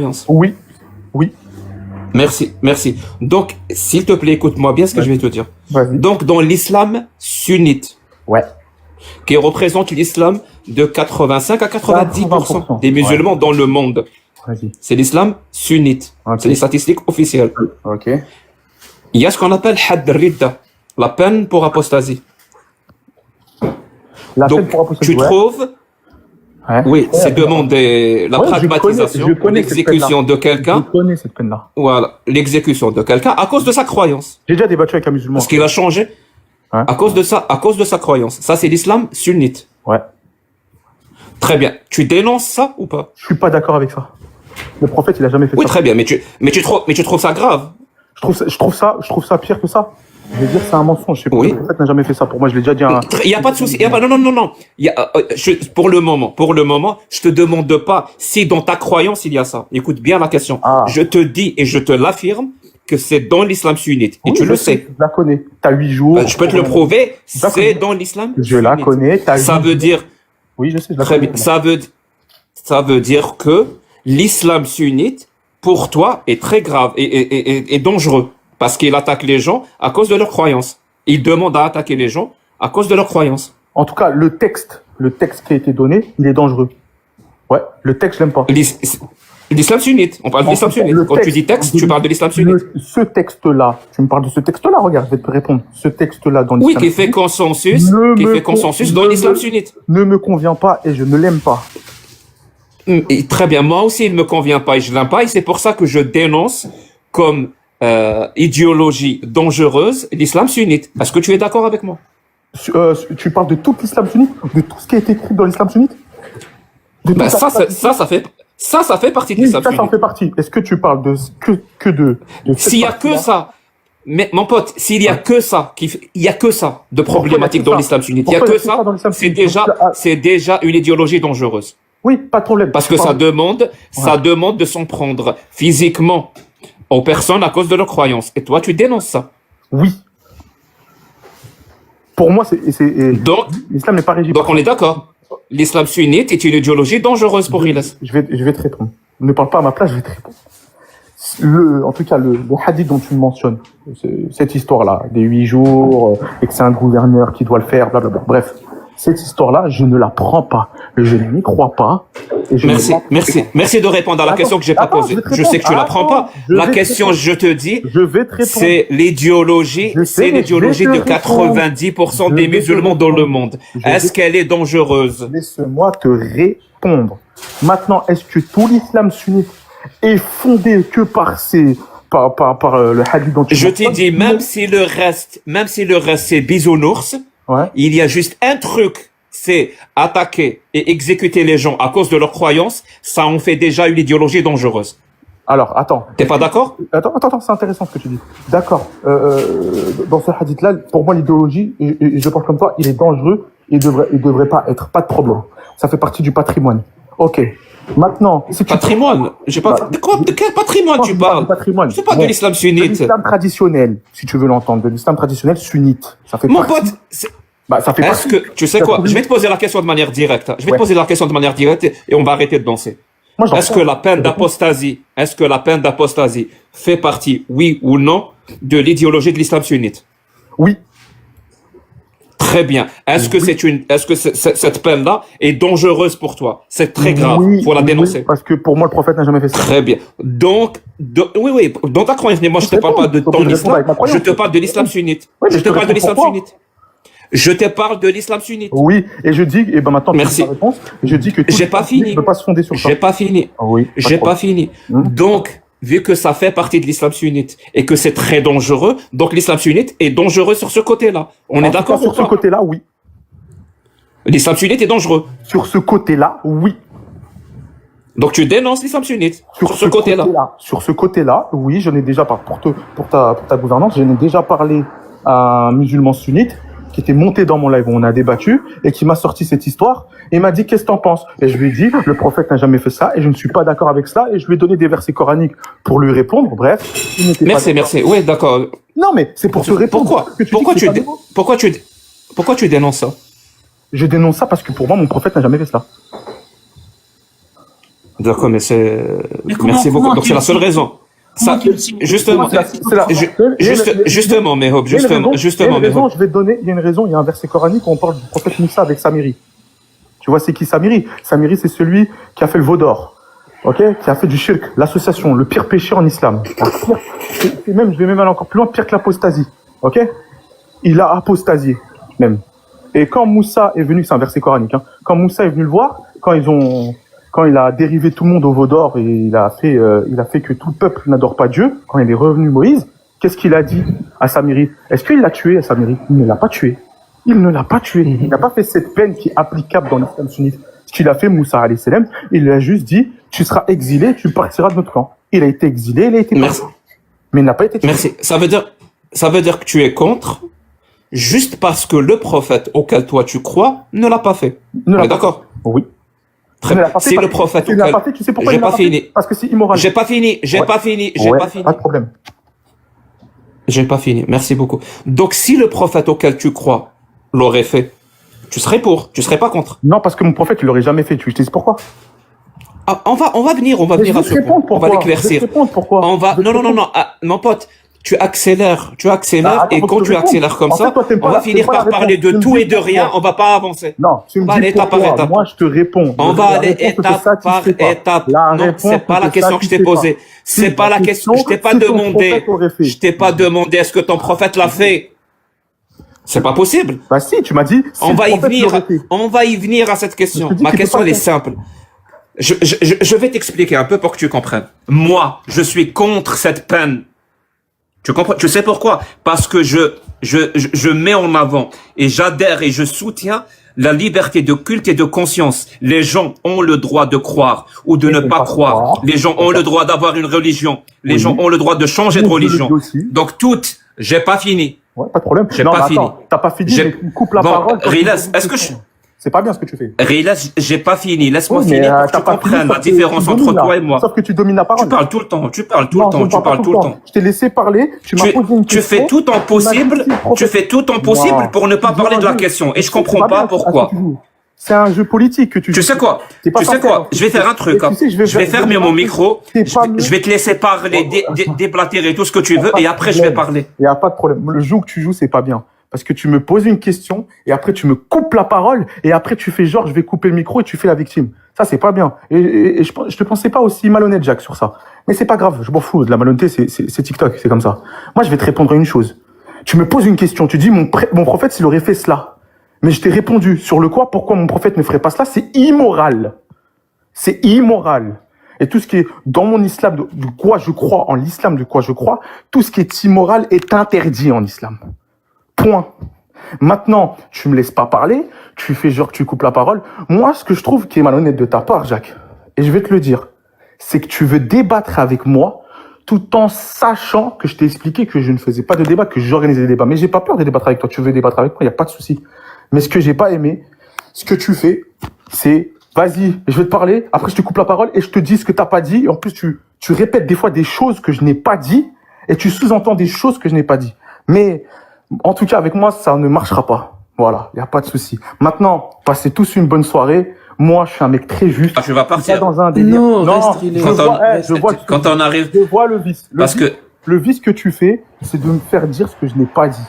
croyance. Oui, oui, Merci, merci. Donc, s'il te plaît, écoute-moi bien ce que je vais te dire. vas-y. Donc, dans l'islam sunnite, Ouais, qui représente l'islam de 85 à 90% 80%. des musulmans dans le monde, vas-y. c'est l'islam sunnite. Ok. C'est les statistiques officielles. Ok. Il y a ce qu'on appelle hadd ridda, la peine pour apostasie. La peine Donc, pour apostasie, tu ouais. trouves, Ouais. oui, c'est demander la Ouais, pragmatisation, je connais cette l'exécution de Je quelqu'un, connais cette peine-là. voilà, l'exécution de quelqu'un à cause de sa croyance. J'ai déjà débattu avec un musulman. Parce qu'il a changé Ouais. à cause de sa croyance. Ça, c'est l'islam sunnite. Ouais. Très bien. Tu dénonces ça ou pas? Je suis pas d'accord avec ça. Le prophète, il a jamais fait Oui, ça. très bien. Mais tu trouves ça grave? Je trouve ça pire que ça. Je veux dire, c'est un mensonge. Je sais pas, Oui. le prophète n'a jamais fait ça. Pour moi, je l'ai déjà dit à un... Il n'y a pas de souci. Non. Pour le moment, je te demande pas si dans ta croyance il y a ça. Écoute bien la question. Ah. Je te dis et je te l'affirme que c'est dans l'islam sunnite. Et Oui, tu je le sais, sais. Je la connais. T'as 8 jours. Je peux te le prouver. D'accord. C'est dans l'islam Je la sunnite. connais. T'as Ça 8 veut jours. dire, Oui, je sais, je la très connais. bien. Ça veut dire que l'islam sunnite, pour toi, est très grave et dangereux. Parce qu'il attaque les gens à cause de leur croyance. Il demande à attaquer les gens à cause de leur croyance. En tout cas, le texte qui a été donné, il est dangereux. Ouais, le texte, je l'aime pas. L'islam sunnite. On parle de l'islam sunnite. Quand tu dis texte, tu parles de l'islam sunnite. Ce texte-là, tu me parles de ce texte-là, regarde, je vais te répondre. Ce texte-là dans l'islam Oui, qui fait consensus, dans l'islam sunnite. ne me convient pas et je ne l'aime pas. Et très bien. Moi aussi, il ne me convient pas et je l'aime pas. Et c'est pour ça que je dénonce comme idéologie dangereuse l'islam sunnite. Est-ce que tu es d'accord avec moi? Tu parles de tout l'islam sunnite, de tout ce qui a été écrit dans l'islam sunnite. Ben, ça fait partie de Oui, l'islam ça en sunnite. fait partie. Est-ce que tu parles de S'il y a que ça, mais mon pote, s'il y a que ça, il y a que ça de problématique dans l'islam sunnite. Il y a que ça, c'est déjà une idéologie dangereuse. Oui, pas de problème. Parce que ça demande de s'en prendre physiquement aux personnes à cause de leurs croyances. Et toi, tu dénonces ça. Oui. Pour moi, Donc, l'islam n'est pas régi. on est d'accord. L'islam sunnite est une idéologie dangereuse pour Ilas. Je vais te répondre. Ne parle pas à ma place, je vais te répondre. En tout cas, le hadith dont tu me mentionnes, cette histoire-là, des 8 jours, et que c'est un gouverneur qui doit le faire, blablabla. Bref, cette histoire-là, je ne la prends pas. Je n'y crois pas. Et Merci de répondre à la question que j'ai pas posée. Je sais que tu la prends pas. La question, je te dis, c'est l'idéologie, de 90% des musulmans dans le monde. Est-ce qu'elle est dangereuse? Laisse-moi te répondre. Maintenant, est-ce que tout l'islam sunnite est fondé que par le hadith dont tu Je t'ai dit, même si le reste c'est bisounours, ouais. Il y a juste un truc, c'est attaquer et exécuter les gens à cause de leurs croyances, ça en fait déjà une idéologie dangereuse. Alors, attends. T'es pas d'accord? Attends, c'est intéressant ce que tu dis. D'accord. Dans ce hadith-là, pour moi, l'idéologie, et je pense comme toi, il est dangereux, il devrait pas être, pas de problème. Ça fait partie du patrimoine. Ok. Maintenant, si tu patrimoine, j'ai pas. De quel patrimoine tu parles? Patrimoine. Je parle de l'islam De sunnite. l'islam traditionnel, si tu veux l'entendre, de l'islam traditionnel sunnite. Ça fait Mon partie. pote, Ça fait est-ce partie. que tu sais quoi? Je vais te poser la question de manière directe. Et on va arrêter de danser. Moi, Est-ce que la peine d'apostasie fait partie, oui ou non, de l'idéologie de l'islam sunnite? Oui. Très bien. Est-ce que cette peine-là est dangereuse pour toi? C'est très grave. Faut la dénoncer. Oui, parce que pour moi, le prophète n'a jamais fait ça. Très bien. Donc, oui, dans ta croyance, mais moi, je te parle pas de ton islam, je te parle de l'islam sunnite. Oui, mais Je te parle de l'islam sunnite. Je te parle de l'islam sunnite. Oui, et je dis, et ben maintenant, merci. Ta réponse, je dis que j'ai pas fini. Ne peut pas se fonder sur ça. J'ai pas fini. Oui. J'ai pas fini. Donc, vu que ça fait partie de l'islam sunnite et que c'est très dangereux, donc l'islam sunnite est dangereux sur ce côté-là. On est d'accord sur ce côté-là, oui. L'islam sunnite est dangereux. Sur ce côté-là, oui. Donc tu dénonces l'islam sunnite sur ce côté-là. Sur ce côté-là, oui, j'en ai déjà parlé pour ta gouvernance, j'en ai déjà parlé à un musulman sunnite qui était monté dans mon live où on a débattu et qui m'a sorti cette histoire et m'a dit qu'est-ce que t'en penses? Et je lui ai dit le prophète n'a jamais fait ça et je ne suis pas d'accord avec cela et je lui ai donné des versets coraniques pour lui répondre. Bref, il n'était pas d'accord. Merci. Oui, d'accord. Non, mais c'est pour te répondre. Pourquoi tu dénonces ça? Je dénonce ça parce que pour moi mon prophète n'a jamais fait ça. D'accord, mais c'est... Mais comment, Merci beaucoup. comment Donc tu c'est le la seule signes? raison. Comment Ça, tu le signes? justement, justement, mais Hope, Il y a une justement, raison, justement, mais Hope. je vais te donner, il y a une raison, il y a un verset coranique où on parle du prophète Moussa avec Samiri. Tu vois, c'est qui Samiri? Samiri, c'est celui qui a fait le veau d'or, ok, qui a fait du shirk, l'association, le pire péché en islam. Même, je vais même aller encore plus loin, pire que l'apostasie, ok. Il a apostasié, même. Et quand Moussa est venu, c'est un verset coranique, hein, quand Moussa est venu le voir, quand il a dérivé tout le monde au veau d'or et il a fait que tout le peuple n'adore pas Dieu, quand il est revenu Moïse, qu'est-ce qu'il a dit à Samiri? Est-ce qu'il l'a tué à Samiri? Il ne l'a pas tué. Il ne l'a pas tué. Il n'a pas fait cette peine qui est applicable dans l'islam sunnite. Ce qu'il a fait, Moussa alayhi salam, il lui a juste dit, tu seras exilé, tu partiras de notre camp. Il a été exilé, il a été Merci. parti. Mais il n'a pas été tué. Merci. Ça veut dire que tu es contre, juste parce que le prophète auquel toi tu crois ne l'a pas fait. Il ne On l'a est pas d'accord? fait. Oui. Très Il ne bien. l'a pas fait Si parce le prophète il ne l'a auquel... pas fait, tu sais pourquoi J'ai il ne l'a pas pas fini. fait? Parce que c'est immoral. J'ai pas fini. Ouais. Pas de problème. Merci beaucoup. Donc, si le prophète auquel tu crois l'aurait fait, tu serais pour, tu serais pas contre. Non, parce que mon prophète, il l'aurait jamais fait. Tu sais pourquoi? Ah, on va venir Mais je à vais te ce point. répondre On va pourquoi. Je vais l'éclaircir. te répondre pourquoi. Non. Ah, mon pote, tu accélères, Ah, et attends, quand faut que je tu réponde. accélères comme En fait, ça, toi, t'aimes on pas va la- finir t'aimes pas par la parler réponse. de Tu tout me et dis de rien, pourquoi. on va pas avancer. Non, tu On me va dis aller étape par pourquoi. étape. Moi, je te réponds. On va La aller réponse ne te étape par satisfait pas. étape. La Non, réponse c'est pas ne la te question que je t'ai satisfait pas. posée. C'est Si pas la question. Je t'ai pas si ton demandé. prophète aurait fait. Je t'ai pas demandé est-ce que ton prophète l'a fait. C'est pas possible. Bah si, tu m'as dit. Si On le va y prophète venir. l'aurait fait. On va y venir à cette question. Je te dis Ma qu'il peut question pas elle est le faire. simple. Je vais t'expliquer un peu pour que tu comprennes. Moi, je suis contre cette peine. Tu comprends? Tu sais pourquoi? Parce que je mets en avant et j'adhère et je soutiens la liberté de culte et de conscience. Les gens ont le droit de croire ou de ne pas croire. Les gens ont le droit d'avoir une religion. Les Oui. gens ont le droit de changer de Oui, je le religion. dis aussi. Donc toutes, j'ai pas fini. Ouais, pas de problème. J'ai Non, pas mais fini. attends, t'as pas fini, J'ai- mais tu me coupes la Bon, parole. quand tu Rilas, poses une est-ce que question. C'est pas bien ce que tu fais. Rilas, j'ai pas fini. Laisse-moi Oui, mais, finir pour t'as que tu pas fini, comprennes la sauf que différence tu entre domines, toi là. et moi. Sauf que tu domines la parole. Tu parles tout le temps, Non, je tu parles ne parle pas tout le temps. Je t'ai laissé parler, tu m'as posé une Tu question. fais tout ton tu m'as dit possible, si le prophète- tu fais tout ton possible Non. pour ne pas Tu dis parler un de la jeu. question. Et je C'est comprends pas pas bien à ce pourquoi. que tu joues. C'est un jeu politique que tu joues. Tu sais quoi? T'es pas Tu sais sincère. quoi? Je vais faire un truc. Et tu sais, Je vais fermer mon micro. T'es pas mieux. Je vais te laisser parler, déblatérer tout ce que tu veux, Pas et de après je vais problème. parler. Il n'y a pas de problème. Le jeu que tu joues, c'est pas bien. Parce que tu me poses une question et après tu me coupes la parole et après tu fais genre je vais couper le micro et tu fais la victime. Ça, c'est pas bien. Et je te pensais pas aussi malhonnête, Jack, sur ça. Mais c'est pas grave. Je m'en fous. De la malhonnêteté, c'est TikTok. C'est comme ça. Moi, je vais te répondre à une chose. Tu me poses une question. Tu dis mon prophète, s'il aurait fait cela. Mais je t'ai répondu sur le quoi, pourquoi mon prophète ne ferait pas cela. C'est immoral. C'est immoral. Et tout ce qui est dans mon islam, de quoi je crois, en l'islam de quoi je crois, tout ce qui est immoral est interdit en islam. Point. Maintenant, tu me laisses pas parler, tu fais genre que tu coupes la parole. Moi, ce que je trouve qui est malhonnête de ta part, Jacques, et je vais te le dire, c'est que tu veux débattre avec moi tout en sachant que je t'ai expliqué que je ne faisais pas de débat, que j'organisais des débats. Mais j'ai pas peur de débattre avec toi. Tu veux débattre avec moi, il n'y a pas de souci. Mais ce que j'ai pas aimé, ce que tu fais, c'est vas-y, je vais te parler, après je te coupe la parole et je te dis ce que t'as pas dit. Et en plus, tu répètes des fois des choses que je n'ai pas dit et tu sous-entends des choses que je n'ai pas dit. Mais en tout cas, avec moi, ça ne marchera pas. Voilà, il n'y a pas de souci. Maintenant, passez tous une bonne soirée. Moi, je suis un mec très juste. Ah, tu vas Pas partir. dans un délire. Non, reste, il est- je vois, je vois le Quand on arrive, je vois le vice. parce que Le vice que tu fais, c'est de me faire dire ce que je n'ai pas dit.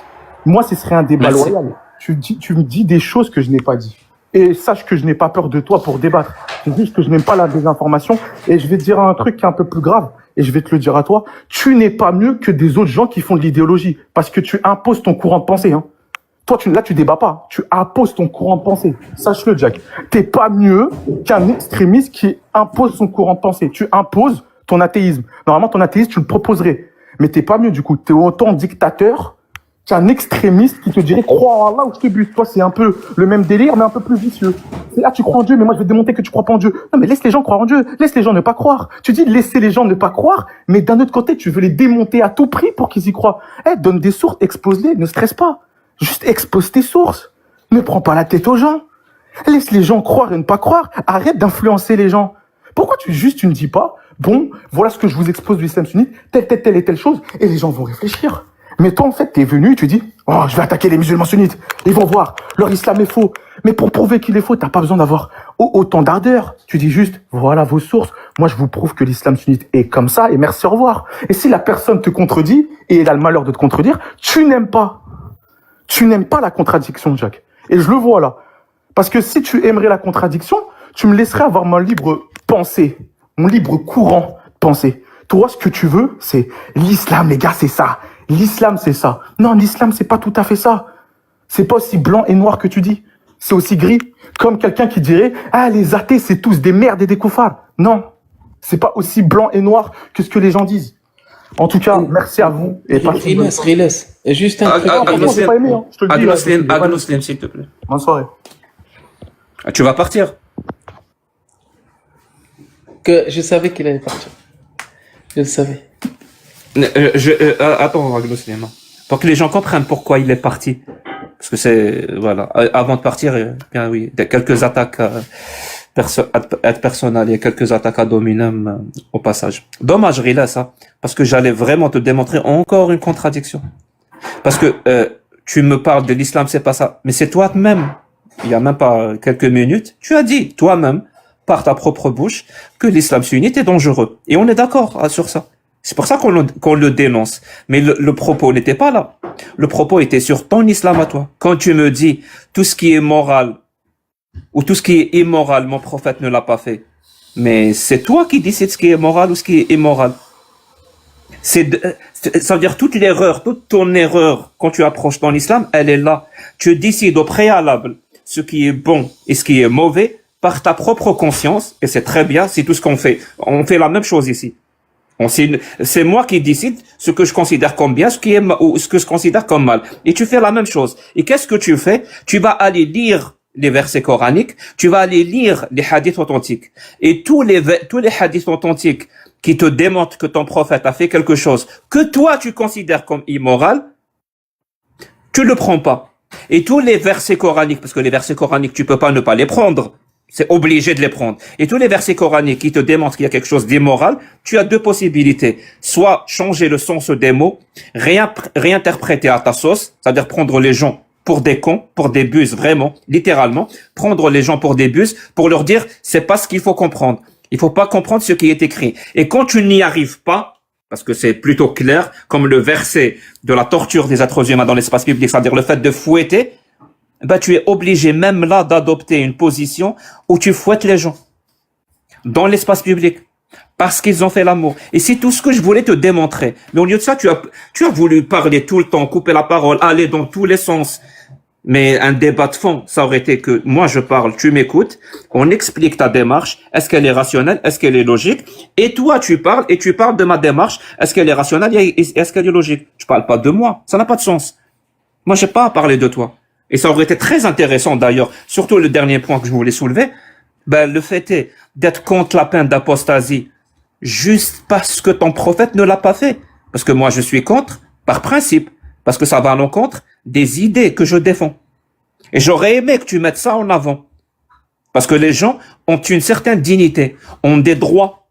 Moi, ce serait un débat Merci. loyal. Tu me dis des choses que je n'ai pas dit. Et sache que je n'ai pas peur de toi pour débattre. C'est juste que je n'aime pas la désinformation. Et je vais te dire un truc qui est un peu plus grave. Et je vais te le dire à toi. Tu n'es pas mieux que des autres gens qui font de l'idéologie. Parce que tu imposes ton courant de pensée. Hein. Toi, là, tu débats pas. Tu imposes ton courant de pensée. Sache-le, Jack. T'es pas mieux qu'un extrémiste qui impose son courant de pensée. Tu imposes ton athéisme. Normalement, ton athéisme, tu le proposerais. Mais t'es pas mieux, du coup. T'es autant dictateur qu'un extrémiste qui te dirait crois en Allah ou je te bute. Toi, c'est un peu le même délire, mais un peu plus vicieux. C'est tu crois en Dieu, mais moi, je vais te démontrer que tu crois pas en Dieu. Non, mais laisse les gens croire en Dieu. Laisse les gens ne pas croire. Tu dis laisser les gens ne pas croire, mais d'un autre côté, tu veux les démonter à tout prix pour qu'ils y croient. Donne des sources, expose-les, ne stresse pas. Juste expose tes sources. Ne prends pas la tête aux gens. Laisse les gens croire et ne pas croire. Arrête d'influencer les gens. Pourquoi tu ne dis pas, bon, voilà ce que je vous expose de l'islam sunnite, telle et telle chose, et les gens vont réfléchir. Mais toi, en fait, t'es venu, tu dis, oh, je vais attaquer les musulmans sunnites. Ils vont voir, leur islam est faux. Mais pour prouver qu'il est faux, t'as pas besoin d'avoir autant d'ardeur. Tu dis juste, voilà vos sources. Moi, je vous prouve que l'islam sunnite est comme ça et merci, au revoir. Et si la personne te contredit et elle a le malheur de te contredire, tu n'aimes pas. Tu n'aimes pas la contradiction, Jack. Et je le vois là. Parce que si tu aimerais la contradiction, tu me laisserais avoir mon libre pensée, mon libre courant de pensée. Toi, ce que tu veux, c'est l'islam, les gars, c'est ça. L'islam, c'est ça. Non, l'islam, c'est pas tout à fait ça. C'est pas aussi blanc et noir que tu dis. C'est aussi gris. Comme quelqu'un qui dirait, ah, les athées, c'est tous des merdes et des koufars. Non. C'est pas aussi blanc et noir que ce que les gens disent. En tout cas, merci à vous. Et Riles, juste un truc. J'ai pas aimé, hein. Je te le dis. Agnoslim, s'il te plaît. Bonne soirée. Tu vas partir? Que je savais qu'il allait partir. Je le savais. Attends, Agnoslim. Pour que les gens comprennent pourquoi il est parti. Parce que c'est, voilà. Avant de partir, bien oui, quelques attaques personnelles et quelques attaques ad hominem au passage. Dommage, Riles, ça. Parce que j'allais vraiment te démontrer encore une contradiction. Parce que tu me parles de l'islam, c'est pas ça. Mais c'est toi-même, il y a même pas quelques minutes, tu as dit toi-même, par ta propre bouche, que l'islam sunnite est dangereux. Et on est d'accord sur ça. C'est pour ça qu'on le dénonce. Mais le propos n'était pas là. Le propos était sur ton islam à toi. Quand tu me dis tout ce qui est moral ou tout ce qui est immoral, mon prophète ne l'a pas fait. Mais c'est toi qui décides ce qui est moral ou ce qui est immoral. Ça veut dire toute l'erreur, toute ton erreur quand tu approches ton islam, elle est là. Tu décides au préalable ce qui est bon et ce qui est mauvais par ta propre conscience, et c'est très bien, c'est tout ce qu'on fait. On fait la même chose ici. C'est moi qui décide ce que je considère comme bien, ou ce que je considère comme mal. Et tu fais la même chose. Et qu'est-ce que tu fais? Tu vas aller lire les versets coraniques, tu vas aller lire les hadiths authentiques. Et tous les hadiths authentiques qui te démontrent que ton prophète a fait quelque chose que toi tu considères comme immoral, tu le prends pas. Et tous les versets coraniques, parce que les versets coraniques, tu peux pas ne pas les prendre. C'est obligé de les prendre. Et tous les versets coraniques qui te démontrent qu'il y a quelque chose d'immoral, tu as deux possibilités. Soit changer le sens des mots, réinterpréter à ta sauce, c'est-à-dire prendre les gens pour des cons, pour des buses, vraiment, littéralement, prendre les gens pour des buses, pour leur dire, c'est pas ce qu'il faut comprendre. Il faut pas comprendre ce qui est écrit. Et quand tu n'y arrives pas, parce que c'est plutôt clair, comme le verset de la torture des êtres humains dans l'espace public, c'est-à-dire le fait de fouetter, ben, tu es obligé même là d'adopter une position où tu fouettes les gens dans l'espace public parce qu'ils ont fait l'amour. Et c'est tout ce que je voulais te démontrer. Mais au lieu de ça, tu as voulu parler tout le temps, couper la parole, aller dans tous les sens. Mais un débat de fond, ça aurait été que moi je parle, tu m'écoutes, on explique ta démarche, est-ce qu'elle est rationnelle, est-ce qu'elle est logique, et toi tu parles et tu parles de ma démarche, est-ce qu'elle est rationnelle et est-ce qu'elle est logique. Tu parles pas de moi, ça n'a pas de sens. Moi j'ai pas à parler de toi. Et ça aurait été très intéressant d'ailleurs, surtout le dernier point que je voulais soulever, ben le fait est d'être contre la peine d'apostasie juste parce que ton prophète ne l'a pas fait. Parce que moi je suis contre par principe, parce que ça va à l'encontre des idées que je défends. Et j'aurais aimé que tu mettes ça en avant. Parce que les gens ont une certaine dignité, ont des droits.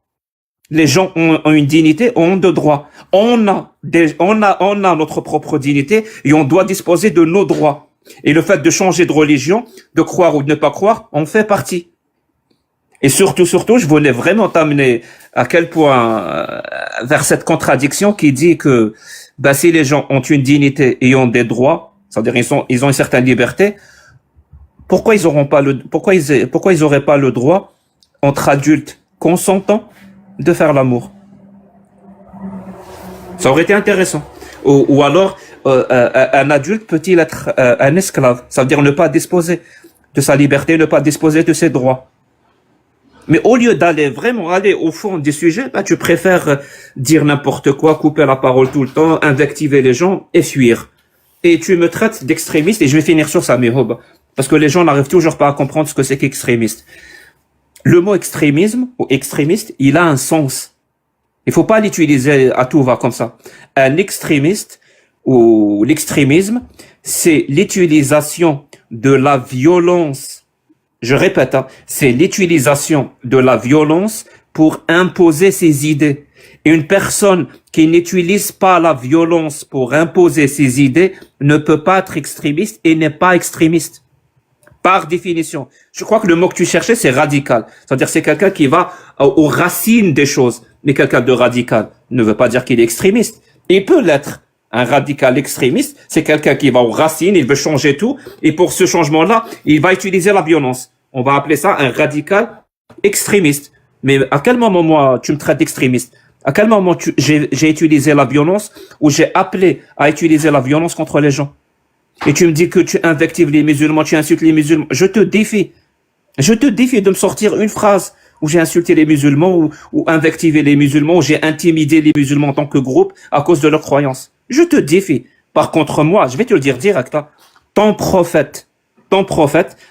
Les gens ont une dignité, ont des droits. On a notre propre dignité et on doit disposer de nos droits. Et le fait de changer de religion, de croire ou de ne pas croire, en fait partie. Et surtout, je voulais vraiment t'amener à quel point vers cette contradiction qui dit que bah, si les gens ont une dignité et ont des droits, c'est-à-dire ils ont une certaine liberté, pourquoi ils auraient pas le droit entre adultes consentants de faire l'amour? Ça aurait été intéressant. Ou alors un adulte peut-il être un esclave? Ça veut dire ne pas disposer de sa liberté, ne pas disposer de ses droits. Mais au lieu d'aller vraiment aller au fond du sujet, bah, tu préfères dire n'importe quoi, couper la parole tout le temps, invectiver les gens et fuir. Et tu me traites d'extrémiste, et je vais finir sur ça, Mihoub, parce que les gens n'arrivent toujours pas à comprendre ce que c'est qu'extrémiste. Le mot extrémisme ou extrémiste, il a un sens. Il faut pas l'utiliser à tout va comme ça. Un extrémiste ou l'extrémisme, c'est l'utilisation de la violence. Je répète, c'est l'utilisation de la violence pour imposer ses idées. Et une personne qui n'utilise pas la violence pour imposer ses idées ne peut pas être extrémiste et n'est pas extrémiste. Par définition. Je crois que le mot que tu cherchais, c'est radical. C'est-à-dire c'est quelqu'un qui va aux racines des choses. Mais quelqu'un de radical ne veut pas dire qu'il est extrémiste. Il peut l'être. Un radical extrémiste, c'est quelqu'un qui va aux racines, il veut changer tout. Et pour ce changement-là, il va utiliser la violence. On va appeler ça un radical extrémiste. Mais à quel moment, moi, tu me traites d'extrémiste? À quel moment j'ai utilisé la violence ou j'ai appelé à utiliser la violence contre les gens? Et tu me dis que tu invectives les musulmans, tu insultes les musulmans. Je te défie. Je te défie de me sortir une phrase où j'ai insulté les musulmans ou invectivé les musulmans, où j'ai intimidé les musulmans en tant que groupe à cause de leurs croyances. Je te défie. Par contre, moi, je vais te le dire direct, là, ton prophète,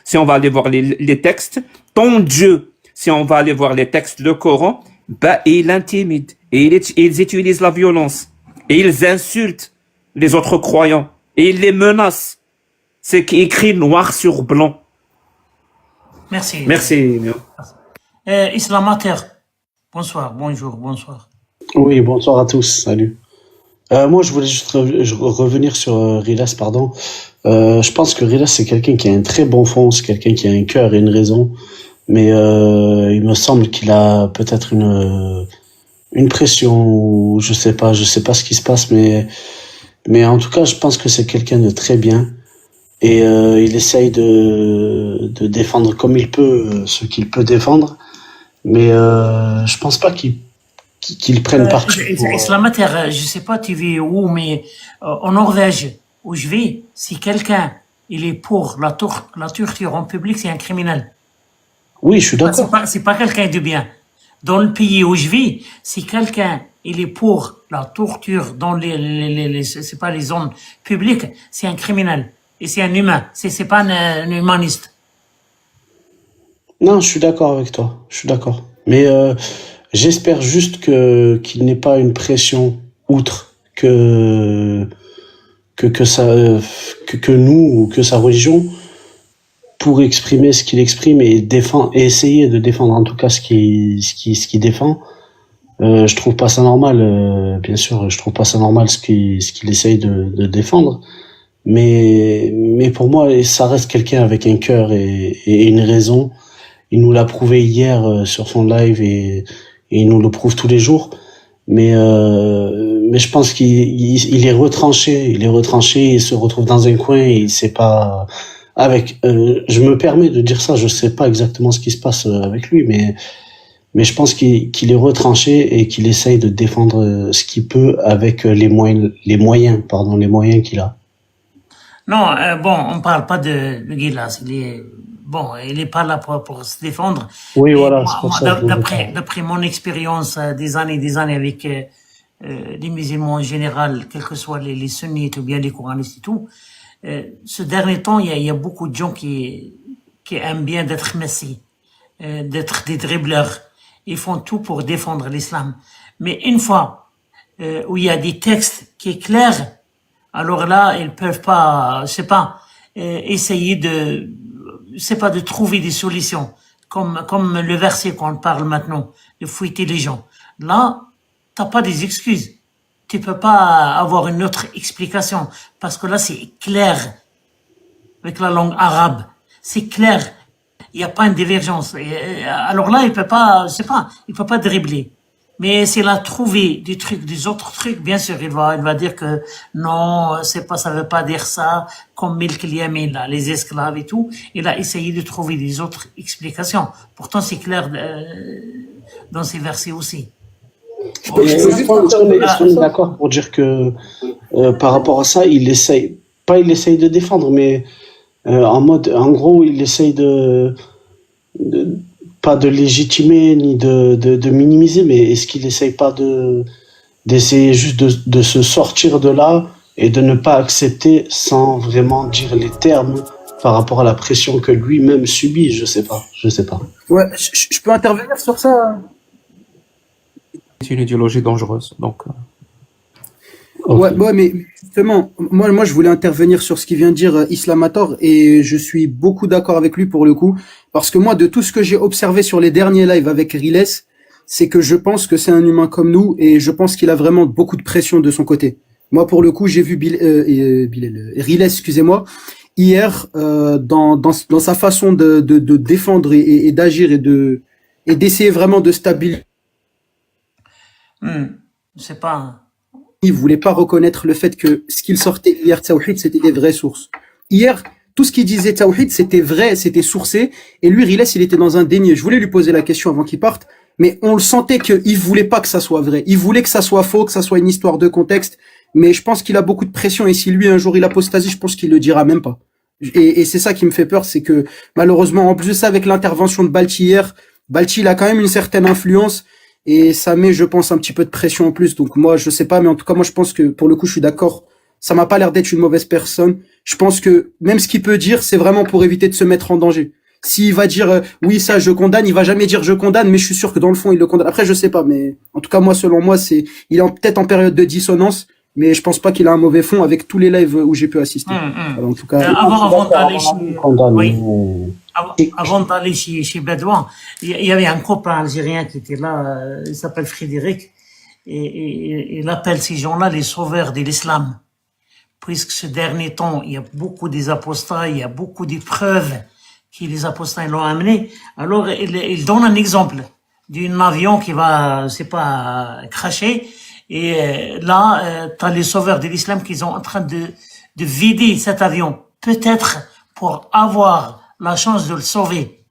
si on va aller voir les textes, ton Dieu, si on va aller voir les textes, le Coran, bah, il intimide. Et ils utilisent la violence. Et ils insultent les autres croyants. Et ils les menacent. C'est écrit noir sur blanc. Merci. Merci. Islamateur, bonsoir, bonjour, bonsoir. Oui, bonsoir à tous, salut. Moi, je voulais juste revenir sur Rilas, pardon. Je pense que Rilas, c'est quelqu'un qui a un très bon fond, c'est quelqu'un qui a un cœur et une raison. Mais il me semble qu'il a peut-être une pression, ou je sais pas ce qui se passe, mais en tout cas, je pense que c'est quelqu'un de très bien. Et il essaye de défendre comme il peut ce qu'il peut défendre. Mais je pense pas qu'il prenne parti. Islamateur, je sais pas tu vis où, mais en Norvège, où je vis, si quelqu'un il est pour la torture en public, c'est un criminel. Oui, je suis d'accord. C'est pas quelqu'un de bien. Dans le pays où je vis, si quelqu'un il est pour la torture dans c'est pas les zones publiques, c'est un criminel. Et c'est un humain. C'est pas un humaniste. Non, je suis d'accord avec toi. Je suis d'accord. Mais j'espère juste qu'il n'ait pas une pression outre que nous ou que sa religion pour exprimer ce qu'il exprime et essayer de défendre en tout cas ce qu'il défend. Je trouve pas ça normal, bien sûr, je trouve pas ça normal ce qu'il essaye de défendre. Mais pour moi, ça reste quelqu'un avec un cœur et une raison. Il nous l'a prouvé hier sur son live et il nous le prouve tous les jours. Mais je pense qu'il est retranché. Il est retranché, il se retrouve dans un coin et il sait pas je me permets de dire ça, je sais pas exactement ce qui se passe avec lui, mais je pense qu'il est retranché et qu'il essaye de défendre ce qu'il peut avec les moyens qu'il a. Non, bon, on parle pas de Gilas. Il est pas là pour se défendre. Oui, et voilà. D'après mon expérience des années avec les musulmans en général, quels que soient les sunnites ou bien les coranistes et tout, ce dernier temps, il y a beaucoup de gens qui aiment bien d'être messie, d'être des dribbleurs. Ils font tout pour défendre l'islam. Mais une fois où il y a des textes qui est clairs, alors là, ils peuvent pas, essayer de trouver des solutions, comme le verset qu'on parle maintenant, de fouetter les gens. Là, t'as pas des excuses. Tu peux pas avoir une autre explication, parce que là, c'est clair, avec la langue arabe. C'est clair. Il n'y a pas une divergence. Alors là, il peut pas dribbler. Mais s'il a trouvé des autres trucs, bien sûr, il va dire que non, ça veut pas dire ça, comme Milk Yamin, là, les esclaves et tout. Il a essayé de trouver des autres explications. Pourtant, c'est clair dans ces versets aussi. Est-ce qu'on est d'accord pour dire que par rapport à ça, il essaye de défendre, mais en gros, il essaye pas de légitimer ni de minimiser, mais est-ce qu'il essaye pas d'essayer juste de se sortir de là et de ne pas accepter sans vraiment dire les termes par rapport à la pression que lui-même subit? Je sais pas. Ouais, je peux intervenir sur ça? C'est une idéologie dangereuse, donc. Okay. Ouais, mais justement, moi, je voulais intervenir sur ce qu'il vient de dire Islamator, et je suis beaucoup d'accord avec lui pour le coup, parce que moi, de tout ce que j'ai observé sur les derniers lives avec Riles, c'est que je pense que c'est un humain comme nous et je pense qu'il a vraiment beaucoup de pression de son côté. Moi, pour le coup, j'ai vu Riles, excusez-moi, hier dans sa façon de défendre et d'agir et d'essayer vraiment de stabiliser. C'est pas. Il voulait pas reconnaître le fait que ce qu'il sortait hier Tawhid, c'était des vraies sources. Hier, tout ce qu'il disait Tawhid, c'était vrai, c'était sourcé. Et lui, Riles, il était dans un déni. Je voulais lui poser la question avant qu'il parte, mais on le sentait qu'il voulait pas que ça soit vrai. Il voulait que ça soit faux, que ça soit une histoire de contexte. Mais je pense qu'il a beaucoup de pression. Et si lui, un jour, il apostasie, je pense qu'il le dira même pas. Et c'est ça qui me fait peur, c'est que malheureusement, en plus de ça, avec l'intervention de Balti hier, Balti, il a quand même une certaine influence. Et ça met, je pense, un petit peu de pression en plus. Donc moi, je sais pas, mais en tout cas, moi, je pense que pour le coup, je suis d'accord. Ça m'a pas l'air d'être une mauvaise personne. Je pense que même ce qu'il peut dire, c'est vraiment pour éviter de se mettre en danger. S'il va dire oui, ça, je condamne, il va jamais dire je condamne, mais je suis sûr que dans le fond, il le condamne. Après, je sais pas, mais en tout cas, moi, selon moi, il est peut-être en période de dissonance, mais je pense pas qu'il a un mauvais fond avec tous les lives où j'ai pu assister. Alors, en tout cas, Avant d'aller chez Bedouin, il y avait un copain algérien qui était là, il s'appelle Frédéric, et il appelle ces gens-là les sauveurs de l'islam. Puisque ces derniers temps, il y a beaucoup des apostats, il y a beaucoup de preuves que les apostats l'ont amené. Alors, il donne un exemple d'un avion qui va, c'est pas, cracher. Et là, t'as les sauveurs de l'islam qui sont en train de vider cet avion. Peut-être pour avoir la chance de le sauver.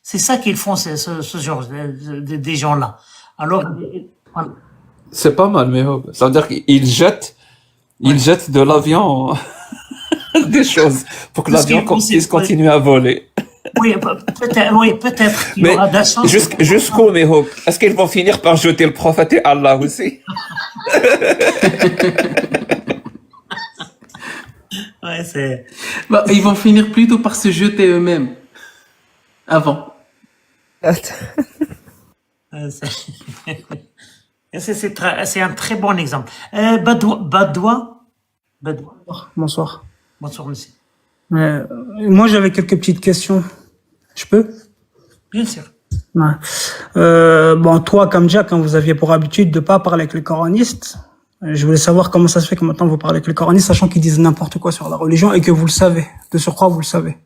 C'est ça qu'ils font, ce genre des gens-là. Alors, voilà. C'est pas mal, mais ça veut dire qu'ils jettent de l'avion des choses pour que l'avion puisse continuer à voler. Oui, peut-être qu'il y aura de la chance. Jusqu'où, mais est-ce qu'ils vont finir par jeter le prophète et Allah aussi? Ouais, c'est. Ils vont finir plutôt par se jeter eux-mêmes. Avant. C'est un très bon exemple. Badoua. Bonsoir. Bonsoir, monsieur. Moi, j'avais quelques petites questions. Je peux? Bien sûr. Ouais. Bon, toi, comme Jack, hein, vous aviez pour habitude de pas parler avec les coranistes. Je voulais savoir comment ça se fait que maintenant vous parlez avec les coranistes, sachant qu'ils disent n'importe quoi sur la religion et que vous le savez. De surcroît, vous le savez.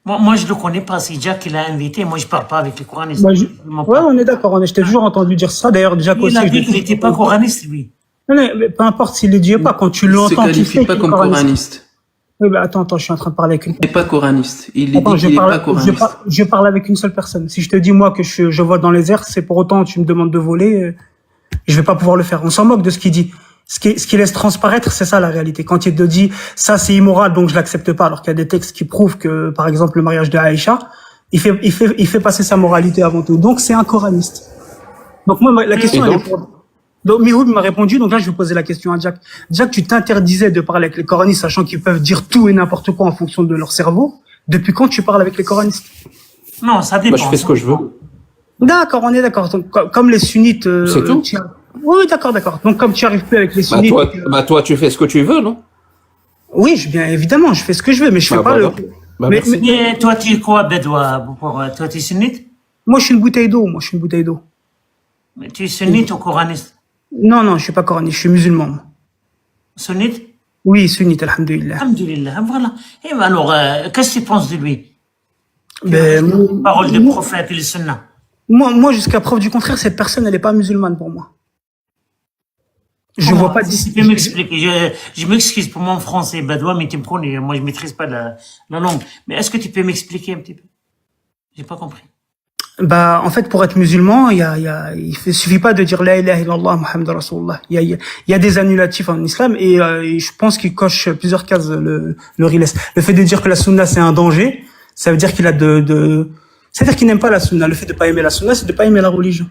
Moi, je le connais pas. C'est Jack qui l'a invité. Moi, je parle pas avec les coranistes. Ouais, on est d'accord. Je t'ai toujours entendu dire ça. D'ailleurs, Jack aussi. Il a dit qu'il n'était pas coraniste, lui. Non, mais peu importe s'il le dit ou pas. Quand tu l'entends, il se qualifie pas comme coraniste. Oui, bah attends, je suis en train de parler avec une personne. Il n'est pas coraniste. Il dit qu'il n'est pas coraniste. Je parle avec une seule personne. Si je te dis, moi, que je vole dans les airs, c'est pour autant tu me demandes de voler, je vais pas pouvoir le faire. On s'en moque de ce qu'il dit. Ce qui laisse transparaître, c'est ça la réalité. Quand il te dit, ça c'est immoral, donc je l'accepte pas, alors qu'il y a des textes qui prouvent que, par exemple, le mariage de Aïcha, il fait passer sa moralité avant tout. Donc c'est un coraniste. Donc moi, la question, donc Mihoud m'a répondu, donc là je vais poser la question à Jack. Jack, tu t'interdisais de parler avec les coranistes, sachant qu'ils peuvent dire tout et n'importe quoi en fonction de leur cerveau. Depuis quand tu parles avec les coranistes? Non, ça dépend. Je fais ce que je veux. D'accord, on est d'accord. Donc, comme les sunnites... c'est tout? Oui, d'accord. Donc comme tu arrives plus avec les sunnites... Toi, tu fais ce que tu veux, non? Oui, bien évidemment, je fais ce que je veux, mais je fais pas le... Mais toi, tu es quoi, Bédoua? Toi, tu es sunnite? Moi, je suis une bouteille d'eau. Mais tu es sunnite ou coraniste? Non, je suis pas coraniste, je suis musulman. Sunnite? Oui, sunnite, alhamdoulilah. Alhamdoulilah, voilà. Et alors, qu'est-ce que tu penses de lui? Parole du prophète et le sunnah. Moi, jusqu'à preuve du contraire, cette personne, elle est pas musulmane pour moi. Je vois pas si tu peux m'expliquer. Je m'excuse pour mon français, Badoua, mais tu me connais, moi je maîtrise pas la langue. Mais est-ce que tu peux m'expliquer un petit peu? J'ai pas compris. Bah, en fait, pour être musulman, il suffit pas de dire la ilaha illallah Muhammad Rasulullah. Il y a des annulatifs en islam et je pense qu'il coche plusieurs cases le Riles. Le fait de dire que la sunna c'est un danger, ça veut dire qu'il a c'est-à-dire qu'il n'aime pas la sunna. Le fait de pas aimer la sunna, c'est de pas aimer la religion.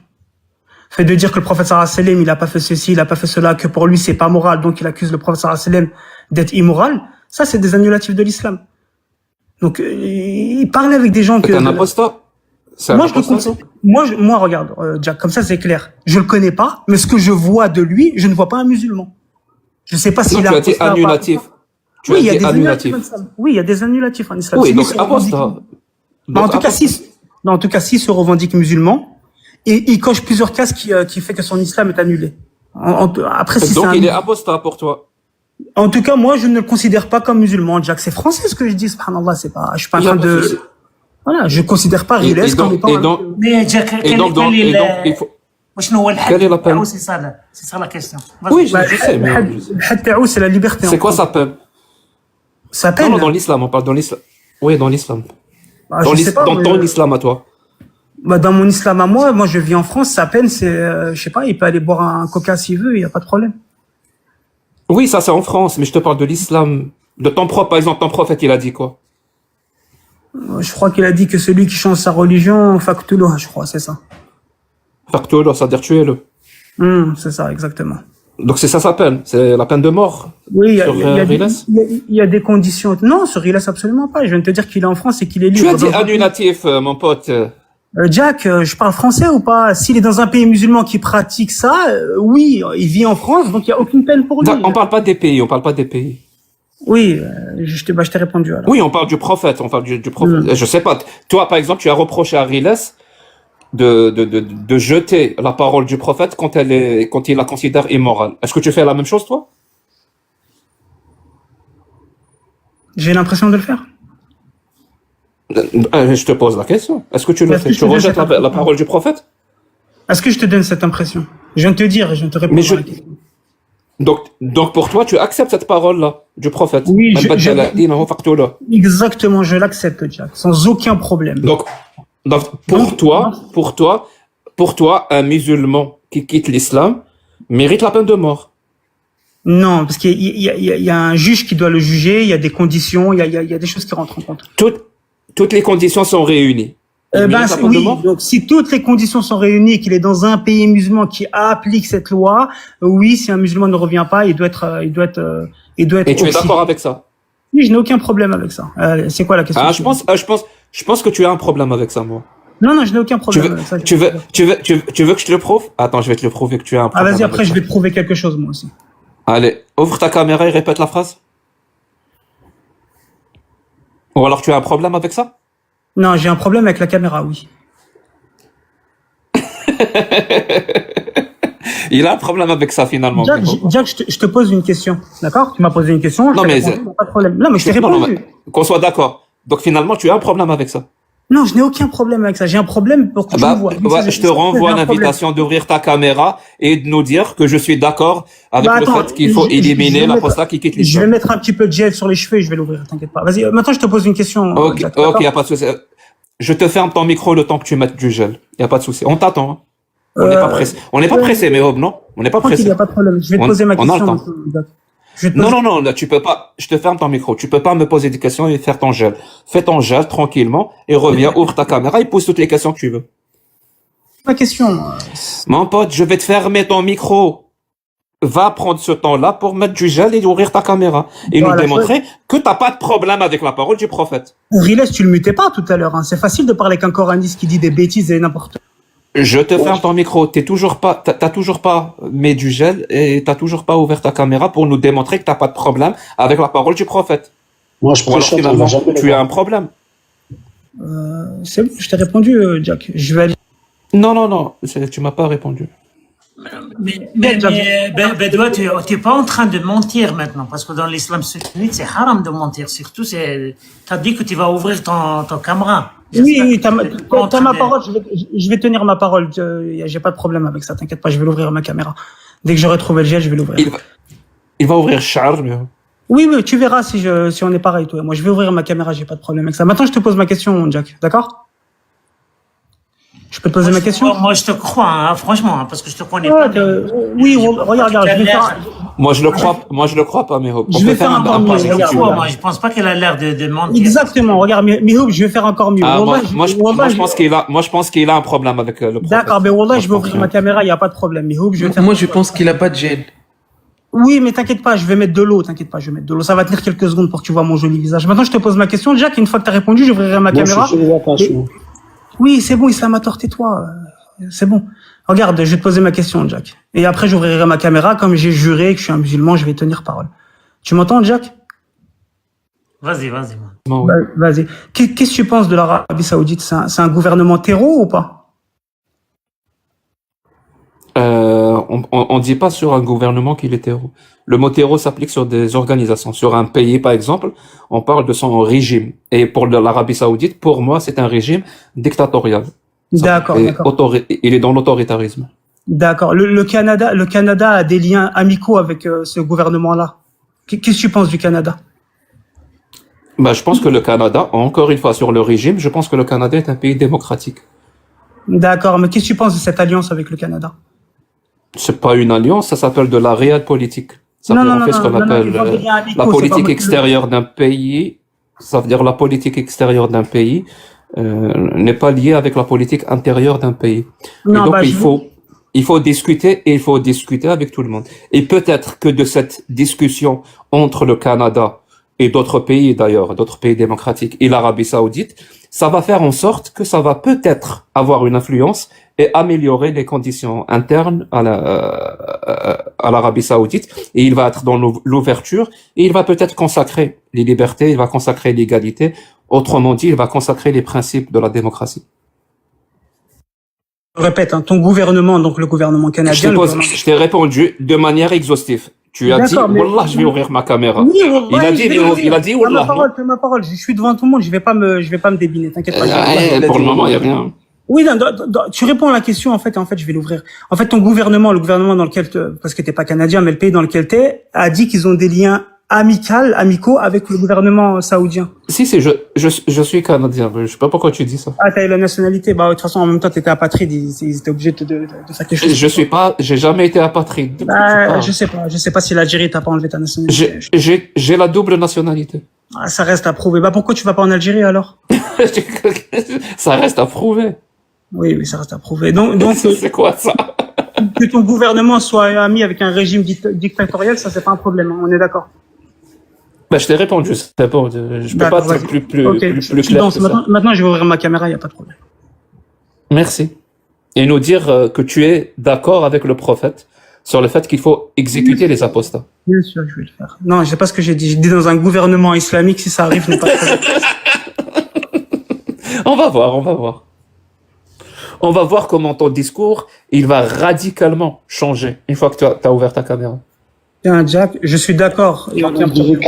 Le fait de dire que le prophète sallallahu alayhi wa sallam, il a pas fait ceci, il a pas fait cela, que pour lui c'est pas moral, donc il accuse le prophète sallallahu alayhi wa sallam d'être immoral, ça c'est des annulatifs de l'islam. Donc, il parle avec des gens que... C'est un apostat. Moi, regarde, Jack, comme ça c'est clair. Je le connais pas, mais ce que je vois de lui, je ne vois pas un musulman. Je sais pas s'il a... Tu as dit annulatif. Oui, il y a des annulatifs. Oui, il y a des annulatifs en islam. Oui, donc apostat. En tout cas, s'il se revendique musulman, et il coche plusieurs cases qui fait que son islam est annulé. Après, si Donc c'est il est apostat pour toi. en tout cas, moi, je ne le considère pas comme musulman, Jack. C'est français ce que je dis, subhanallah. Je suis pas en Il y a train pas de souci. de, voilà, je considère pas Riles comme étant Mais Jack, et donc, il faut. وشنو هو Quelle est la الحد peine? تاعو c'est ça la question. Oui, bah, je sais, mais. le had ta'ou, c'est la liberté. C'est quoi sa peine? Sa Non, peine? non, dans l'islam, on parle dans l'islam. Oui, dans l'islam. Bah, je sais pas, Dans mais, ton islam à toi. bah, dans mon islam à moi, je vis en France, sa peine, c'est, je sais pas, il peut aller boire un coca s'il veut, il y a pas de problème. Oui, ça c'est en France, mais je te parle de l'islam. De ton prophète, par exemple, ton prophète, il a dit quoi? Je crois qu'il a dit que celui qui change sa religion, faqtuluh, je crois, c'est ça. Factuel, ça veut dire tuer-le. C'est ça, exactement. Donc c'est ça sa peine, c'est la peine de mort. Oui, Sur Riles? il y a des conditions. Non, sur Riles, absolument pas. Je viens de te dire qu'il est en France et qu'il est libre. Tu as dit Dans- annulatif, mon pote. Jack, je parle français ou pas? S'il est dans un pays musulman qui pratique ça, oui, il vit en France, donc il y a aucune peine pour lui. On parle pas des pays, on parle pas des pays. Oui, je t'ai répondu alors. Oui, on parle du prophète, on parle du prophète. Je sais pas. Toi, par exemple, tu as reproché à Riles de jeter la parole du prophète quand il la considère immorale. Est-ce que tu fais la même chose, toi? J'ai l'impression de le faire. Je te pose la question. Est-ce que tu le Est-ce fais? que Tu je te rejettes donne cette la parole du prophète? Est-ce que je te donne cette impression? Je viens de te dire, je viens de te répondre Mais à la question. Donc pour toi, tu acceptes cette parole-là du prophète. Oui, Même pas de la dîne, hein, facto-là. Exactement, je l'accepte, Jack, sans aucun problème. Donc pour toi, un musulman qui quitte l'islam mérite la peine de mort. Non, parce qu'il y a un juge qui doit le juger, il y a des conditions, il y a des choses qui rentrent en compte. Toutes les conditions sont réunies. Il mérite la peine de Oui, mort? donc si toutes les conditions sont réunies, qu'il est dans un pays musulman qui applique cette loi, oui, si un musulman ne revient pas, il doit être Et tu es aussi- d'accord avec ça? Oui, je n'ai aucun problème avec ça. C'est quoi la question? Je pense que tu as un problème avec ça, moi. Non, je n'ai aucun problème avec ça. Tu veux que je te le prouve? Attends, je vais te le prouver que tu as un Ah, problème. vas-y, avec après, je ça. vais te prouver quelque chose, moi aussi. Allez, ouvre ta caméra et répète la phrase. Ou alors tu as un problème avec ça? Non, j'ai un problème avec la caméra, oui. Il a un problème avec ça, finalement. Jack, je te pose une question, d'accord? Tu m'as posé une question, je Non, t'ai mais- répondu, pas de problème. Non, mais je t'ai Non, répondu. mais qu'on soit d'accord. Donc finalement, tu as un problème avec ça. Non, je n'ai aucun problème avec ça. J'ai un problème pour que tu me vois. Je te renvoie l'invitation d'ouvrir ta caméra et de nous dire que je suis d'accord avec Bah, le attends, fait qu'il faut je vais éliminer mettre- l'apostat qui quitte Je vais l'islam. mettre un petit peu de gel sur les cheveux et je vais l'ouvrir, t'inquiète pas. Vas-y, maintenant je te pose une question. Ok, Jack, ok, d'accord. y a pas de souci. Je te ferme ton micro le temps que tu mettes du gel. Y a pas de souci. On t'attend. Hein. On n'est pas pressé. On n'est pas pressé, mais Hob, non? On n'est pas Tranquille, il pressé. n'y a pas de problème. Je vais te On- poser ma on a le question. temps. maintenant, Jack. Je vais te poser Non, là, tu peux pas. Je te ferme ton micro. Tu peux pas me poser des questions et faire ton gel. Fais ton gel tranquillement et reviens, ouvre ta caméra et pose toutes les questions que tu veux. ma question. Mon pote, je vais te fermer ton micro. Va prendre ce temps-là pour mettre du gel et ouvrir ta caméra. Et Voilà, nous démontrer que t'as pas de problème avec la parole du prophète. Riles, tu le mutais pas tout à l'heure. Hein. C'est facile de parler avec un coraniste qui dit des bêtises et n'importe quoi. Je te ferme ton micro. T'as toujours pas mis du gel et t'as toujours pas ouvert ta caméra pour nous démontrer que t'as pas de problème avec la parole du prophète. Moi, je Ou alors préchote, on va finalement, jamais tu as un problème. C'est bon, je t'ai répondu, Jack. Je vais aller. Non, tu m'as pas répondu. Mais Bedoua, tu n'es pas en train de mentir maintenant, parce que dans l'islam sunnite, c'est haram de mentir. Surtout, tu as dit que tu vas ouvrir ton caméra. Oui, t'as en train ma de- parole. Je vais tenir ma parole. J'ai pas de problème avec ça. T'inquiète pas, je vais l'ouvrir ma caméra. Dès que j'aurai trouvé le gel, je vais l'ouvrir. Il va ouvrir Charles, mais... Oui, tu verras si on est pareil, toi. Moi, je vais ouvrir ma caméra, j'ai pas de problème avec ça. Maintenant, je te pose ma question, Jack. D'accord? Je peux te poser ma question? Moi, je te crois, hein, franchement, hein, parce que je te connais Ouais, pas. oui, regarde, je vais faire. Moi, je le crois pas, mais Hope. Je vais faire encore mieux, pari, regarde. si tu veux. Moi, je pense pas qu'elle a l'air de mentir. Exactement, regarde, Mihoub, je vais faire encore mieux. Ah, Wallah, moi, je pense qu'il a un problème avec le prophète. D'accord, mais Wallah, Moi, je vais ouvrir pense ma que- caméra, il n'y a pas de problème. Mihoub, je vais faire. Moi, je pense qu'il a pas de gel. Oui, mais t'inquiète pas, je vais mettre de l'eau, t'inquiète pas, je vais mettre de l'eau. Ça va tenir quelques secondes pour que tu vois mon joli visage. Maintenant, je te pose ma question, Jack. Une fois que tu as répondu, j'ouvrirai ma Moi, caméra. je suis sur attention. Oui, c'est bon, Islam a tort, tais-toi. C'est bon. Regarde, je vais te poser ma question, Jack. Et après, j'ouvrirai ma caméra. Comme j'ai juré que je suis un musulman, je vais tenir parole. Tu m'entends, Jack? Vas-y. Non, oui. Vas-y. Qu'est-ce que tu penses de l'Arabie Saoudite? C'est un gouvernement terreau ou pas? On dit pas sur un gouvernement qu'il est terreau. Le mot terreau s'applique sur des organisations. Sur un pays, par exemple, on parle de son régime. Et pour l'Arabie Saoudite, pour moi, c'est un régime dictatorial. D'accord, d'accord. Il est dans l'autoritarisme. D'accord. Le Canada a des liens amicaux avec ce gouvernement-là. Qu'est-ce que tu penses du Canada? Bah, je pense que le Canada, encore une fois sur le régime, je pense que le Canada est un pays démocratique. D'accord, mais qu'est-ce que tu penses de cette alliance avec le Canada? C'est pas une alliance, ça s'appelle de la réelle politique. Ça Non, veut non, dire, on non, fait ce non, qu'on non, non, appelle ils ont des liens amicaux, la c'est pas politique moi qui le- extérieure d'un pays. Ça veut dire la politique extérieure d'un pays n'est pas liée avec la politique intérieure d'un pays. Et Non, donc bah, il faut discuter et il faut discuter avec tout le monde. Et peut-être que de cette discussion entre le Canada et d'autres pays d'ailleurs, d'autres pays démocratiques et l'Arabie Saoudite, ça va faire en sorte que ça va peut-être avoir une influence et améliorer les conditions internes à l'Arabie Saoudite. Et il va être dans l'ouverture et il va peut-être consacrer les libertés, il va consacrer l'égalité. Autrement dit, il va consacrer les principes de la démocratie. je répète, hein, ton gouvernement, donc le gouvernement canadien, Je t'ai répondu de manière exhaustive. Tu as dit, D'accord, mais- Wallah, je vais ouvrir ma caméra. Oui, ouais, Il a dit, t'as Wallah. ma parole, je suis devant tout le monde, je vais pas me débiner, t'inquiète pas. Pour le moment, il n'y a rien. Oui, non, tu réponds à la question, en fait, je vais l'ouvrir. En fait, ton gouvernement, le gouvernement dans lequel, parce que t'es pas canadien, mais le pays dans lequel t'es, a dit qu'ils ont des liens amicaux avec le gouvernement saoudien. Si, je suis canadien. Je sais pas pourquoi tu dis ça. Ah, t'as eu la nationalité. Bah, de toute façon, en même temps, t'étais apatride, ils étaient obligés de faire quelque chose. J'ai jamais été apatride. De quoi tu Bah, parles? je sais pas si l'Algérie t'a pas enlevé ta nationalité. J'ai la double nationalité. Ah, ça reste à prouver. Bah, pourquoi tu vas pas en Algérie, alors? Ça reste à prouver. Oui, ça reste à prouver. Donc, C'est quoi ça? que ton gouvernement soit ami avec un régime dictatorial, ça, c'est pas un problème, hein, on est d'accord. Bah, je t'ai répondu, c'est bon. Je peux pas D'accord, être vas-y. plus Ok, clair tu que danses. ça. Maintenant, je vais ouvrir ma caméra, il n'y a pas de problème. Merci. Et nous dire que tu es d'accord avec le prophète sur le fait qu'il faut exécuter les apostats. Bien sûr, je vais le faire. Non, je sais pas ce que j'ai dit. J'ai dit dans un gouvernement islamique, si ça arrive, n'est pas de problème. On va voir. On va voir comment ton discours, il va radicalement changer une fois que tu as ouvert ta caméra. Tiens, Jack, je suis d'accord. Il y a aucun problème.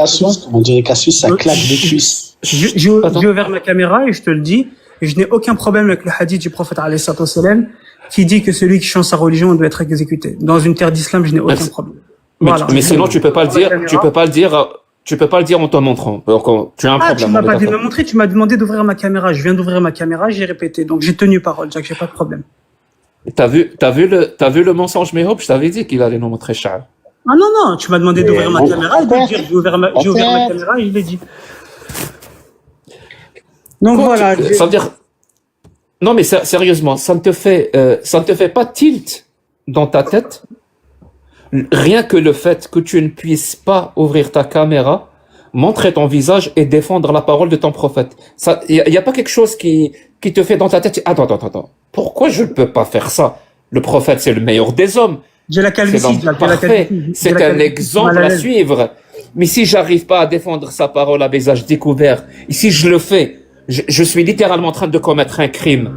On dirait Cassius, ça claque des cuisses. J'ai ouvert ma caméra et je te le dis, et je n'ai aucun problème avec le hadith du prophète alayhi salatu wassalam, qui dit que celui qui change sa religion doit être exécuté. Dans une terre d'islam, je n'ai aucun Merci. problème. Mais, Voilà. mais sinon, tu peux pas le dire en te montrant. Donc, tu as un Ah, tu problème. m'as on est pas dit de me d'accord. montrer, tu m'as demandé d'ouvrir ma caméra. Je viens d'ouvrir ma caméra, j'ai répété. Donc j'ai tenu parole, Jack, j'ai pas de problème. T'as vu le mensonge Méhob? Je t'avais dit qu'il allait nous montrer Charles. Ah non, tu m'as demandé d'ouvrir ma caméra et de dire j'ai ouvert ma Attends. caméra et je l'ai dit. Donc voilà. Ça veut dire, non, mais sérieusement, ça ne te fait pas tilt dans ta tête? Rien que le fait que tu ne puisses pas ouvrir ta caméra, montrer ton visage et défendre la parole de ton prophète. Ça, y a pas quelque chose qui te fait dans ta tête, attends. Pourquoi je ne peux pas faire ça? Le prophète, c'est le meilleur des hommes. J'ai la C'est calvitie, l'homme Jack, j'ai la parfait. calvitie. J'ai C'est la un calvitie. exemple Mal à à l'aise. suivre. Mais si j'arrive pas à défendre sa parole à visage découvert, et si je le fais, je suis littéralement en train de commettre un crime.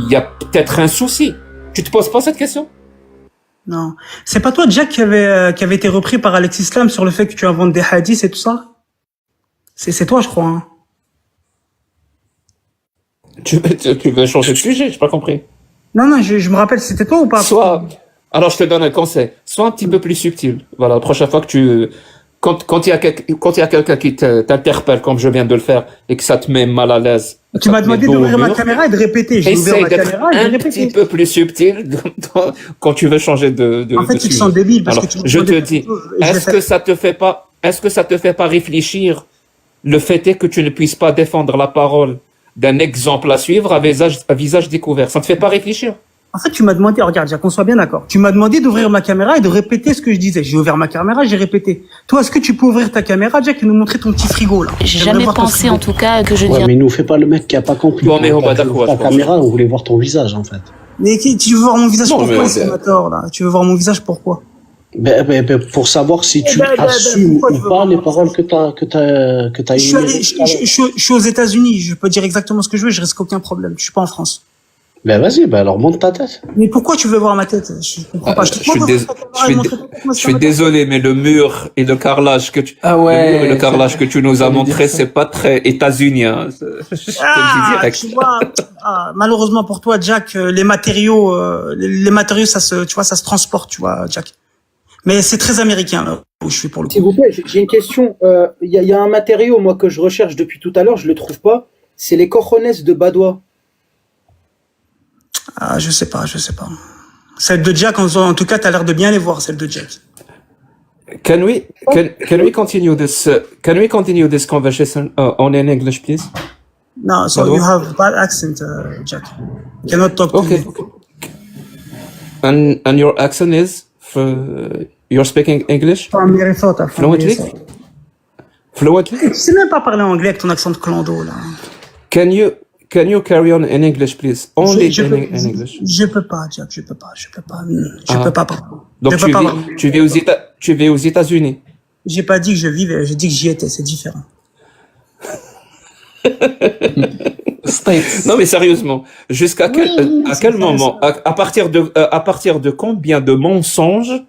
Il y a peut-être un souci. Tu te poses pas cette question? Non. C'est pas toi, Jack, qui avait été repris par Alex Islam sur le fait que tu inventes des hadiths et tout ça? C'est toi, je crois, hein. Tu veux changer de sujet? J'ai pas compris. Non, je me rappelle, c'était toi ou pas? Alors je te donne un conseil. Sois un petit peu plus subtil. Voilà, la prochaine fois que quand il y a quelqu'un qui t'interpelle comme je viens de le faire et que ça te met mal à l'aise. Tu m'as demandé d'ouvrir ma caméra et de répéter. J'ai ouvert Essaye ma d'être caméra et j'ai un répété. petit peu plus subtil quand tu veux changer de En fait, de tu te sujet. sens débile parce Alors, que tu me je te demandais dis, quelque chose et je l'ai est-ce fait. que ça te fait pas réfléchir le fait est que tu ne puisses pas défendre la parole d'un exemple à suivre à visage découvert. Ça ne te fait pas réfléchir? En fait, tu m'as demandé, regarde, Jack, qu'on soit bien d'accord. Tu m'as demandé d'ouvrir ma caméra et de répéter ce que je disais. J'ai ouvert ma caméra, j'ai répété. Toi, est-ce que tu peux ouvrir ta caméra, Jack, et nous montrer ton petit frigo, là? J'ai J'aimerais jamais voir ton pensé frigo. en tout cas que je Ouais, dirais. mais nous fais pas le mec qui a pas compris. Bon, mais on va Ta d'accord, je pense. caméra, on voulait voir ton visage, en fait. Mais tu veux voir mon visage Non, pourquoi, mais- sénateur, là? Tu veux voir mon visage pourquoi? Pour savoir si tu ben, assumes pourquoi tu ou veux pas voir les mon paroles que t'as Je énumérées. suis aux États-Unis, je peux dire exactement ce que je veux, je risque aucun problème. Je suis pas en France. Ben vas-y, ben alors monte ta tête. Mais pourquoi tu veux voir ma tête? Je comprends pas. Je te Je suis, demande de dés- montrer ta je caméra et suis, de dé- montrer comment je c'est suis ma tête. désolé, mais le mur et le carrelage Ah le mur et le ouais, carrelage que tu nous as j'allais dire montré, ça. c'est pas très états-unien. Je te le dis Ah, direct. tu vois, malheureusement pour toi, Jack, les matériaux, ça se, tu vois, ça se transporte, tu vois, Jack. Mais c'est très américain, là, où je suis pour le S'il coup. vous plaît, j'ai une question. Il y a un matériau, moi, que je recherche depuis tout à l'heure, je le trouve pas. C'est les cojones de Badois. Ah, je sais pas. Celle de Jack, en tout cas, t'as l'air de bien les voir, celle de Jack. Can we continue this conversation on in English, please? No, so Badwa? you have bad accent, Jack. You cannot talk to Okay. me. And your accent is you're speaking English From Minnesota, from fluently? Minnesota. Fluently? Tu sais même pas parler anglais avec ton accent de clando, là. Can you carry on in English, please? Only Je in, peux, in English. je peux pas, Jack, je peux pas. Je Ah. peux pas parler. Donc Je peux pas parler. tu vis tu vis aux États-Unis. J'ai pas dit que je vivais, j'ai dit que j'y étais, c'est différent. States. Non mais sérieusement, à quel moment, à partir de combien de mensonges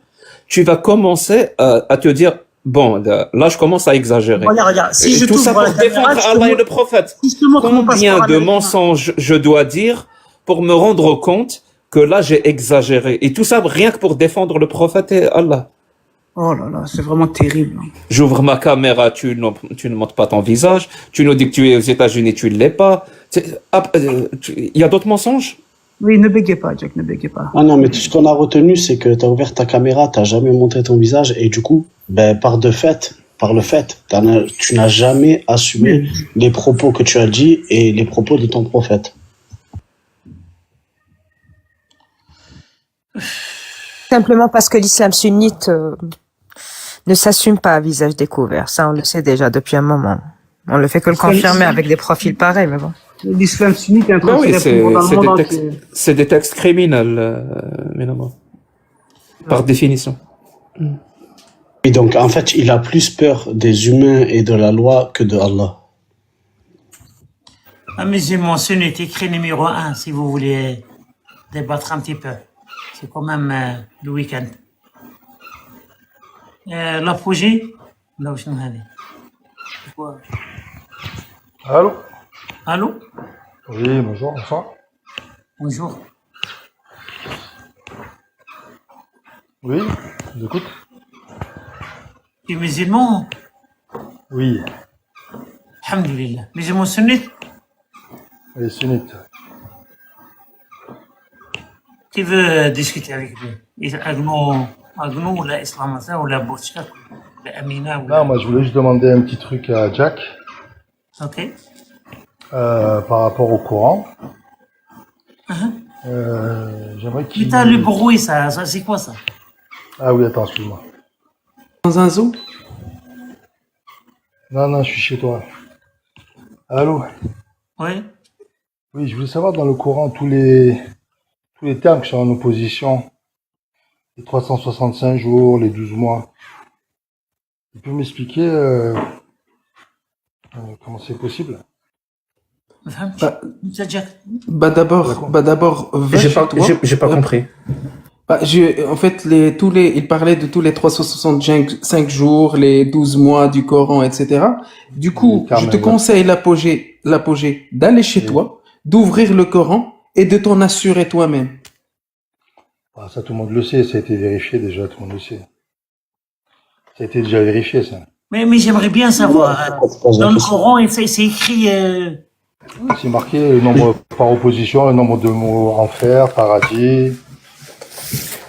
tu vas commencer à te dire bon là je commence à exagérer. Regarde, si je Tout ça t'ouvre pour la caméra, défendre Allah et le prophète. si je te montre mon Combien passeport de américain. mensonges je dois dire pour me rendre compte que là j'ai exagéré et tout ça rien que pour défendre le prophète et Allah. Oh là là, c'est vraiment terrible. J'ouvre ma caméra, tu ne montres pas ton visage. Tu nous dis que tu es aux États-Unis, tu ne l'es pas. Il y a d'autres mensonges? Oui, ne bégayez pas, Jack, ne bégayez pas. Ah non, mais tout ce qu'on a retenu, c'est que tu as ouvert ta caméra, tu jamais montré ton visage, et du coup, ben, par le fait, tu n'as jamais assumé les propos que tu as dit et les propos de ton prophète. Simplement parce que l'islam sunnite ne s'assume pas à visage découvert. Ça, on le sait déjà depuis un moment. On ne fait que le confirmer avec des profils pareils, mais bon. L'islam sunnite est en train Ben de oui, se répandre dans le monde entier. c'est des textes criminels, évidemment. Par définition. Et donc, en fait, il a plus peur des humains et de la loi que de Allah. Un musulman sunnite, écrit numéro 1, si vous voulez débattre un petit peu. C'est quand même le week-end. L'apogée, là où je suis allé. C'est quoi? Allô? Allô? Oui, bonjour, bonsoir. Bonjour. Oui, je vous écoute. Tu es musulman? Oui, Alhamdulillah. Musulman sunnite? les sunnites. Qui veut discuter avec lui? Agnou ou la Islamata ou la Bourchak, la Amina ou Non, la... moi je voulais juste demander un petit truc à Jack Ok. par rapport au Coran. Uh-huh. J'aimerais qu'il... Putain, le bruit, ça c'est quoi ça? Ah oui, attends, excuse-moi. Dans un zoo? Non, je suis chez toi. Allô? Oui. Oui, je voulais savoir dans le Coran tous les termes qui sont en opposition. Les 365 jours, les 12 mois. Tu peux m'expliquer comment c'est possible? Bah, C'est Jack. d'abord, va J'ai chez pas, toi. j'ai pas compris. En fait, il parlait de tous les 365 jours, les 12 mois du Coran, etc. Du coup, Les je te termes, conseille l'apogée d'aller chez Oui. toi, d'ouvrir le Coran et de t'en assurer toi-même. Ah, ça, tout le monde le sait, ça a été vérifié déjà, tout le monde le sait. Ça a été déjà vérifié, ça. Mais j'aimerais bien savoir. Dans le Coran, c'est écrit. C'est marqué le nombre par opposition, le nombre de mots enfer, paradis.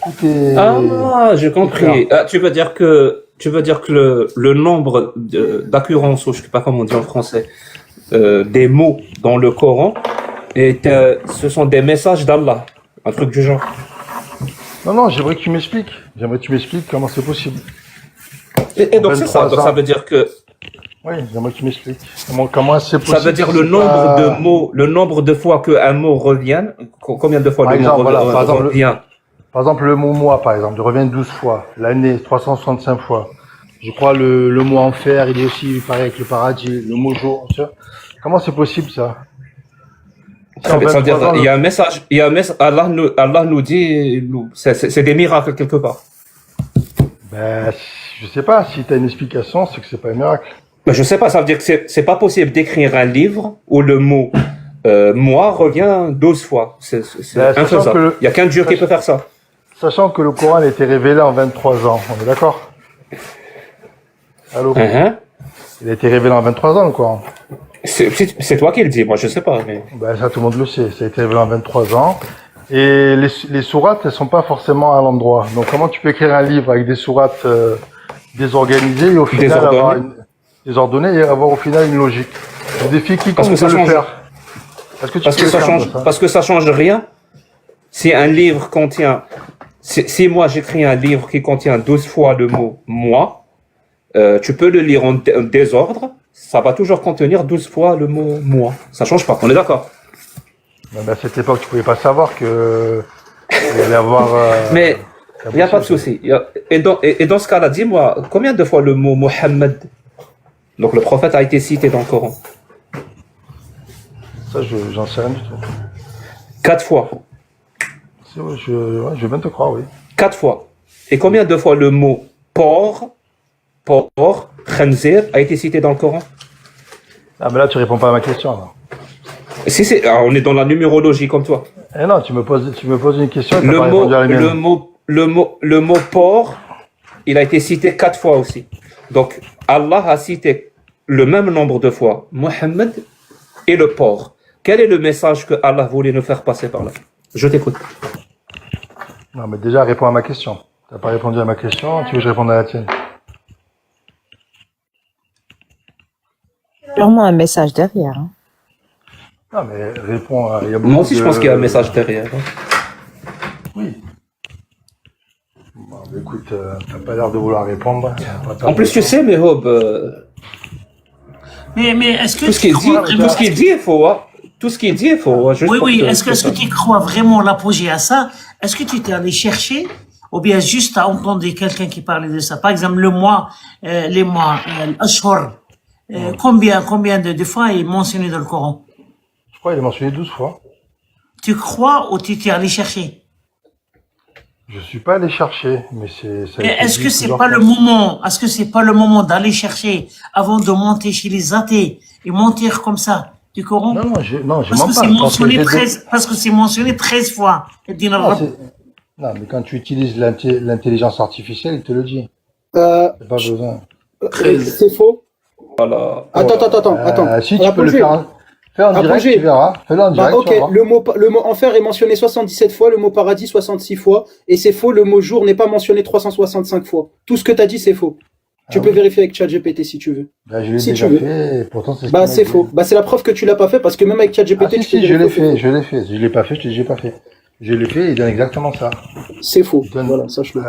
Tout est... Ah, j'ai compris. Ah, tu veux dire que le nombre d'occurrences, ou je sais pas comment on dit en français, des mots dans le Coran, ce sont des messages d'Allah, un truc du genre. Non, j'aimerais que tu m'expliques. J'aimerais que tu m'expliques comment c'est possible. Et donc c'est ça. 23 Donc ça veut dire que Oui, j'aimerais que tu m'expliques. Comment c'est possible? ça veut dire si le c'est nombre pas- de mots, le nombre de fois qu'un mot revient, combien de fois Par le mot exemple, voilà, par exemple, revient. Par exemple, le mot mois, par exemple, il revient 12 fois. L'année, 365 fois. Je crois le mot enfer, il est aussi pareil avec le paradis. Le mot jour, tu vois. Comment c'est possible, ça? Ça veut 23 dire, ans, il y a un message, Allah nous dit, c'est des miracles quelque part. ben, je sais pas, si tu as une explication, c'est que c'est pas un miracle. Mais je sais pas, ça veut dire que c'est pas possible d'écrire un livre où le mot moi revient 12 fois. C'est Ben, sachant que infaisable. le- Il y a qu'un Dieu qui peut faire ça. Sachant que le Coran a été révélé en 23 ans, on est d'accord? Allô? Hein? Il a été révélé en 23 ans, le Coran. C'est toi qui le dis, moi je sais pas. Mais... Ben, ça, tout le monde le sait. Ça a été révélé en 23 ans. Et les sourates, elles sont pas forcément à l'endroit. Donc, comment tu peux écrire un livre avec des sourates désorganisées et au final Désordonnées. avoir désordonnées et avoir au final une logique? Je défie quiconque Parce que ça peut le change. faire. Est-ce que tu Parce peux que le ça faire, change, toi, ça parce que ça change rien. Si un livre contient, si moi j'écris un livre qui contient 12 fois le mot moi, tu peux le lire en désordre, ça va toujours contenir 12 fois le mot moi. Ça change pas, on est d'accord. Ben, à cette époque, tu pouvais pas savoir que il allait avoir. Mais il n'y a pas de souci. Et dans ce cas-là, dis-moi, combien de fois le mot Mohammed, donc le prophète, a été cité dans le Coran? Ça, j'en sais rien du tout. 4 fois. Ouais, je veux bien te croire, oui. 4 fois. Et combien de fois le mot porc, khanzir, a été cité dans le Coran? Ah, mais là, tu réponds pas à ma question, alors. Si c'est, on est dans la numérologie comme toi. Eh non, tu me poses une question et t'as Le pas mot, répondu à la mienne. le mot porc, il a été cité 4 fois aussi. Donc, Allah a cité le même nombre de fois Mohammed et le porc. Quel est le message que Allah voulait nous faire passer par là? Je t'écoute. Non, mais déjà, réponds à ma question. T'as pas répondu à ma question, tu veux que je réponde à la tienne? Sûrement un message derrière. Hein. Non, mais réponds à... il y a beaucoup Moi aussi, je de- pense qu'il y a un message derrière. Oui. Bon, mais écoute, t'as pas l'air de vouloir répondre. En plus, tu sais, mais Hob, Mais est-ce que tout ce qu'il tu dit, crois vraiment- tout ce qu'il dit est faux. Hein. Tout ce qu'il dit est faux. Hein, juste Oui, pour oui. te- Est-ce que tu crois vraiment l'apogée à ça? Est-ce que tu t'es allé chercher ou bien juste à entendre quelqu'un qui parlait de ça? Par exemple, le mois, les mois, l'ashhur. Combien de fois est mentionné dans le Coran? Je crois qu'il est mentionné 12 fois. Tu crois ou tu t'es allé chercher? Je suis pas allé chercher, mais ça a Et été est-ce dit que c'est plusieurs pas fois. le moment, est-ce que c'est pas le moment d'aller chercher avant de monter chez les athées et mentir comme ça du Coran? Non, je Parce mens que pas. c'est Quand mentionné j'ai- 13, parce que c'est mentionné 13 fois. Et dit, Non, non, mais quand tu utilises l'intelligence artificielle, il te le dit. T'as pas besoin. C'est faux. Voilà. Attends. Si tu peux le faire, fais en direct, Apogée. tu verras. Fais-le en direct, Ok, tu vas voir. le mot enfer est mentionné 77 fois, le mot paradis 66 fois, et c'est faux, le mot jour n'est pas mentionné 365 fois. Tout ce que tu as dit, c'est faux. Tu peux vérifier avec ChatGPT si tu veux. Ben, je l'ai Si déjà tu veux. fait, et pourtant c'est ce Bah, qu'il m'a c'est dit. faux. Bah, c'est la preuve que tu l'as pas fait, parce que même avec ChatGPT, Ah, si, tu si, peux je l'ai vérifier. fait, je l'ai fait. Je l'ai pas fait, je te dis, j'ai pas fait. Je l'ai fait, il donne exactement ça. C'est faux. Il donne- Voilà, sache-le.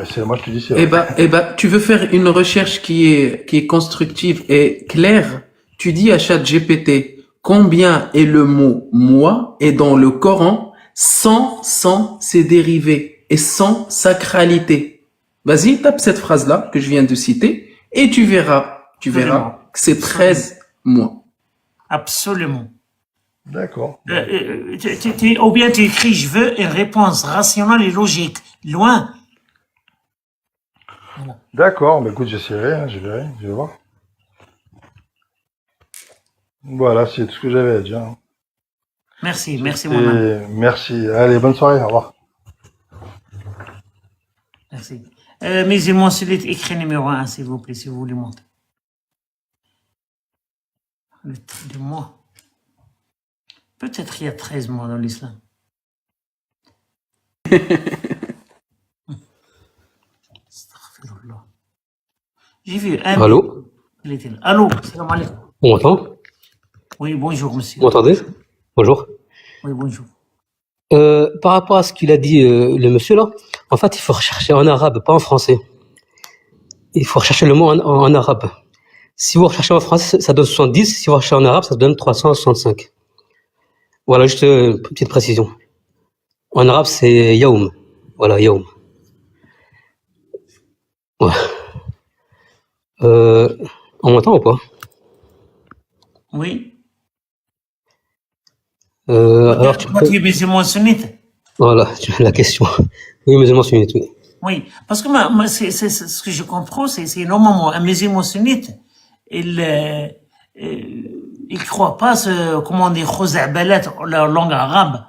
c'est faux. Moi, je te dis, c'est vrai. Eh ben, tu veux faire une recherche qui est constructive et claire. Tu dis à ChatGPT combien est le mot moi et dans le Coran sans ses dérivés et sans sacralité. Vas-y, tape cette phrase-là que je viens de citer et tu verras Absolument. que c'est 13 mois. Absolument. D'accord. Ou bien tu écris, je veux une réponse rationnelle et logique. Loin. D'accord, mais écoute, j'essaierai, hein, je verrai, je vais voir. Voilà, c'est tout ce que j'avais à dire. Hein. Merci mon ami. Et merci. Allez, bonne soirée, au revoir. Merci. Musulman Sunnite, écrit numéro 1, s'il vous plaît, si vous voulez monter. Le mois. Peut-être il y a 13 mois dans l'islam. Astaghfirullah. J'ai vu un. Allô? Il était là. Allô, salam alaikum. On m'entend? Oui, bonjour, monsieur. Vous m'entendez? Bonjour. Oui, bonjour. Par rapport à ce qu'il a dit le monsieur là, en fait, il faut rechercher en arabe, pas en français. Il faut rechercher le mot en arabe. Si vous recherchez en français, ça donne 70. Si vous recherchez en arabe, ça donne 365. Voilà, juste une petite précision. En arabe, c'est yaoum. Voilà, yaoum. Ouais. On m'entend ou pas? Oui. Alors tu Toi, peux... tu es musulman sunnite. Voilà, tu as la question. Oui, musulman sunnite, oui. Oui, parce que moi, c'est ce que je comprends, c'est normalement un musulman sunnite, il croit pas comment dire, khuza'balat, la langue arabe.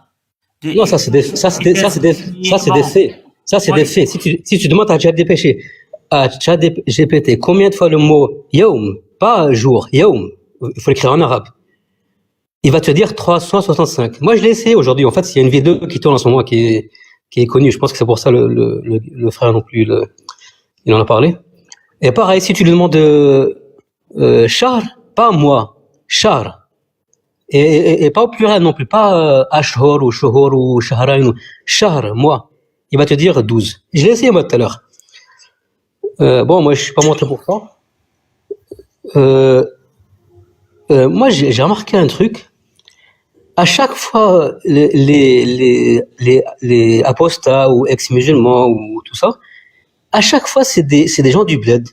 Non, ça c'est des faits. Ça c'est des faits. Si tu demandes à ChatGPT, combien de fois le mot yaoum, pas jour, yaoum, il faut l'écrire en arabe. Il va te dire 365. Moi, je l'ai essayé aujourd'hui. En fait, il y a une vidéo qui tourne en ce moment qui est connue. Je pense que c'est pour ça le frère non plus, il en a parlé. Et pareil, si tu lui demandes char, pas moi, char. Et pas au pluriel non plus, pas ashhor ou shuhur ou shahrain ou shahr, moi. Il va te dire 12. Je l'ai essayé moi tout à l'heure. Bon, moi, je suis pas monté pour ça. Moi, j'ai remarqué un truc. À chaque fois, les apostats ou ex-musulmans ou tout ça, à chaque fois, c'est des gens du bled.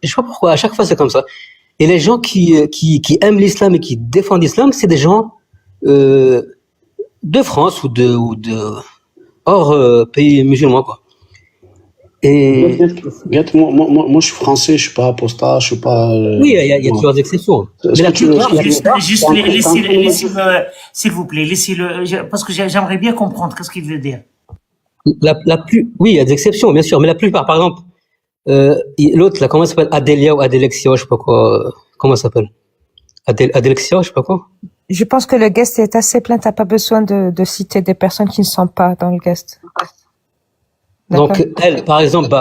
Je sais pas pourquoi, à chaque fois, c'est comme ça. Et les gens qui aiment l'islam et qui défendent l'islam, c'est des gens de France ou de hors pays musulmans, quoi. Et Moi, je suis français, je suis pas apostat, je suis pas. oui, il y a toujours des exceptions. Mais la plupart, Juste laissez-le, s'il vous plaît, laissez-le, parce que j'aimerais bien comprendre qu'est-ce qu'il veut dire. oui, il y a des exceptions, bien sûr, mais la plupart, par exemple, l'autre, là, comment ça s'appelle? Adélia ou Adélexia, je sais pas quoi, comment ça s'appelle? Adélexia, je sais pas quoi. Je pense que le guest est assez plein, t'as pas besoin de citer des personnes qui ne sont pas dans le guest. Donc, elle, par exemple, non,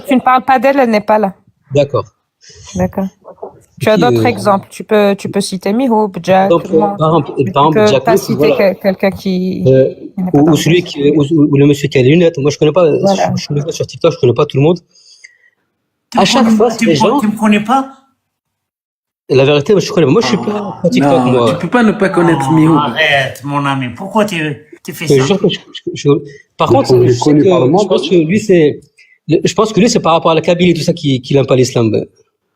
tu ne parles pas d'elle, elle n'est pas là. D'accord. D'accord. Tu as d'autres exemples. Tu peux citer Mihoub, Jack, donc, tout le monde. par exemple, Tu Jack, peux citer voilà. quelqu'un qui n'est pas Ou dans celui le guest. ou le monsieur qui a les lunettes. Moi, je connais pas, Voilà. je connais pas sur TikTok, je connais pas tout le monde. À chaque fois, c'est les gens. Tu me connais pas? La vérité, moi, je connais. Moi, je suis pas sur TikTok, Non, moi. tu peux pas ne pas connaître Mihoub. Arrête, mon ami. Pourquoi tu fais Je ça? jure que par contre, on les connaît par le monde. je pense que lui, c'est par rapport à la Kabylie et tout ça qu'il n'aime pas l'islam.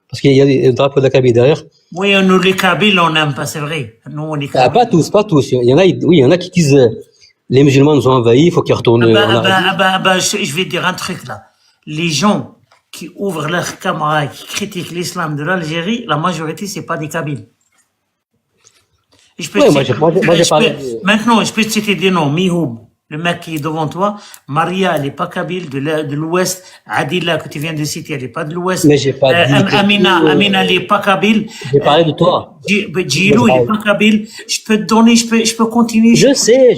Parce qu'il y a le drapeau de la Kabylie derrière. Oui, nous, les Kabyles, on n'aime pas, c'est vrai. Nous, on est Ah, Kabyles. pas tous. Il y en a, oui, il y en a qui disent, les musulmans nous ont envahis, il faut qu'ils retournent en Arabie. Je vais dire un truc là. Les gens qui ouvrent leur caméra et qui critiquent l'islam de l'Algérie, la majorité, c'est pas des Kabyles. Et je peux Ouais, te moi, citer- j'ai je parlé peux- Maintenant, je peux te citer des noms. Mihoub, le mec qui est devant toi. Maria, elle n'est pas Kabyle, de l'Ouest. Adila, que tu viens de citer, elle n'est pas de l'Ouest. Mais j'ai pas dit que Amina, elle n'est pas Kabyle. j'ai parlé de toi. Djilou, il n'est pas Kabyle. Je peux te donner, je peux continuer. Je sais.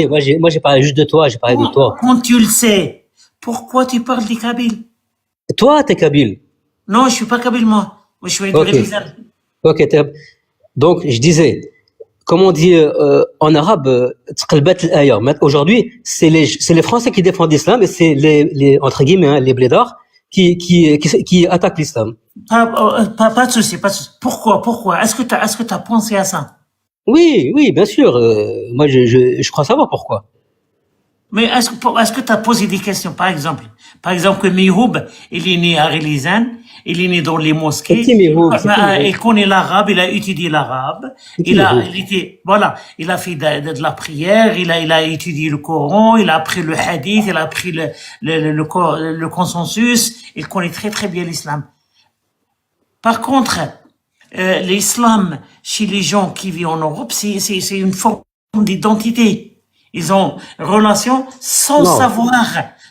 Moi, j'ai parlé juste de toi, j'ai parlé de toi. Quand tu le sais, pourquoi tu parles des Kabyles? Toi, t'es Kabyle. Non, je suis pas Kabyle, moi. Moi, je suis de Ok. Révisane. Ok, donc, je disais, comme on dit en arabe, tqalbat al-aya. Aujourd'hui, c'est les Français qui défendent l'islam et c'est les entre guillemets, hein, les blédards qui attaquent l'islam. Pas de souci, pas de souci. Pourquoi? Est-ce que t'as pensé à ça? Oui, bien sûr. Moi, je crois savoir pourquoi. Mais est-ce que tu as posé des questions, par exemple que Mihoub, il est né à Rélisane, il est né dans les mosquées, C'est qui Mihoub? il connaît l'arabe, il a étudié l'arabe, il a fait de la prière, il a étudié le Coran, il a appris le hadith, il a appris le consensus, il connaît très très bien l'islam. Par contre, l'islam chez les gens qui vivent en Europe, c'est une forme d'identité. Ils ont relation sans Non. savoir,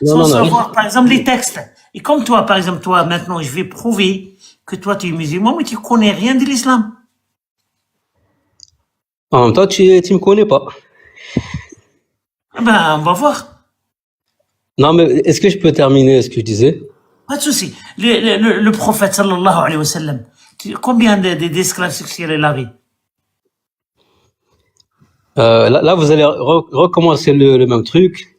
Non. par exemple, les textes. Et comme toi, par exemple, toi, maintenant, je vais prouver que toi, tu es musulman, mais tu connais rien de l'islam. En même temps, tu me connais pas. Eh ben, on va voir. Non, mais est-ce que je peux terminer ce que je disais? Pas de souci. Le prophète, sallallahu alayhi wa sallam, combien d'esclaves sexuels il avait? Là, vous allez recommencer le même truc.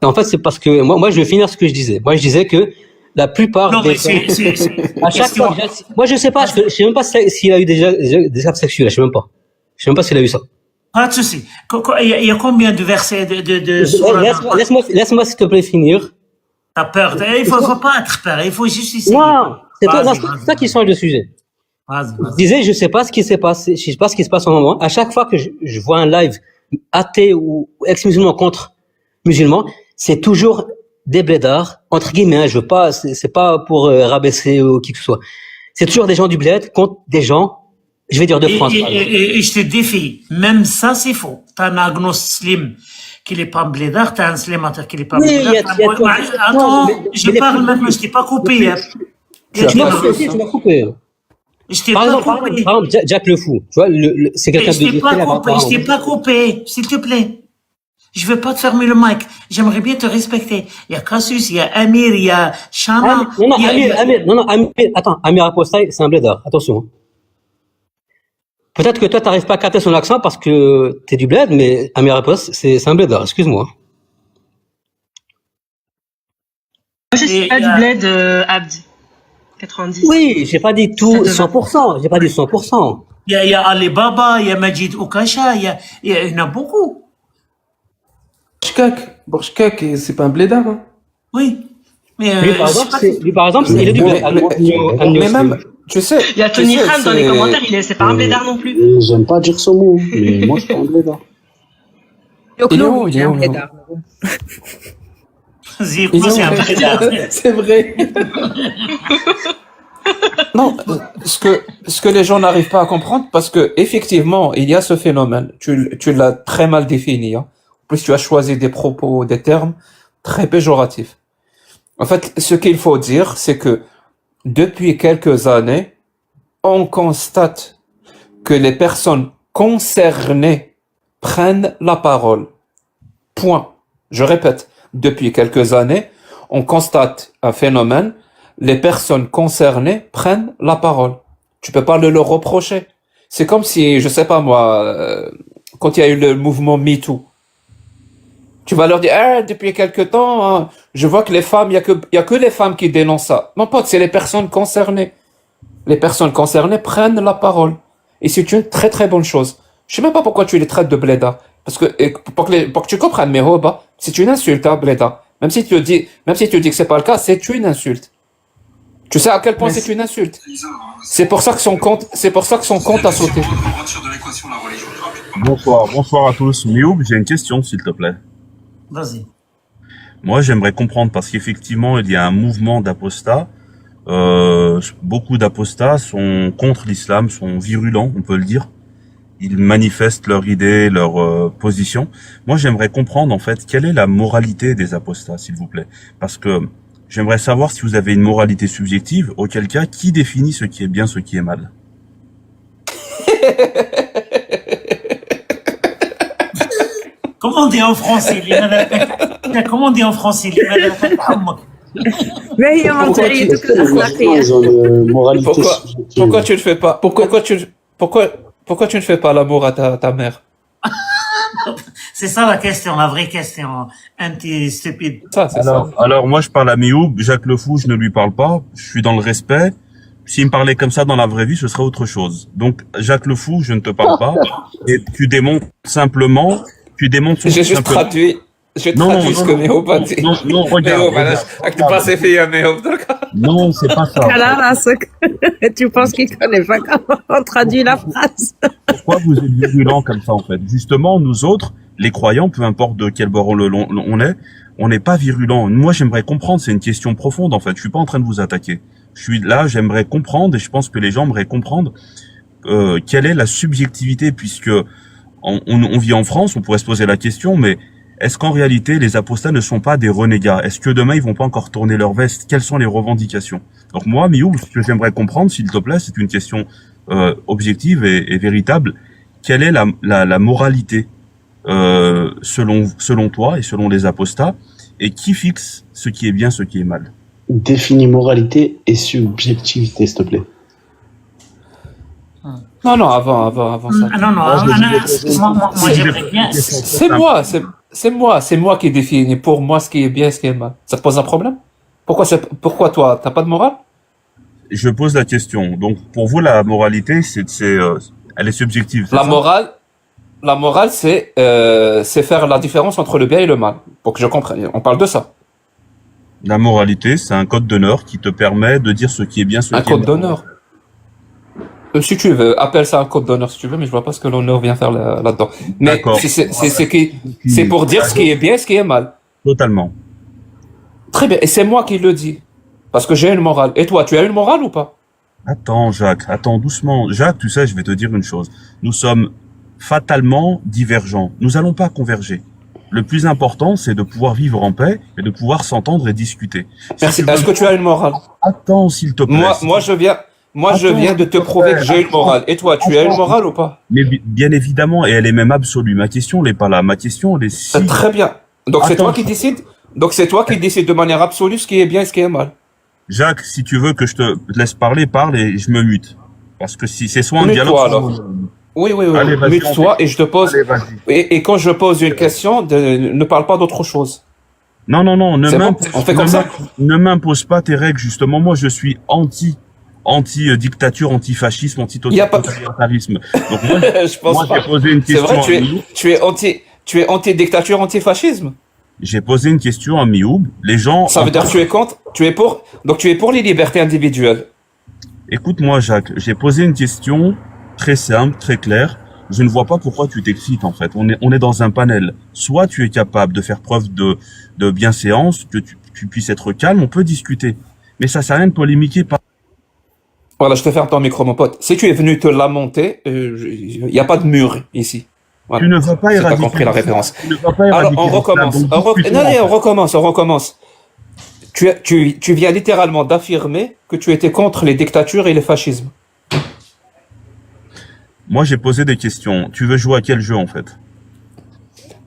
En fait, c'est parce que moi, je vais finir ce que je disais. Moi, je disais que la plupart Non, des mais c'est à chaque fois, moi, je sais pas, je sais même pas s'il a eu déjà des actes sexuels. Je sais même pas s'il a eu ça. pas de souci. Il y a combien de versets de surah dans- Laisse-moi s'il te plaît finir. T'as peur. Il faut pas être peur. Il faut juste essayer. Non, c'est toi Vas-y. qui change de sujet. Vas-y, Je vas-y. disais, je sais pas ce qui s'est passé, je sais pas ce qui se passe en ce moment. À chaque fois que je vois un live athée ou ex-musulman contre musulman, c'est toujours des blédards, entre guillemets, hein, je veux pas, c'est pas pour rabaisser ou qui que ce soit. C'est toujours des gens du bled contre des gens, je vais dire de France, par exemple. Et je te défie, même ça c'est faux. T'as un agnoslim qui n'est pas blédard, t'as un slimateur qui n'est pas Oui, blédard. Attends, je parle maintenant, je t'ai pas coupé. Hein. Tu as Tu pas m'as fait coupé, ça. tu m'as coupé. Je t'ai Par pas exemple, coupé. Jack le Fou, tu vois, c'est quelqu'un Je t'ai de pas très coupé, je t'ai pas coupé, s'il te plaît. Je veux pas te fermer le mic. J'aimerais bien te respecter. Il y a Cassius, il y a Amir, il y a Shama. Non, non, il y a- Amir, attends, Amir Aposтай, c'est un blédard, attention. Peut-être que toi, t'arrives pas à capter son accent parce que t'es du bled, mais Amir Apostai, c'est un blédard, excuse-moi. Moi, je suis Et pas il y du a- bled, Abdi. 90. Oui, j'ai pas dit tout 100%, j'ai pas dit 100%. Il y a Alibaba, il y a Majid Oukasha, il y en a beaucoup. Borchkak, c'est pas un blédard. Hein. Oui. Mais Lui, par exemple, il est du bled. Mais même, tu sais. Il y a tu Tony sais, Khan dans les c'est- commentaires, c'est pas un blédard non plus. J'aime pas dire ce mot, mais moi, je suis pas un blédard. Il est où, il est où, Zirko, c'est un blédard. C'est vrai. Non, ce que les gens n'arrivent pas à comprendre, parce que effectivement, il y a ce phénomène. Tu l'as très mal défini. Hein. En plus, tu as choisi des propos, des termes très péjoratifs. En fait, ce qu'il faut dire, c'est que depuis quelques années, on constate que les personnes concernées prennent la parole. Point. Je répète, depuis quelques années, on constate un phénomène. Les personnes concernées prennent la parole. Tu peux pas le leur reprocher. C'est comme si, je sais pas moi, quand il y a eu le mouvement MeToo, tu vas leur dire, depuis quelque temps, hein, je vois que les femmes, il y a que les femmes qui dénoncent ça. Mon pote, c'est les personnes concernées. Les personnes concernées prennent la parole. Et c'est une très très bonne chose. Je sais même pas pourquoi tu les traites de bléda. Parce que, pour que tu comprennes, mais c'est une insulte, hein, bléda. Même si tu dis que c'est pas le cas, c'est une insulte. Tu sais à quel point c'est une insulte. C'est pour ça que son compte a sauté. Bonsoir à tous. Mioub, j'ai une question, s'il te plaît. Vas-y. Moi, j'aimerais comprendre parce qu'effectivement, il y a un mouvement d'apostats. Beaucoup d'apostats sont contre l'islam, sont virulents, on peut le dire. Ils manifestent leurs idées, leurs positions. Moi, j'aimerais comprendre, en fait, quelle est la moralité des apostats, s'il vous plaît. Parce que j'aimerais savoir si vous avez une moralité subjective, auquel cas, qui définit ce qui est bien, ce qui est mal? Comment on dit en français? Comment on dit en français? Mais il y a Pourquoi mentality tu- toute الأخلاقية. ils ont une moralité Pourquoi tu ne fais pas, pourquoi tu ne fais pas l'amour à ta mère? C'est ça la question, la vraie question. Anti-stupide. Ça, c'est ça. Alors moi je parle à Mioub, Jacques Le Fou, je ne lui parle pas, je suis dans le respect. S'il me parlait comme ça dans la vraie vie, ce serait autre chose. Donc Jacques Le Fou, je ne te parle pas, et tu démontres simplement, J'ai juste simplement- traduit. J'ai Non, traduit non, ce non, que non, Méhob a dit. non, regarde, Méhob, regarde. tu passes fait Méhob, d'accord? Non, c'est pas ça. على راسك. Tu penses qu'il connaît pas comment on traduit la phrase? Pourquoi vous êtes virulents comme ça en fait? Justement, nous autres, les croyants, peu importe de quel bord on n'est pas virulents. Moi, j'aimerais comprendre, c'est une question profonde en fait. Je suis pas en train de vous attaquer. Je suis là, j'aimerais comprendre et je pense que les gens aimeraient comprendre quelle est la subjectivité puisque on vit en France, on pourrait se poser la question, mais est-ce qu'en réalité les apostats ne sont pas des renégats? Est-ce que demain ils vont pas encore tourner leur veste? Quelles sont les revendications? Donc moi, Mioub, ce que j'aimerais comprendre, s'il te plaît, c'est une question objective et véritable. Quelle est la moralité selon toi et selon les apostats? Et qui fixe ce qui est bien, ce qui est mal? Définis moralité et subjectivité, s'il te plaît. Non, avant ça. Ah non, moi j'aimerais bien. C'est moi qui définis pour moi ce qui est bien et ce qui est mal. Ça te pose un problème? Pourquoi toi, t'as pas de morale? Je pose la question. Donc, pour vous, la moralité, elle est subjective. c'est La ça morale, c'est faire la différence entre le bien et le mal. Pour que je comprenne. On parle de ça. La moralité, c'est un code d'honneur qui te permet de dire ce qui est bien, ce Un qui est code mal. d'honneur. Si tu veux, appelle ça un code d'honneur si tu veux, mais je vois pas ce que l'honneur vient faire là-dedans. Mais D'accord. c'est pour dire ce qui est bien et ce qui est mal. Totalement. Très bien. Et c'est moi qui le dis. Parce que j'ai une morale. Et toi, tu as une morale ou pas? Attends, Jacques, attends doucement. Jacques, tu sais, je vais te dire une chose. Nous sommes fatalement divergents. Nous allons pas converger. Le plus important, c'est de pouvoir vivre en paix et de pouvoir s'entendre et discuter. Merci. Est-ce que tu as une morale? Attends, s'il te plaît. Moi, je viens de te prouver que j'ai une morale. Et toi, tu as une morale ou pas? Mais bien évidemment, et elle est même absolue. Ma question n'est pas là. Ma question, elle est si... Très bien. Donc c'est Attends. toi qui décides. Donc c'est toi qui décides de manière absolue ce qui est bien et ce qui est mal. Jacques, si tu veux que je te laisse parler, parle et je me mute. Parce que si c'est soit un dialogue... Mute-toi soit- alors. Oui. Allez, vas-y, Mute-toi et je te pose. Allez, vas-y. Et quand je pose une question, ne parle pas d'autre chose. Non, ne C'est bon, m'impose on fait comme ça. ne m'impose pas tes règles, justement. Moi, je suis anti-dictature, anti-fascisme, Y a pas- anti-totalitarisme. Donc, moi, Je pense moi pas. j'ai posé une C'est question vrai, à Mioub. tu es anti-dictature, anti-fascisme. J'ai posé une question à Mioub. Les gens... Ça veut dire que tu es contre, donc tu es pour les libertés individuelles. Écoute-moi, Jacques, j'ai posé une question très simple, très claire. Je ne vois pas pourquoi tu t'excites, en fait. On est dans un panel. Soit tu es capable de faire preuve de bienséance, que tu puisses être calme, on peut discuter. Mais ça sert à rien de polémiquer par... Voilà, je te ferme ton micro, mon pote. Si tu es venu te lamenter, il n'y a pas de mur ici. Voilà. Tu ne vas pas J'ai pas éradiquer compris la l'islam. référence. Tu ne vas pas Alors, éradiquer on l'islam. recommence. Donc, discutons, Non, en fait. on recommence. Tu viens littéralement d'affirmer que tu étais contre les dictatures et les fascismes. Moi, j'ai posé des questions. Tu veux jouer à quel jeu, en fait?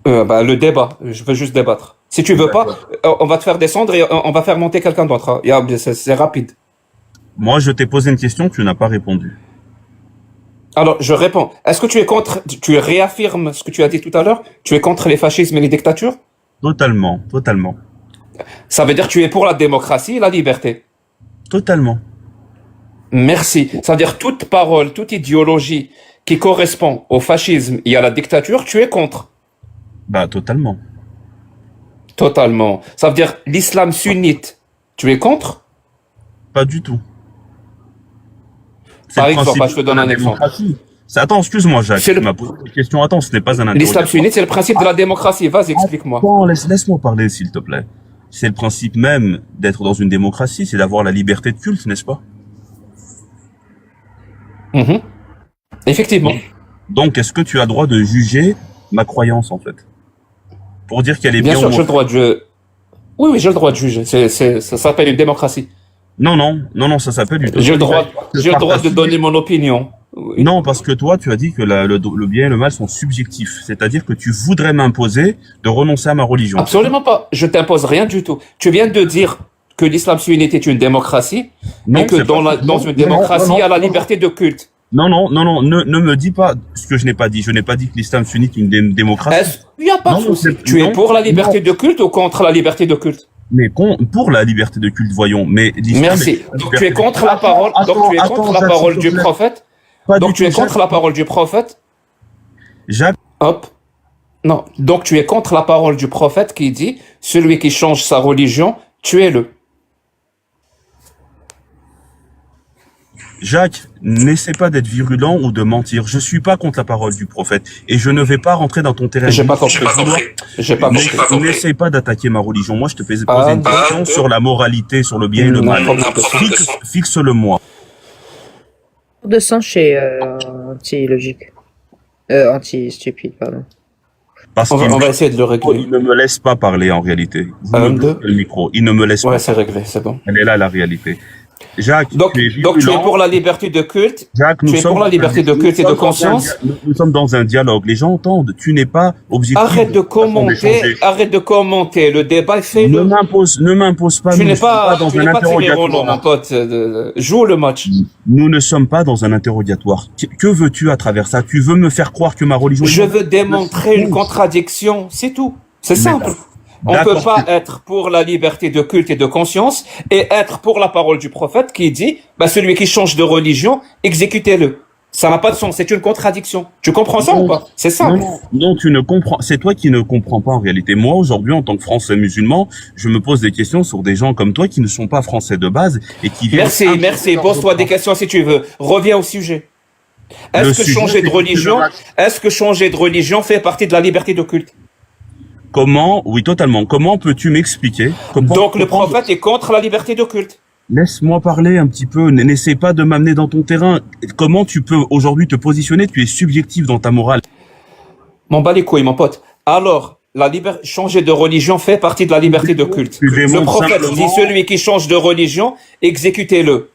Le débat. Je veux juste débattre. Si tu veux pas, on va te faire descendre et on va faire monter quelqu'un d'autre. Hein. C'est rapide. Moi, je t'ai posé une question, tu n'as pas répondu. Alors, je réponds. Est-ce que tu réaffirmes ce que tu as dit tout à l'heure? Tu es contre les fascismes et les dictatures? Totalement. Ça veut dire que tu es pour la démocratie et la liberté. Totalement. Merci. Ça veut dire toute parole, toute idéologie qui correspond au fascisme et à la dictature, tu es contre. Bah, totalement. Totalement. Ça veut dire l'islam sunnite, tu es contre? Pas du tout. C'est Par le exemple, principe je te donne de un la exemple. démocratie. Attends, excuse-moi, Jacques. C'est Tu m'as posé une question. Attends, ce n'est pas un L'islam interrogatoire. sunnite, c'est le principe de la démocratie. Vas-y, explique-moi. Attends, laisse-moi parler, s'il te plaît. C'est le principe même d'être dans une démocratie, c'est d'avoir la liberté de culte, n'est-ce pas? Mhm. Effectivement. Donc, est-ce que tu as droit de juger ma croyance, en fait? Pour dire qu'elle est bien, Bien sûr, ou j'ai le droit de juger. Oui, j'ai le droit de juger. Ça s'appelle une démocratie. Non, ça s'appelle du J'ai le droit de donner mon opinion. Oui. Non, parce que toi, tu as dit que le bien et le mal sont subjectifs. C'est-à-dire que tu voudrais m'imposer de renoncer à ma religion. Absolument pas. Je t'impose rien du tout. Tu viens de dire que l'islam sunnite est une démocratie Non, et que c'est pas- dans une démocratie, il y a la liberté de culte. Non, ne me dis pas ce que je n'ai pas dit. Je n'ai pas dit que l'islam sunnite est une démocratie. Il n'y a pas de Non, souci. c'est- Tu es non, pour la liberté non. de culte ou contre la liberté de culte? Mais pour la liberté de culte, voyons. Mais l'islam Merci. est- Donc tu es contre la parole. Donc tu es contre la Jacques, parole s'il te du plaît. prophète. Pas Donc du tu es tout, contre Jacques. la parole du prophète. Jacques, Hop. Non. Donc tu es contre la parole du prophète qui dit celui qui change sa religion, tuez-le. Jacques, n'essaie pas d'être virulent ou de mentir. Je suis pas contre la parole du prophète et je ne vais pas rentrer dans ton terrain. J'ai pas compris. J'ai pas compris. N'essaie pas d'attaquer ma religion. Moi, je te pose Ah, une question sur la moralité, sur le bien et le Non, mal. pas compris. Fixe-le-moi. De sang chez anti-logique. Anti-stupide, pardon. Parce On qu'il va essayer de le régler. il ne me laisse pas parler en réalité. Vous Un, me deux. coupez le micro. Il ne me laisse Ouais, pas. c'est réglé, c'est bon. Elle est là la réalité. Jacques, Donc tu es tu es virulent. pour la liberté de culte. Jacques, nous Tu es sommes pour la liberté de culte et de conscience. Nous sommes dans un dialogue. Les gens entendent. Tu n'es pas objectif. Arrête de commenter. Le débat est fait. Ne m'impose pas. Tu Nous n'es ne sommes pas dans un Thierry Roland, interrogatoire. mon pote. Joue le match. Nous ne sommes pas dans un interrogatoire. Que veux-tu à travers ça? Tu veux me faire croire que ma religion est Je veux démontrer une contradiction, c'est tout. C'est simple. On D'accord. peut pas être pour la liberté de culte et de conscience et être pour la parole du prophète qui dit, celui qui change de religion, exécutez-le. Ça n'a pas de sens, c'est une contradiction. Tu comprends ça ou pas? C'est simple. Non, tu ne comprends. C'est toi qui ne comprends pas en réalité. Moi, aujourd'hui, en tant que Français musulman, je me pose des questions sur des gens comme toi qui ne sont pas Français de base et qui viennent. Merci. Pose-toi des questions si tu veux. Reviens au sujet. Est-ce Le que sujet, changer de c'est que religion, est-ce que changer de religion fait partie de la liberté de culte? comment, oui, totalement. Comment peux-tu m'expliquer Donc le prophète est contre la liberté de culte. Laisse-moi parler un petit peu. N'essaie pas de m'amener dans ton terrain. Comment tu peux aujourd'hui te positionner? Tu es subjectif dans ta morale. M'en bats les couilles, mon pote. Alors, changer de religion fait partie de la liberté de culte. Tu Le démontres prophète dit simplement- celui qui change de religion, exécutez-le.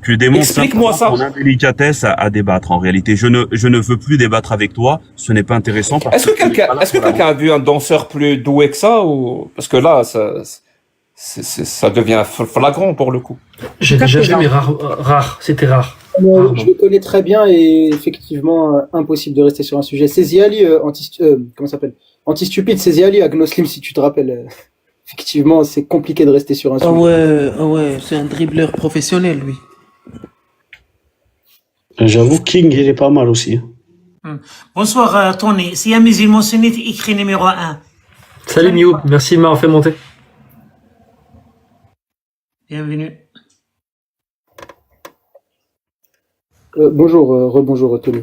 Tu démontres Explique-moi simplement ça. ton indélicatesse à débattre en réalité. Je ne veux plus débattre avec toi. Ce n'est pas intéressant. parce Est-ce que tu n'es pas là pour la- quelqu'un a vu un danseur plus doué que ça ou parce que là, ça devient flagrant pour le coup. J'ai déjà vu, mais rare. C'était rare. Je le connais très bien et effectivement, impossible de rester sur un sujet. C'est Ziali, comment ça s'appelle? Anti-stupide, c'est Ziali, Agnoslim, si tu te rappelles. Effectivement, c'est compliqué de rester sur un sujet. Ah ouais, c'est un dribbleur professionnel, lui. J'avoue, King, il est pas mal aussi. Bonsoir Tony. S'il y a un musulman sunnite, écrit numéro 1. Salut Mio, merci de m'avoir fait monter. Bienvenue. Bonjour, rebonjour Tony.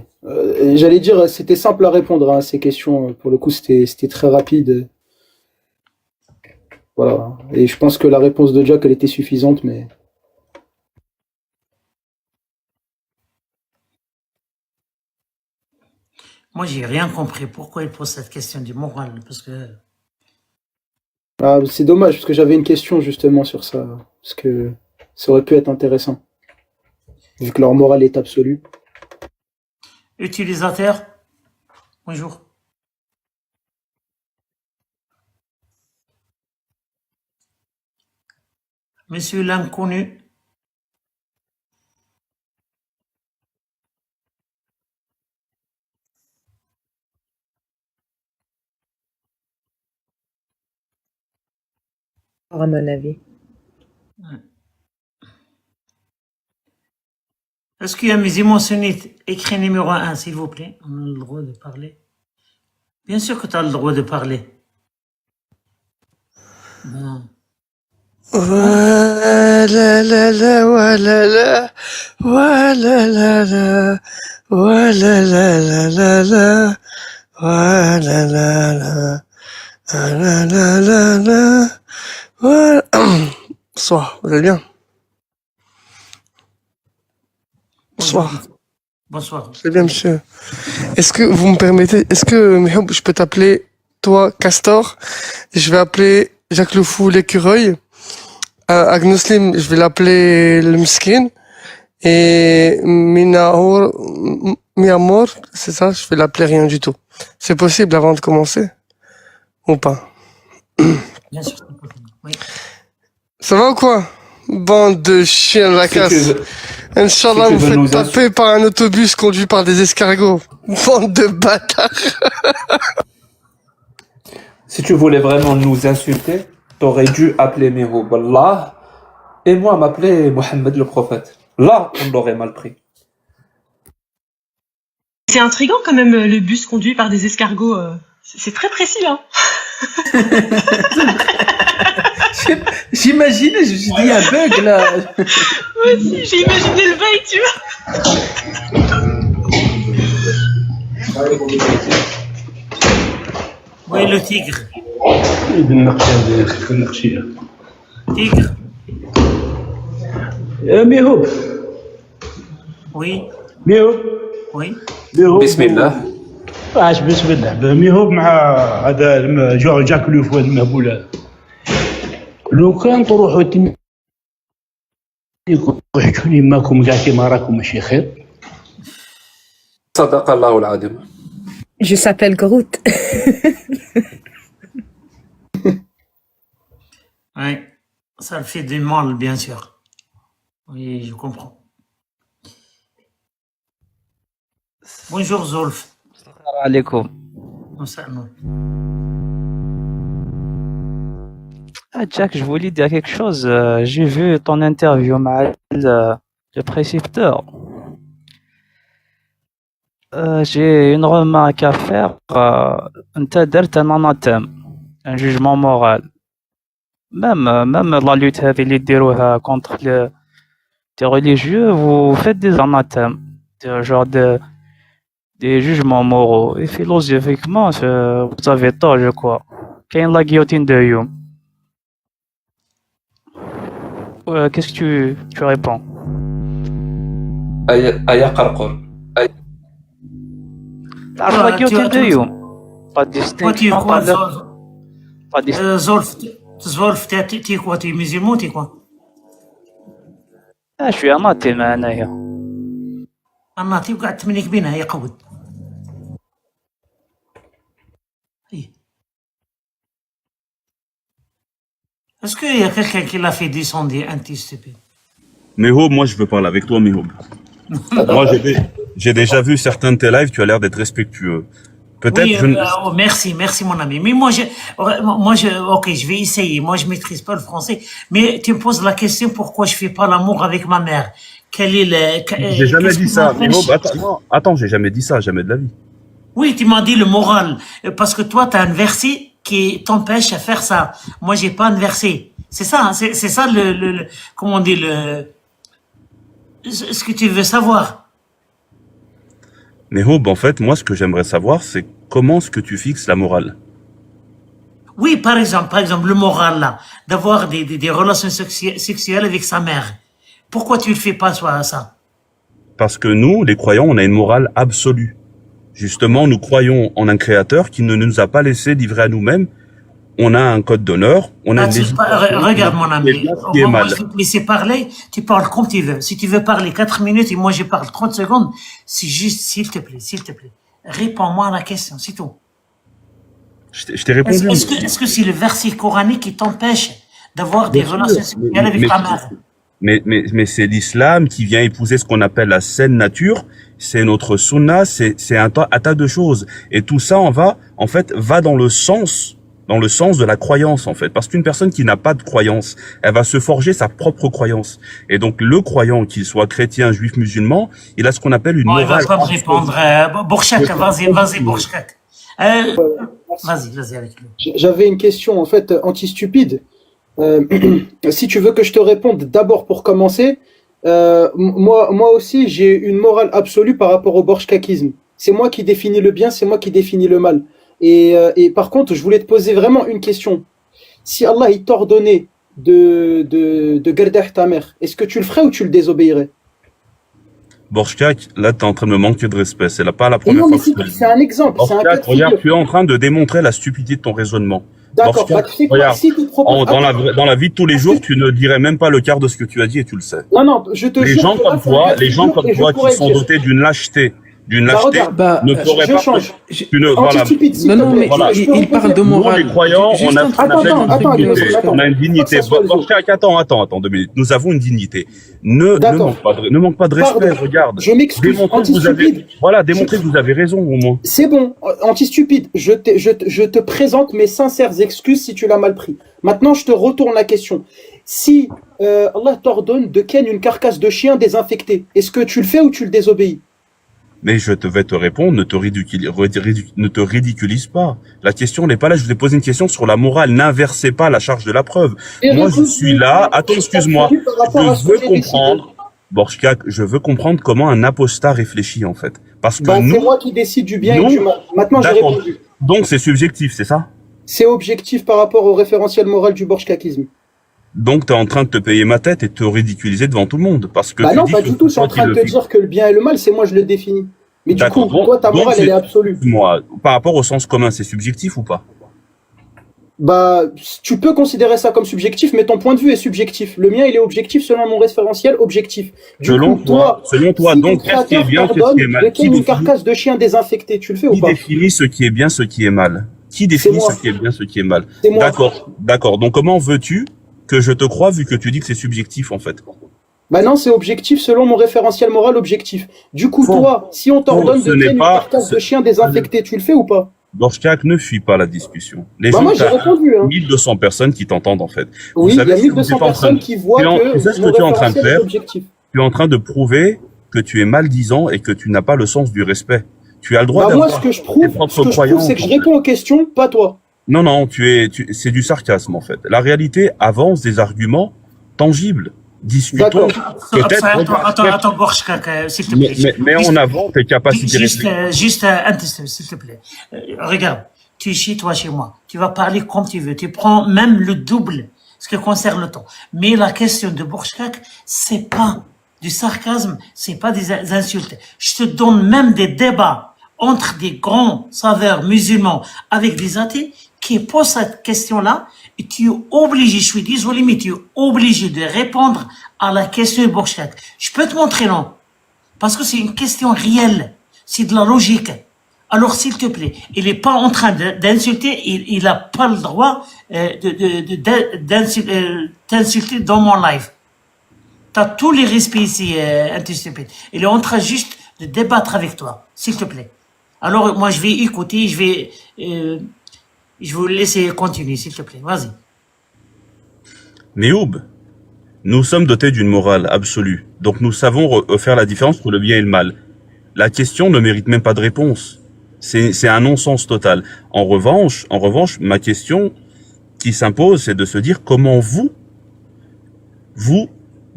J'allais dire, c'était simple à répondre à ces questions. Pour le coup, c'était très rapide. Voilà. Et je pense que la réponse de Jack, elle était suffisante, mais... Moi, j'ai rien compris. Pourquoi il pose cette question du moral? Parce que Ah, c'est dommage, parce que j'avais une question justement sur ça. Parce que ça aurait pu être intéressant. Vu que leur morale est absolue. utilisateur. Bonjour. Monsieur l'inconnu. À mon avis. Est-ce qu'il y a un musulman sunnite? Écrit numéro 1, s'il vous plaît. On a le droit de parler. Bien sûr que tu as le droit de parler. Bon. Voilà la la, voilà la, voilà la la, voilà la la la la, voilà la la, voilà la la la, voilà. Bonsoir, vous allez bien? Bonsoir. Bonsoir. C'est bien, monsieur. Est-ce que vous me permettez, est-ce que Mihoub, je peux t'appeler toi Castor? Je vais appeler Jacques le Fou l'écureuil. Agnoslim, je vais l'appeler le Miskin. Et Miamor, c'est ça, je vais l'appeler rien du tout. C'est possible avant de commencer? Ou pas? Bien sûr, c'est possible. Oui. Ça va ou quoi? Bande de chiens de la casse. Inch'Allah, si tu vous veux faites nous taper par un autobus conduit par des escargots. Bande de bâtards. Si tu voulais vraiment nous insulter, t'aurais dû appeler Miroub Allah et moi m'appeler Mohammed le prophète. Là, on l'aurait mal pris. C'est intriguant quand même le bus conduit par des escargots. C'est très précis hein. J'imagine, je me suis dit, il y a un bug là. Moi aussi, j'ai imaginé le bail, tu vois. Oui, le tigre. Tigre. ميهوب Oui. ميهوب Oui. ميهوب بسم الله. عاش بسم الله ميهوب مع هذا جاك لو فؤاد المهبول هذا لو كان تروحوا يحكوا لي ماكم كاع كيما راكم ماشي خير صدق الله العظيم. Je s'appelle Groot. Oui. Ça le fait du mal, bien sûr. Oui, je comprends. Bonjour Zolf. Salam alaikum. Bonsoir. Ah, Jack, je voulais dire quelque chose. J'ai vu ton interview avec le précepteur. J'ai une remarque à faire. Tu as fait un anathème, un jugement moral. Même la lutte contre les religieux, vous faites des anathèmes, genre des jugements moraux. Et philosophiquement, vous avez tort, je crois. Qu'est-ce la guillotine de Hume? Qu'est-ce que tu réponds? Aya Qarqur. تعرف la guillotine de Hume? Pas de Toi, tu es distinction, quoi, pas de Zolf, t'es quoi? Tu es musulman, t'es quoi? je suis amateur معناها. أنا تي قاعد تمنيك بينها هي قود. Est-ce qu'il y a quelqu'un qui l'a fait descendre anti-stupide? Mehob, moi je veux parler avec toi, Mehob. Moi j'ai déjà vu certains de tes lives, tu as l'air d'être respectueux. Peut-être oui, merci mon ami. Mais ok, je vais essayer. Moi, je maîtrise pas le français. Mais tu me poses la question pourquoi je fais pas l'amour avec ma mère. Quel est le... J'ai jamais dit ça. Attends, j'ai jamais dit ça, jamais de la vie. Oui, tu m'as dit le moral. Parce que toi, tu as un verset qui t'empêche à faire ça. Moi, j'ai pas un verset. C'est ça, c'est ça comment on dit ce que tu veux savoir. Mais Hob, en fait, moi, ce que j'aimerais savoir, c'est comment est-ce que tu fixes la morale? Oui, par exemple, le moral, là, d'avoir des relations sexuelles avec sa mère. Pourquoi tu le fais pas, ça? Parce que nous, les croyants, on a une morale absolue. Justement, nous croyons en un créateur qui ne nous a pas laissé livrer à nous-mêmes. On a un code d'honneur, on a regarde, mon ami, moi, je vais te laisser parler, tu parles comme tu veux. Si tu veux parler 4 minutes et moi je parle 30 secondes, c'est juste, s'il te plaît, réponds-moi à la question, c'est tout. Je t'ai répondu. Est-ce que c'est le verset coranique qui t'empêche d'avoir des relations sexuelles avec ta mère? Mais c'est l'islam qui vient épouser ce qu'on appelle la saine nature, c'est notre sunna, c'est un tas de choses. Et tout ça, va dans le sens de la croyance, en fait. Parce qu'une personne qui n'a pas de croyance, elle va se forger sa propre croyance. Et donc, le croyant, qu'il soit chrétien, juif, musulman, il a ce qu'on appelle une morale. Il va pas me répondre. Bourchak, vas-y, Bourchak. Vas-y, avec lui. J'avais une question, en fait, anti-stupide. Si tu veux que je te réponde, d'abord, pour commencer, moi aussi, j'ai une morale absolue par rapport au borchkakisme. C'est moi qui définis le bien, c'est moi qui définis le mal. Et par contre, je voulais te poser vraiment une question. Si Allah il t'ordonnait de garder ta mère, est-ce que tu le ferais ou tu le désobéirais? Borchkak, là, tu es en train de me manquer de respect. C'est pas la première fois que je te le dis. C'est un exemple. Borchkak, regarde, tu es en train de démontrer la stupidité de ton raisonnement. D'accord, tu sais quoi, regarde, si tu proposes... dans la vie de tous les jours, tu ne dirais même pas le quart de ce que tu as dit et tu le sais. Non, je te jure. Les gens comme toi qui sont dotés d'une lâcheté, ne ferait pas. Change. Voilà. Il parle de morale. Nous, les croyants, on a une dignité. Attends, 2 minutes. Nous avons une dignité. Ne manque pas de respect. Regarde. Je m'excuse. Démontrez que vous avez raison, au moins. C'est bon, anti-stupide. Je te présente mes sincères excuses si tu l'as mal pris. Maintenant, je te retourne la question. Si Allah t'ordonne de ken une carcasse de chien désinfectée, est-ce que tu le fais ou tu le désobéis? Mais je vais te répondre, ne te ridiculise pas. La question n'est pas là, je vous ai posé une question sur la morale. N'inversez pas la charge de la preuve. Moi, je suis là. Attends, excuse-moi. Je veux comprendre. Borchkak, je veux comprendre comment un apostat réfléchit, en fait. Parce que c'est moi qui décide du bien et du mal. Maintenant, j'ai répondu. Donc, c'est subjectif, c'est ça? C'est objectif par rapport au référentiel moral du borchkakisme. Donc, tu es en train de te payer ma tête et de te ridiculiser devant tout le monde. Parce que non, pas du tout. Je suis en train de te dire que le bien et le mal, c'est moi, je le définis. Mais du coup, toi, ta morale, elle est absolue. Moi, par rapport au sens commun, c'est subjectif ou pas? Tu peux considérer ça comme subjectif, mais ton point de vue est subjectif. Le mien, il est objectif selon mon référentiel objectif. Selon toi, donc, qu'est-ce qui est bien, qu'est-ce qui est mal? Une carcasse de chien désinfectée, tu le fais ou pas? Qui définit ce qui est bien, ce qui est mal? Qui définit ce qui est bien, ce qui est mal? D'accord. Donc, comment veux-tu que je te crois vu que tu dis que c'est subjectif, en fait? Non, c'est objectif selon mon référentiel moral objectif. Du coup, toi, si on t'ordonne de tenir une carcasse de chien désinfectée, tu le fais ou pas? Borchkak, ne fuis pas la discussion. Moi, j'ai répondu. 1200 personnes qui t'entendent, en fait. Oui, il y a 1200 personnes qui voient que ce que tu es en train de faire. Tu es en train de prouver que tu es maldisant et que tu n'as pas le sens du respect. Tu as le droit d'avoir. Moi, ce que je prouve, c'est que je réponds aux questions, pas toi. Non, c'est du sarcasme, en fait. La réalité avance des arguments tangibles. discutons. Peut-être. Attends, Borchkak, s'il te plaît. Mais en avant tes capacités réflexives. Juste un test, s'il te plaît. Regarde, tu es chez toi, chez moi. Tu vas parler comme tu veux. Tu prends même le double, ce qui concerne le temps. Mais la question de Borchkak, c'est pas du sarcasme, c'est pas des insultes. Je te donne même des débats entre des grands saveurs musulmans avec des athées qui posent cette question-là, et tu es obligé, je suis désolé, mais tu es obligé de répondre à la question de Borchkak. Je peux te montrer, non? Parce que c'est une question réelle. C'est de la logique. Alors, s'il te plaît, il n'est pas en train d'insulter, il n'a pas le droit d'insulter dans mon live. Tu as tous les respects ici, Antistupide. Il est en train juste de débattre avec toi, s'il te plaît. Alors, moi, je vais écouter, je vais vous laisser continuer, s'il te plaît. Vas-y. Méoub, nous sommes dotés d'une morale absolue. Donc, nous savons faire la différence entre le bien et le mal. La question ne mérite même pas de réponse. C'est un non-sens total. En revanche, ma question qui s'impose, c'est de se dire comment vous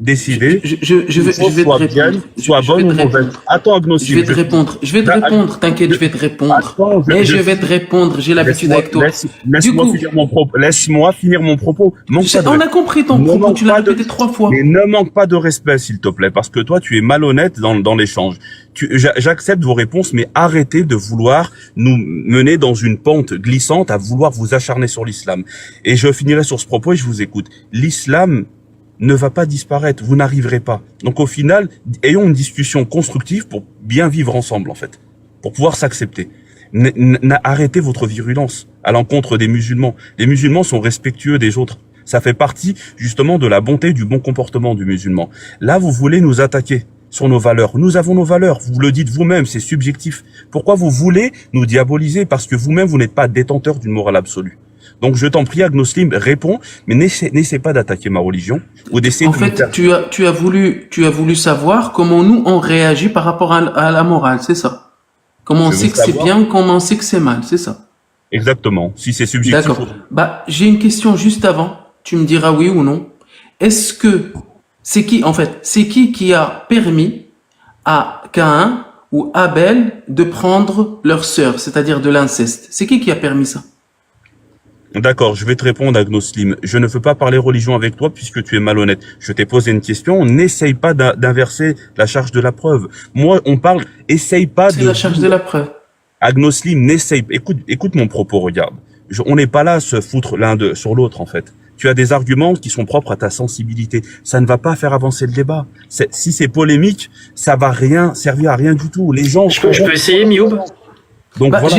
décidez je vais te répondre. Soit bonne ou mauvaise. Attends, Agnostic. Je vais te répondre, t'inquiète, je vais te répondre. Attends, je vais te répondre, j'ai l'habitude avec toi. Laisse-moi finir mon propos. On a compris ton propos, tu l'as répété 3 fois. Mais ne manque pas de respect, s'il te plaît, parce que toi, tu es malhonnête dans l'échange. J'accepte vos réponses, mais arrêtez de vouloir nous mener dans une pente glissante à vouloir vous acharner sur l'islam. Et je finirai sur ce propos et je vous écoute. L'islam ne va pas disparaître, vous n'arriverez pas. Donc au final, ayons une discussion constructive pour bien vivre ensemble en fait, pour pouvoir s'accepter. Arrêtez votre virulence à l'encontre des musulmans. Les musulmans sont respectueux des autres. Ça fait partie justement de la bonté, du bon comportement du musulman. Là, vous voulez nous attaquer sur nos valeurs. Nous avons nos valeurs, vous le dites vous-même, c'est subjectif. Pourquoi vous voulez nous diaboliser? Parce que vous-même, vous n'êtes pas détenteur d'une morale absolue. Donc je t'en prie, Agnoslim, réponds, mais n'essaie pas d'attaquer ma religion ou d'essayer de... En fait, tu as voulu savoir comment nous on réagit par rapport à la morale, c'est ça? Comment on sait que c'est bien, comment on sait que c'est mal, c'est ça? Exactement, si c'est subjectif. D'accord. J'ai une question juste avant, tu me diras oui ou non. Est-ce que c'est qui a permis à Caïn ou Abel de prendre leur sœur, c'est-à-dire de l'inceste? C'est qui a permis ça? D'accord, je vais te répondre, Agnoslim. Je ne veux pas parler religion avec toi puisque tu es malhonnête. Je t'ai posé une question, n'essaye pas d'inverser la charge de la preuve. Moi, on parle, essaye pas de... C'est la charge de la preuve. Agnoslim, n'essaye... Écoute mon propos, regarde. On n'est pas là à se foutre l'un sur l'autre, en fait. Tu as des arguments qui sont propres à ta sensibilité. Ça ne va pas faire avancer le débat. Si c'est polémique, ça va servir à rien du tout. Les gens... Je peux essayer, Mioub? Donc voilà.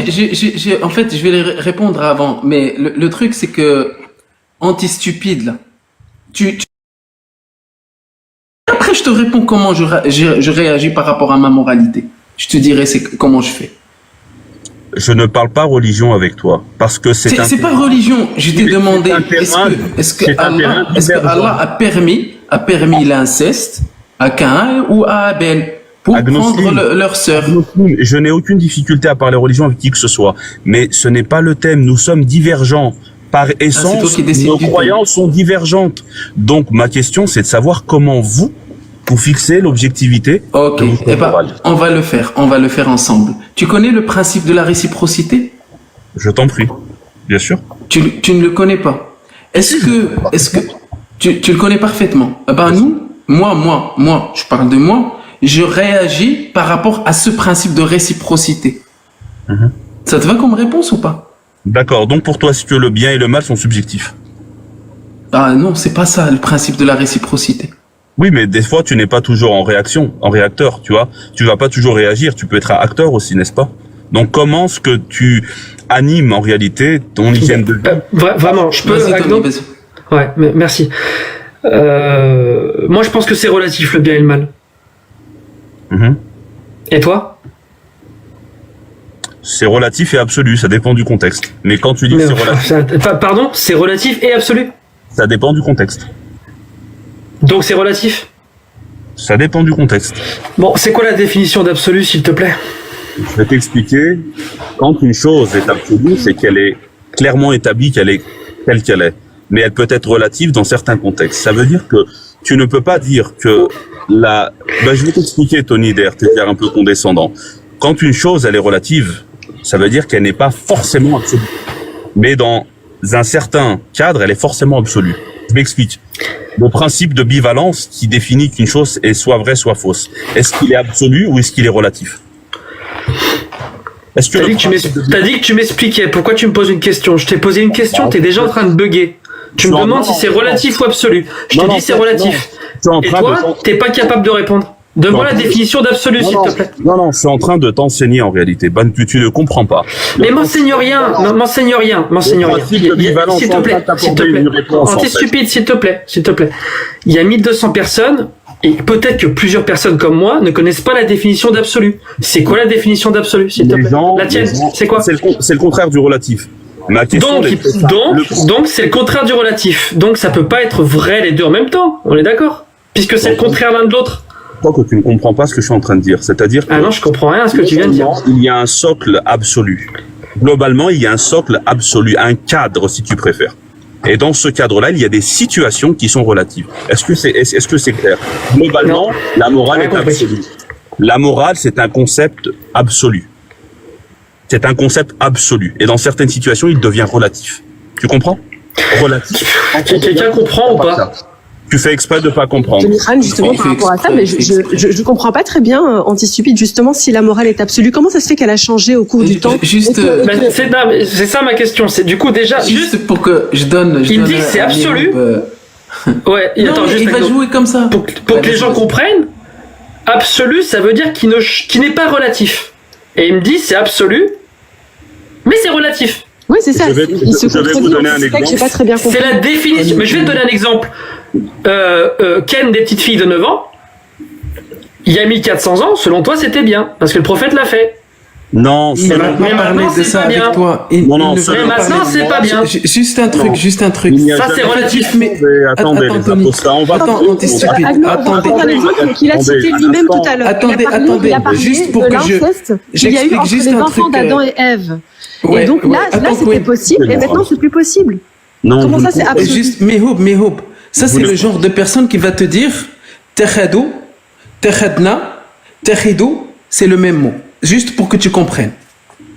En fait, je vais les répondre avant, mais le truc c'est que anti-stupide là, après je te réponds comment je réagis par rapport à ma moralité. Je te dirai comment je fais. Je ne parle pas religion avec toi parce que c'est pas religion. Je t'ai demandé est-ce que Allah a permis l'inceste à Caïn ou à Abel pour prendre leur sœur. Je n'ai aucune difficulté à parler religion avec qui que ce soit, mais ce n'est pas le thème. Nous sommes divergents. Par essence, nos croyances sont divergentes. Donc, ma question, c'est de savoir comment vous fixez l'objectivité. Ok, on va le faire ensemble. Tu connais le principe de la réciprocité? Je t'en prie, bien sûr. Tu ne le connais pas. Est-ce que tu le connais parfaitement? Moi, je parle de moi. Je réagis par rapport à ce principe de réciprocité. Ça te va comme réponse ou pas? D'accord, donc pour toi, est-ce que le bien et le mal sont subjectifs? Ah non, c'est pas ça le principe de la réciprocité. Oui, mais des fois, tu n'es pas toujours en réacteur, tu vois. Tu vas pas toujours réagir, tu peux être acteur aussi, n'est-ce pas? Donc comment est-ce que tu animes en réalité ton hygiène de vie? Vraiment, je peux... Vas-y. Ouais, merci. Moi, je pense que c'est relatif, le bien et le mal. Et toi? C'est relatif et absolu, ça dépend du contexte. Mais quand tu dis que c'est relatif... Pardon, c'est relatif et absolu? Ça dépend du contexte. Donc c'est relatif? Ça dépend du contexte. Bon, c'est quoi la définition d'absolu, s'il te plaît? Je vais t'expliquer. Quand une chose est absolue, c'est qu'elle est clairement établie, qu'elle est telle qu'elle est. mais elle peut être relative dans certains contextes. Ça veut dire que tu ne peux pas dire que je vais t'expliquer, Tony, d'ailleurs, t'es un peu condescendant. Quand une chose, elle est relative, ça veut dire qu'elle n'est pas forcément absolue. Mais dans un certain cadre, elle est forcément absolue. Je m'explique. Le principe de bivalence qui définit qu'une chose est soit vraie, soit fausse. Est-ce qu'il est absolu ou est-ce qu'il est relatif? T'as dit que tu m'expliquais. Pourquoi tu me poses une question? Je t'ai posé une question, t'es déjà en train de bugger. Tu me demandes si c'est relatif ou absolu. Je te dis c'est relatif. Et toi, t'es pas capable de répondre. Donne-moi la définition d'absolu, s'il te plaît. Non, je suis en train de t'enseigner en réalité. Tu ne comprends pas. Mais m'enseigne rien. S'il te plaît. Anti-stupide, s'il te plaît. Il y a 1200 personnes, et peut-être que plusieurs personnes comme moi ne connaissent pas la définition d'absolu. C'est quoi la définition d'absolu, s'il te plaît? La tienne, c'est quoi? C'est le contraire du relatif. Donc c'est le contraire du relatif. Donc ça peut pas être vrai les deux en même temps. On est d'accord? Puisque c'est le contraire l'un de l'autre. Je crois que tu ne comprends pas ce que je suis en train de dire. C'est-à-dire que... Ah non, je comprends rien à ce que tu viens de dire. Il y a un socle absolu. Globalement, il y a un socle absolu, un cadre si tu préfères. Et dans ce cadre-là, il y a des situations qui sont relatives. Est-ce que c'est clair? Globalement, la morale est absolue. La morale, c'est un concept absolu. C'est un concept absolu. Et dans certaines situations, il devient relatif. Tu comprends? Relatif. Quelqu'un comprend ou pas? Tu fais exprès de pas comprendre. Khan, justement, par rapport à ça, mais je comprends pas très bien, Anti-Stupide, justement, si la morale est absolue. Comment ça se fait qu'elle a changé au cours du temps? C'est ça ma question. C'est du coup déjà. Juste pour que je donne. Il me dit que c'est absolu. Ouais, non, il va jouer comme ça. Pour que les gens comprennent, absolu, ça veut dire qu'il n'est pas relatif. Et il me dit c'est absolu, mais c'est relatif. Oui, c'est ça. Je vais vous donner un exemple. J'ai pas très bien compris. C'est la définition. Mais je vais te donner un exemple. Ken des petites filles de 9 ans, il y a 1400 ans, selon toi, c'était bien. Parce que le prophète l'a fait. Non, il n'a pas parlé de ça avec toi. Mais maintenant, c'est pas bien. Juste un truc. Ça, c'est relatif. Mais attendez, Anti-Stupide. Attendez. Qu'il a cité lui-même tout à l'heure. Attendez. Juste pour que j'explique juste un truc. Les enfants d'Adam et Ève. Et donc là, c'était possible, et maintenant, c'est plus possible. Comment ça, c'est absolu? Juste, Mehoub. Ça, c'est le genre de personne qui va te dire Tehadou, Tehadna, Tehidou, c'est le même mot. Juste pour que tu comprennes.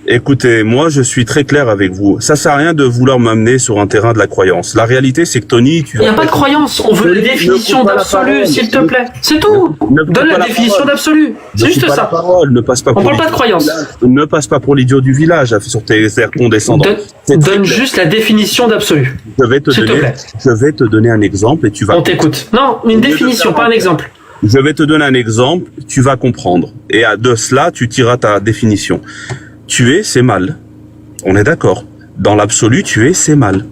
Écoutez, moi je suis très clair avec vous. Ça sert à rien de vouloir m'amener sur un terrain de la croyance. La réalité, c'est que Tony, il n'y a pas de croyance. On veut la définition d'absolu, s'il te plaît. C'est tout. Donne la définition d'absolu. C'est juste ça. Ne passe pas. On parle pas de croyance. Ne passe pas pour l'idiot du village sur tes airs condescendants. Donne juste la définition d'absolu. Je vais te donner un exemple et tu vas. On t'écoute. Non, une définition, pas un exemple. Je vais te donner un exemple, tu vas comprendre. Et de cela, tu tireras ta définition. Tuer, c'est mal. On est d'accord. Dans l'absolu, tuer, c'est mal.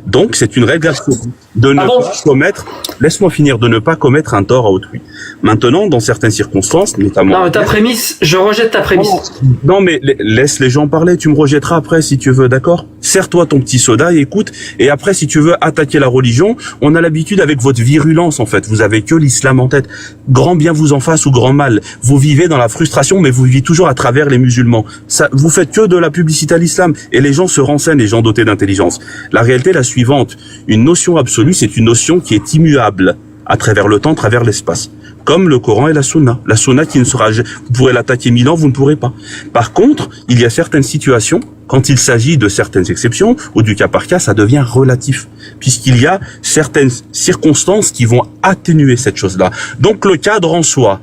Donc, c'est une règle absolue de ne pas commettre, laisse-moi finir, de ne pas commettre un tort à autrui. Maintenant, dans certaines circonstances, notamment... Non, mais ta prémisse, je rejette ta prémisse. Non, mais laisse les gens parler, tu me rejetteras après si tu veux, d'accord? Serre-toi ton petit soda et écoute, et après, si tu veux attaquer la religion, on a l'habitude avec votre virulence, en fait. Vous avez que l'islam en tête. Grand bien vous en fasse ou grand mal. Vous vivez dans la frustration, mais vous vivez toujours à travers les musulmans. Ça, vous faites que de la publicité à l'islam, et les gens se renseignent, les gens dotés d'intelligence. La réalité est la suivante. Une notion absolue, c'est une notion qui est immuable à travers le temps, à travers l'espace. Comme le Coran et la Sunna. La Sunna qui ne sera, vous pourrez l'attaquer 1000 ans, vous ne pourrez pas. Par contre, il y a certaines situations, quand il s'agit de certaines exceptions, ou du cas par cas, ça devient relatif. Puisqu'il y a certaines circonstances qui vont atténuer cette chose-là. Donc le cadre en soi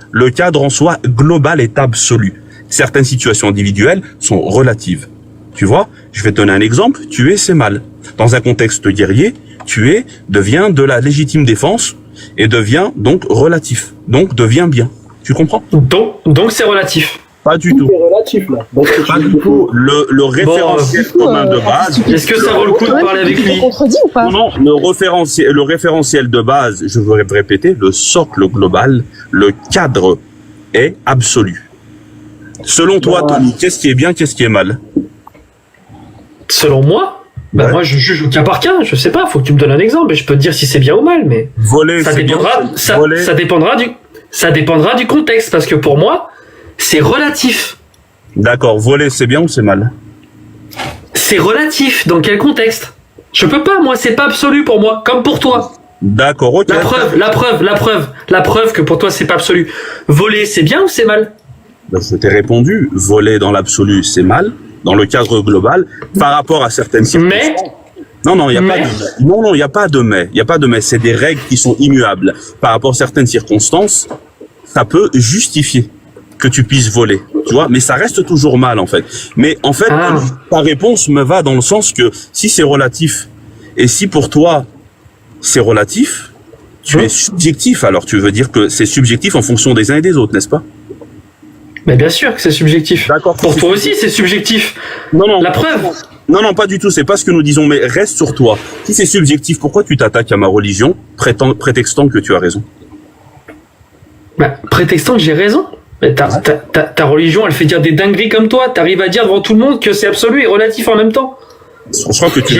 global est absolu. Certaines situations individuelles sont relatives. Tu vois, je vais te donner un exemple, tuer c'est mal. Dans un contexte guerrier, tuer devient de la légitime défense et devient donc relatif. Donc devient bien. Tu comprends? Donc c'est relatif. Pas du tout. C'est relatif là. Pas du tout. Le référentiel commun de base. Est-ce que ça vaut le coup de parler avec lui? Contredit ou pas? Non, le référentiel de base, je veux répéter, le socle global, le cadre est absolu. Selon toi, Tony, qu'est-ce qui est bien, qu'est-ce qui est mal? Selon moi? Bah moi je juge au cas par cas, je sais pas, faut que tu me donnes un exemple et je peux te dire si c'est bien ou mal, mais voler, ça dépendra du contexte, parce que pour moi c'est relatif. D'accord, voler c'est bien ou c'est mal? C'est relatif, dans quel contexte? Je peux pas, moi, c'est pas absolu pour moi, comme pour toi. D'accord, ok. La preuve que pour toi, c'est pas absolu. Voler, c'est bien ou c'est mal? Ben, je t'ai répondu, voler dans l'absolu, c'est mal, dans le cadre global, par rapport à certaines circonstances. Mais Non, il n'y a pas de mais. Non, il n'y a pas de mais. Il n'y a pas de mais. C'est des règles qui sont immuables. Par rapport à certaines circonstances, ça peut justifier que tu puisses voler, tu vois, mais ça reste toujours mal, en fait. Mais, en fait, ta réponse me va dans le sens que si c'est relatif, et si pour toi, c'est relatif, tu es subjectif, alors tu veux dire que c'est subjectif en fonction des uns et des autres, n'est-ce pas? Mais bien sûr que c'est subjectif. D'accord. Pour toi aussi, c'est subjectif. Non. La preuve. Non, pas du tout. C'est pas ce que nous disons. Mais reste sur toi. Si c'est subjectif, pourquoi tu t'attaques à ma religion, prétextant que tu as raison? Bah, prétextant que j'ai raison. Mais ta religion, elle fait dire des dingueries comme toi. T'arrives à dire devant tout le monde que c'est absolu et relatif en même temps. Je crois que tu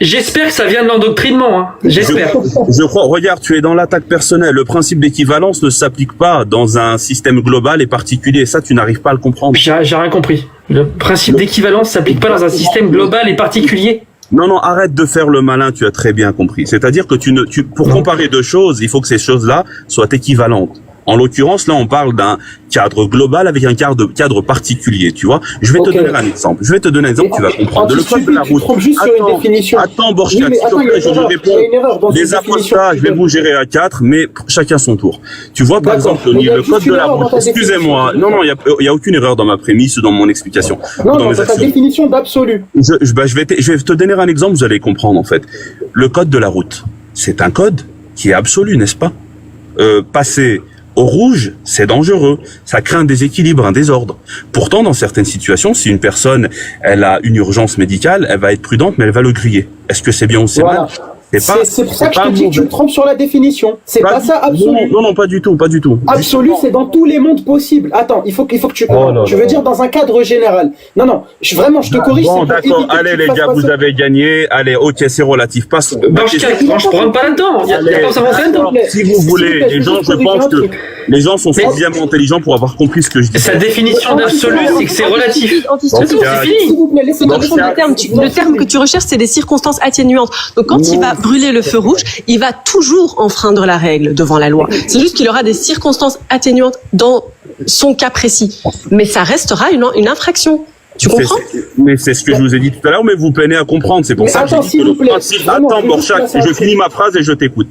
J'espère que ça vient de l'endoctrinement. Hein. J'espère. Je crois. Regarde, tu es dans l'attaque personnelle. Le principe d'équivalence ne s'applique pas dans un système global et particulier. Ça, tu n'arrives pas à le comprendre. J'ai rien compris. Le principe d'équivalence s'applique pas dans un système global et particulier. Non, arrête de faire le malin. Tu as très bien compris. C'est-à-dire que pour comparer deux choses, il faut que ces choses-là soient équivalentes. En l'occurrence, là, on parle d'un cadre global avec un cadre particulier, tu vois. Je vais te donner un exemple. Tu vas comprendre. Le code de la route. Attends, Borchak, s'il te plaît, je réponds. Les apostats, je vais vous gérer à 4, mais chacun son tour. Tu vois, par exemple, le code de la route. Excusez-moi. Non, il y a aucune erreur dans ma prémisse ou dans mon explication. Non, dans ta définition d'absolu. Je vais te donner un exemple, vous allez comprendre, en fait. Le code de la route, c'est un code qui est absolu, n'est-ce pas? Passer au rouge, c'est dangereux. Ça crée un déséquilibre, un désordre. Pourtant, dans certaines situations, si une personne, elle a une urgence médicale, elle va être prudente, mais elle va le griller. Est-ce que c'est bien ou c'est mal? C'est pour ça que je te dis que tu te trompes sur la définition. C'est pas ça absolu. Non, pas du tout. Absolu, c'est dans tous les mondes possibles. Attends, il faut que tu. Je veux dire dans un cadre général. Non, vraiment, je te corrige. Bon, d'accord. Allez, les gars, vous avez gagné. Allez, ok, c'est relatif. Passe. Je prends pas là-dedans. Il y a pas ça là-dedans. Si vous voulez, les gens, je pense que les gens sont suffisamment intelligents pour avoir compris ce que je dis. Sa définition d'absolu, c'est que c'est relatif. C'est fini. S'il vous plaît, laissez-moi répondre le terme. Le terme que tu recherches, c'est des circonstances atténuantes. Donc, quand il va brûler le feu rouge, il va toujours enfreindre la règle devant la loi. C'est juste qu'il aura des circonstances atténuantes dans son cas précis. Mais ça restera une infraction. Tu comprends? Mais c'est ce que je vous ai dit tout à l'heure, mais vous peinez à comprendre. C'est pour ça que j'ai dit que le principe... Attends, Borchak, je finis ma phrase et je t'écoute.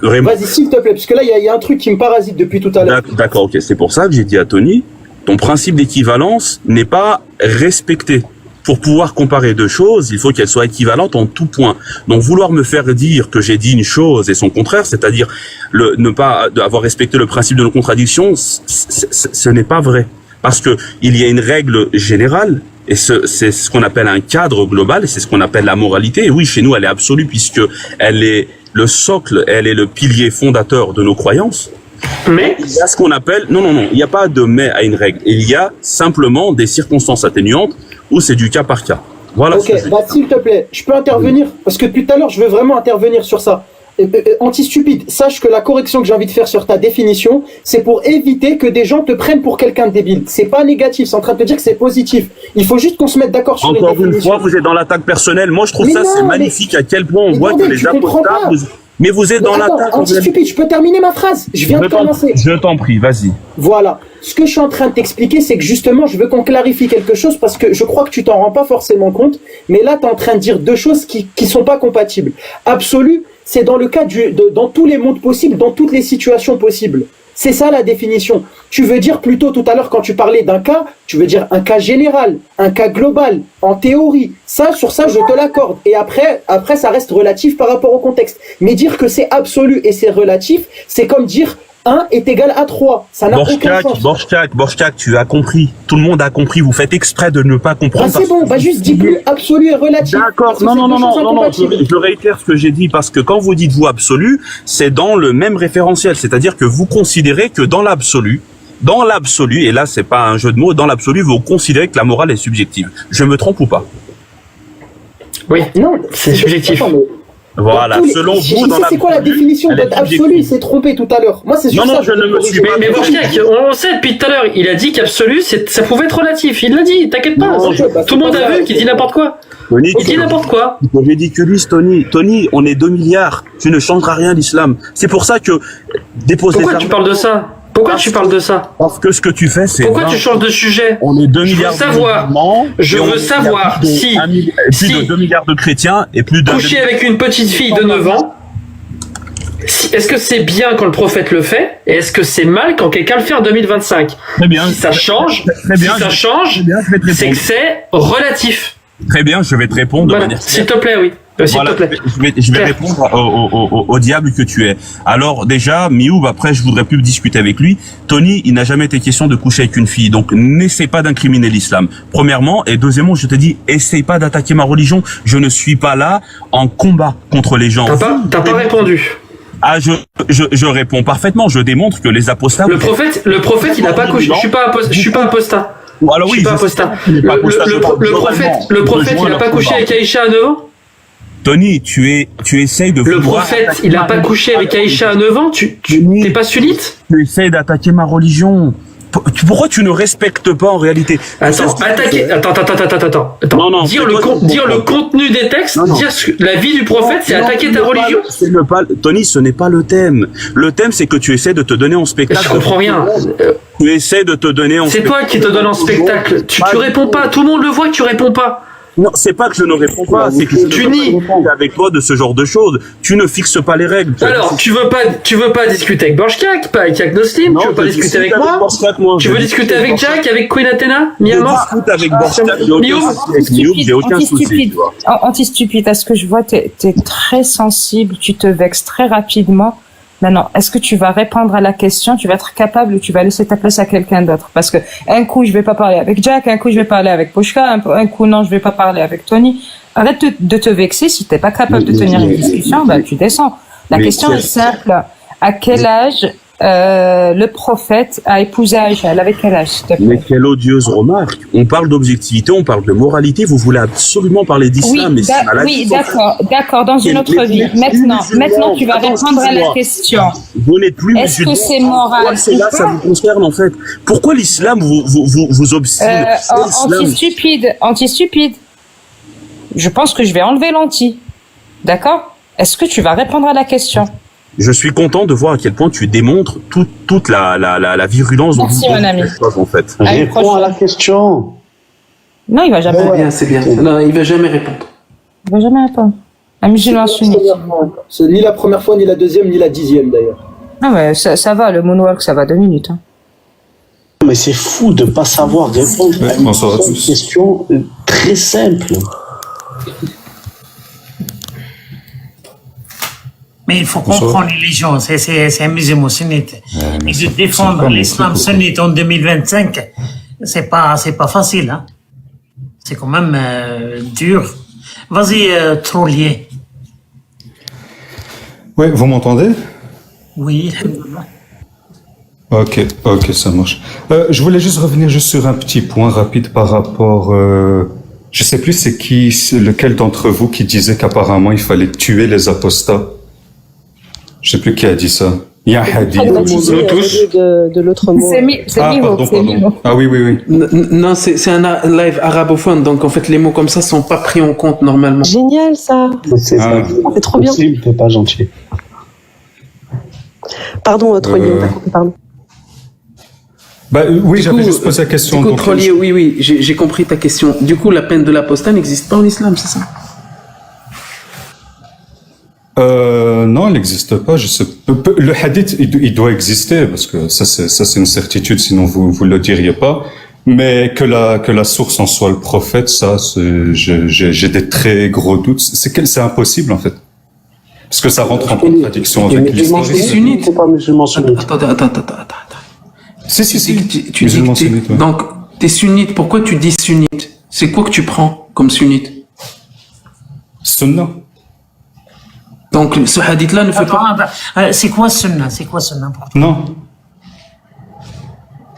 Vas-y, s'il te plaît, parce que là, il y a un truc qui me parasite depuis tout à l'heure. D'accord, ok. C'est pour ça que j'ai dit à Tony, ton principe d'équivalence n'est pas respecté. Pour pouvoir comparer deux choses, il faut qu'elles soient équivalentes en tout point. Donc vouloir me faire dire que j'ai dit une chose et son contraire, c'est-à-dire ne pas avoir respecté le principe de non-contradiction, ce n'est pas vrai. Parce que il y a une règle générale, et c'est ce qu'on appelle un cadre global, et c'est ce qu'on appelle la moralité. Et oui, chez nous, elle est absolue, puisque elle est le socle, elle est le pilier fondateur de nos croyances. Mais il y a ce qu'on appelle... Non, il n'y a pas de mais à une règle. Il y a simplement des circonstances atténuantes où c'est du cas par cas. Voilà. Ok, s'il te plaît, je peux intervenir parce que depuis tout à l'heure, je veux vraiment intervenir sur ça. Anti-stupide, sache que la correction que j'ai envie de faire sur ta définition, c'est pour éviter que des gens te prennent pour quelqu'un de débile. C'est pas négatif, c'est en train de te dire que c'est positif. Il faut juste qu'on se mette d'accord sur les définitions. Encore une fois, vous êtes dans l'attaque personnelle. Moi, je trouve c'est magnifique à quel point on voit que les apostats... Mais vous êtes dans l'attaque. Anti-stupide, je peux terminer ma phrase? Je viens de commencer. Je t'en prie, vas-y. Voilà. Ce que je suis en train de t'expliquer, c'est que justement, je veux qu'on clarifie quelque chose parce que je crois que tu t'en rends pas forcément compte. Mais là, tu es en train de dire deux choses qui sont pas compatibles. Absolu, c'est dans le cas dans tous les mondes possibles, dans toutes les situations possibles. C'est ça la définition. Tu veux dire plutôt tout à l'heure quand tu parlais d'un cas, tu veux dire un cas général, un cas global, en théorie. Sur ça, je te l'accorde. Et après, ça reste relatif par rapport au contexte. Mais dire que c'est absolu et c'est relatif, c'est comme dire 1 est égal à 3. Ça n'a aucun sens. Borchak, tu as compris. Tout le monde a compris. Vous faites exprès de ne pas comprendre. C'est bon, juste dis plus absolu et relatif. D'accord. Non. Je réitère ce que j'ai dit parce que quand vous dites vous absolu, c'est dans le même référentiel. C'est-à-dire que vous considérez que dans l'absolu, et là c'est pas un jeu de mots, dans l'absolu, vous considérez que la morale est subjective. Je me trompe ou pas? Oui, non, c'est subjectif. Voilà, selon vous, dans c'est quoi la définition elle est d'absolu? Il s'est trompé tout à l'heure. Moi, c'est sur Non, ça. non, je ne me suis pas. Mais Borchak, on le sait depuis tout à l'heure, il a dit qu'absolu, ça pouvait être relatif. Il l'a dit, t'inquiète pas. Non, Tout le monde a vu qu'il dit n'importe quoi. Tony, Il dit n'importe quoi. Tu te ridiculises, Tony. Tony, on est 2 milliards. Tu ne changeras rien à l'islam. C'est pour ça que dépose Pourquoi tu parles de ça? Pourquoi tu parles de ça? Parce que ce que tu fais, c'est. Pourquoi tu changes de sujet? On est 2 milliards de musulmans. Je veux savoir si. Plus de 2 milliards de chrétiens et plus de. Coucher avec une petite fille de 9 ans. Est-ce que c'est bien quand le prophète le fait? Et est-ce que c'est mal quand quelqu'un le fait en 2025? Très bien. Si ça change, c'est que c'est relatif. Très bien, je vais te répondre de manière. S'il te plaît, oui. Voilà, je vais répondre au diable que tu es. Alors déjà, Mioub, après je voudrais plus discuter avec lui. Tony, il n'a jamais été question de coucher avec une fille, donc n'essaie pas d'incriminer l'islam. Premièrement, et deuxièmement, je te dis, essaye pas d'attaquer ma religion. Je ne suis pas là en combat contre les gens. T'as pas répondu. Ah, je réponds parfaitement. Je démontre que les apostats. Le prophète, il n'a pas couché. Je suis pas apostat. Alors oui, je suis pas apostat. Le prophète, il n'a pas couché avec Aïcha à 9 ans. Tony, tu essayes de. Le prophète, il n'a pas couché avec Aïcha à 9 ans. Tu n'es pas sunnite? Tu essayes d'attaquer ma religion. Pourquoi tu ne respectes pas en réalité? Attends. Non, dire le contenu des textes, dire la vie du prophète, c'est attaquer ta religion. Tony, ce n'est pas le thème. Le thème, c'est que tu essaies de te donner en spectacle. Je comprends rien. Tu essaies de te donner en spectacle. C'est toi qui te donne en spectacle. Tu réponds pas. Tout le monde le voit que tu réponds pas. Non, c'est pas que je ne réponds pas, c'est que tu nies avec toi de ce genre de choses. Tu ne fixes pas les règles. Alors, tu veux pas discuter avec Borchak, pas avec Agnostim, tu veux pas discuter avec moi? Tu veux discuter avec Jack, avec Queen Athena, Miyamor? Je discute avec Borchak, j'ai aucun souci. Anti-stupide, à ce que je vois, t'es très sensible, tu te vexes très rapidement. Maintenant, est-ce que tu vas répondre à la question, tu vas être capable ou tu vas laisser ta place à quelqu'un d'autre? Parce que un coup, je vais pas parler avec Jack, un coup, je vais parler avec Poshka, un coup, non, je vais pas parler avec Tony. Arrête de te vexer. Si t'es pas capable de tenir une discussion, bah, tu descends. La question est simple. À quel âge le prophète a épousé Aïcha? Elle avait quel âge, s'il te plaît? Mais quelle odieuse remarque. On parle d'objectivité, on parle de moralité, vous voulez absolument parler d'islam. Oui, d'accord, dans une autre vie. Maintenant, tu vas répondre à la question. Vous n'êtes plus Est-ce que c'est moral? C'est là, ça vous concerne, en fait. Pourquoi l'islam vous obstine? Anti-stupide. Je pense que je vais enlever l'anti. D'accord? Est-ce que tu vas répondre à la question? Je suis content de voir à quel point tu démontres toute la virulence de mon ami. En fait. Réponds à la question. Non, il va jamais répondre. C'est bien. Non, il va jamais répondre. Il va jamais répondre. Un musulman sunnite. C'est ni la première fois, ni la deuxième, ni la 10e d'ailleurs. Non, mais ça va, le moonwalk, ça va 2 minutes. Hein. Mais c'est fou de pas savoir répondre à une question très simple. Mais il faut comprendre les gens, c'est un musulman sunnite. Et de défendre l'islam sunnite en 2025, c'est pas facile, hein. C'est quand même dur. Vas-y, Trollier. Oui, vous m'entendez? Oui. Ok, ça marche. Je voulais juste revenir sur un petit point rapide par rapport... je sais plus c'est lequel d'entre vous qui disait qu'apparemment il fallait tuer les apostats. Je sais plus qui a dit ça. Il y a un hadith. De l'autre mot. Pardon. Ah oui. Non, c'est un live arabophone, donc en fait les mots comme ça sont pas pris en compte normalement. Génial ça. C'est trop bien. T'es pas gentil. Pardon, Trollier, pardon. Oui, j'avais juste posé la question. Du coup, Trollier, oui, j'ai compris ta question. Du coup, la peine de l'apostat n'existe pas en islam, c'est ça? Non, elle n'existe pas. Je sais. Le hadith, il doit exister parce que ça c'est une certitude. Sinon, vous le diriez pas. Mais que la source en soit le prophète, ça, j'ai des très gros doutes. C'est impossible en fait, parce que ça rentre en contradiction avec l'histoire. C'est pas musulman sunnite. Attends. Si. Tu dis que donc t'es sunnite. Pourquoi tu dis sunnite? C'est quoi que tu prends comme sunnite? Sunna. Donc ce hadith-là ne fait pas. C'est quoi sunna? Non.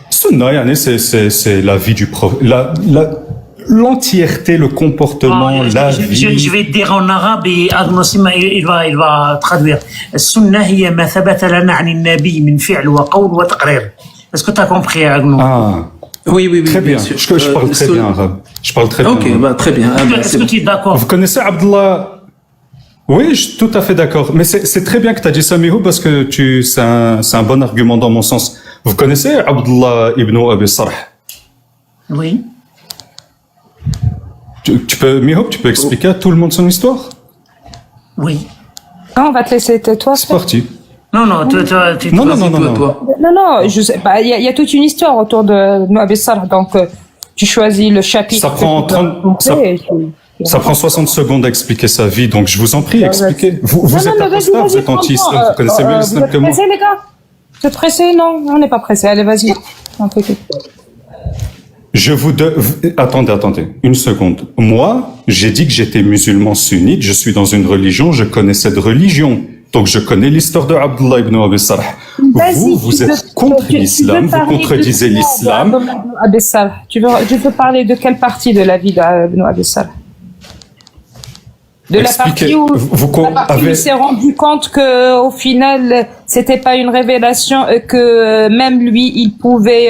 Sunna, c'est la vie du prophète. l'entièreté, le comportement, la vie. Je vais te dire en arabe et Agnosima il va traduire. السنة هي ما ثبت لنا عن النبي من فعل وقول وتقرير. Est-ce que tu as compris, Agno? Ah. Oui, très bien. sûr. Je parle très bien arabe. Je parle très bien. Ok, bah, très bien. Ah, bah, Est-ce que tu es d'accord? Vous connaissez Abdullah? Oui, je suis tout à fait d'accord. Mais c'est très bien que tu as dit ça, Mihou, parce que c'est un bon argument dans mon sens. Vous connaissez Abdullah ibn Abi Sarh? Oui. Mihou, tu peux expliquer à tout le monde son histoire? Oui. Non, on va te laisser toi. C'est parti. Non, Non. Non, je sais pas. Il y a toute une histoire autour de Abi Sarh, donc tu choisis le chapitre. Ça prend 60 secondes à expliquer sa vie, donc je vous en prie, expliquez. Vous êtes apostat, vous êtes anti-islam, vous connaissez mieux l'islam que moi. Vous êtes pressés, les gars? Vous êtes pressés? Non, on n'est pas pressés. Allez, vas-y. Attendez, une seconde. Moi, j'ai dit que j'étais musulman sunnite, je suis dans une religion, je connais cette religion. Donc je connais l'histoire de Abdullah ibn Abi Sarh. Vous êtes contre l'islam, vous contredisez l'islam. Tu veux parler de quelle partie de la vie d'Ibn Abi Sarh? De la partie où il s'est rendu compte que au final c'était pas une révélation, que même lui il pouvait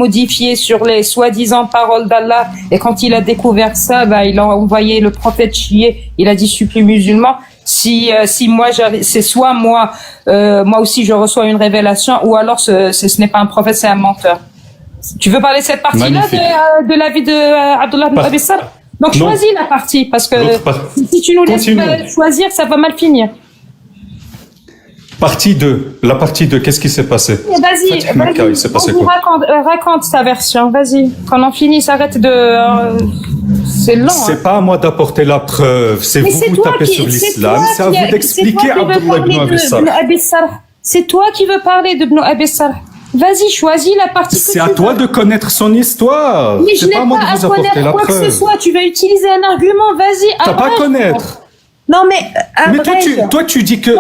modifier sur les soi-disant paroles d'Allah, et quand il a découvert ça, il a envoyé le prophète chier, il a dit: je suis plus musulman. Si moi c'est soit moi aussi je reçois une révélation, ou alors ce n'est pas un prophète, c'est un menteur. Tu veux parler de cette partie-là de la vie de Abdullah ibn Abi Sarh? Donc choisis la partie, parce que si tu nous laisses choisir, ça va mal finir. La partie 2, qu'est-ce qui s'est passé? Vas-y, il s'est passé quoi? raconte ta version, vas-y. Quand on finit, arrête de... c'est long. C'est pas à moi d'apporter la preuve, c'est vous qui tapez sur l'islam, c'est à vous d'expliquer Abdullah ibn Abi Sarh. C'est toi qui veux parler d'Ibn Abi Sarh. Vas-y, choisis la partie. C'est à toi de connaître son histoire. Mais je n'ai pas à moi de vous apporter la quoi preuve. que ce soit. Tu vas utiliser un argument, vas-y. T'as pas à connaître. Non mais toi tu dis que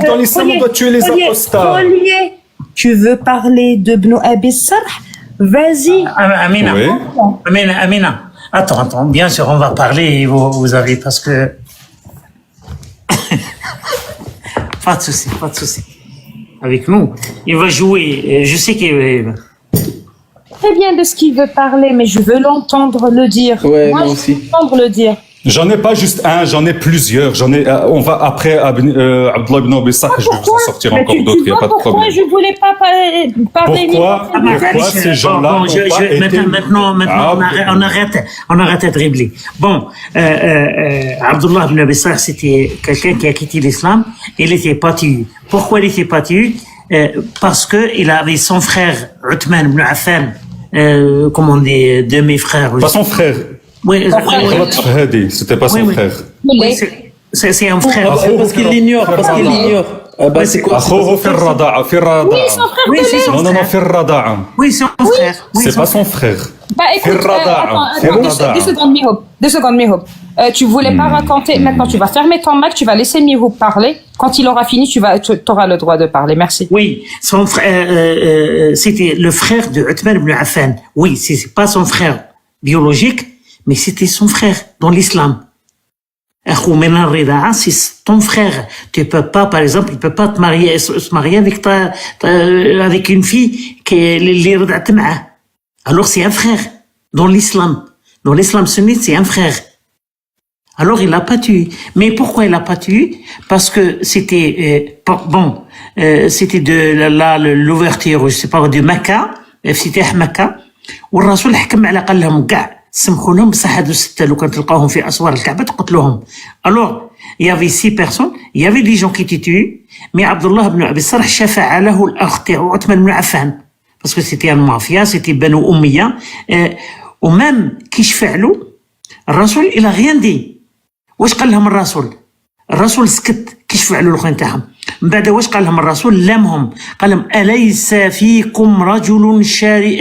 dans l'islam on doit tuer les apostats. Olivier, tu veux parler d'Ibn Abi Sarh? Vas-y. Amina. Oui. Amina. Attends. Bien sûr, on va parler et vous avez, parce que pas de souci. Avec nous, il va jouer. Je sais qu'il très bien de ce qu'il veut parler, mais je veux l'entendre le dire. Ouais, moi aussi. Je veux l'entendre le dire. J'en ai pas juste un, j'en ai plusieurs. On va après Abdullah ibn Abi Sarh, je vais vous en sortir encore d'autres. Il y a pas de problème. Pourquoi je voulais pas parler? Pourquoi ces gens-là maintenant, on arrête de dribbler. Bon, Abdullah ibn Abi Sarh, c'était quelqu'un qui a quitté l'islam. Il était pas tué. Pourquoi il était pas tué? Parce que il avait son frère Uthman ibn Affan, comment on dit, de mes frères. Pas son frère. Oui, c'était pas son frère. Oui, c'est un frère. Parce qu'il l'ignore. C'est quoi? Oui, c'est son frère. Oui, c'est son frère. Oui, c'est son frère. C'est pas son frère. Écoute, deux secondes, Mihoub. Tu voulais pas raconter. Maintenant, tu vas fermer ton mic, tu vas laisser Mihoub parler. Quand il aura fini, tu auras le droit de parler. Merci. Oui, son frère, c'était le frère de Uthman ibn Affan. Oui, c'est pas son frère biologique, mais c'était son frère dans l'islam. C'est ton frère. Tu peux pas, par exemple, il peut pas se marier avec une fille qui est alors c'est un frère dans l'islam. Dans l'islam sunnite, c'est un frère. Alors il l'a pas tué. Mais pourquoi il l'a pas tué? Parce que c'était c'était de l'ouverture, je sais pas, de Mecca, افتتاح مكة، والرسول حكم على قال لهم كاع سمحوا لهم بصح هادو الستة لو كان تلقاوهم في اسوار الكعبة تقتلوهم. Alors il y avait 6 personnes, il y avait des gens qui étaient tués, mais Abdullah ibn Abi Sarh شفع له الأخ تاعو عثمان بن عفان parce que c'était un mafia, c'était Banu Umayya, ومام كي شفع له الرسول il a rien dit. واش قال لهم الرسول؟ الرسول سكت كي شفع له الاخوين تاعهم. من بعد واش قال لهم الرسول؟ لامهم قال لهم أليس فيكم رجل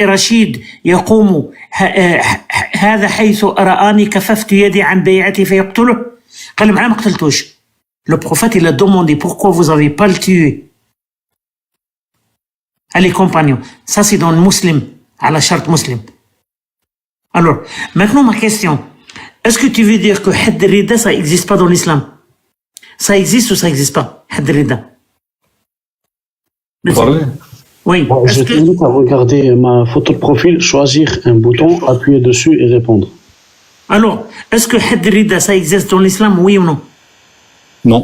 رشيد يقوم هذا حيث رآني كففت يدي عن بيعتي فيقتله؟ قال لهم أنا ما قتلتوش. Le prophète il a demandé pourquoi vous avez pas le tué. Les compagnons, ça c'est dans le muslim, à la charte muslim. Alors, maintenant ma question. Est-ce que tu veux dire que Hadd al-Rida, ça n'existe pas dans l'islam? Ça existe ou ça n'existe pas, Hadd al-Rida? Oui. Je t'invite à regarder ma photo de profil, choisir un bouton, appuyer dessus et répondre. Alors, est-ce que Hadd al-Rida, ça existe dans l'islam, oui ou non? Non.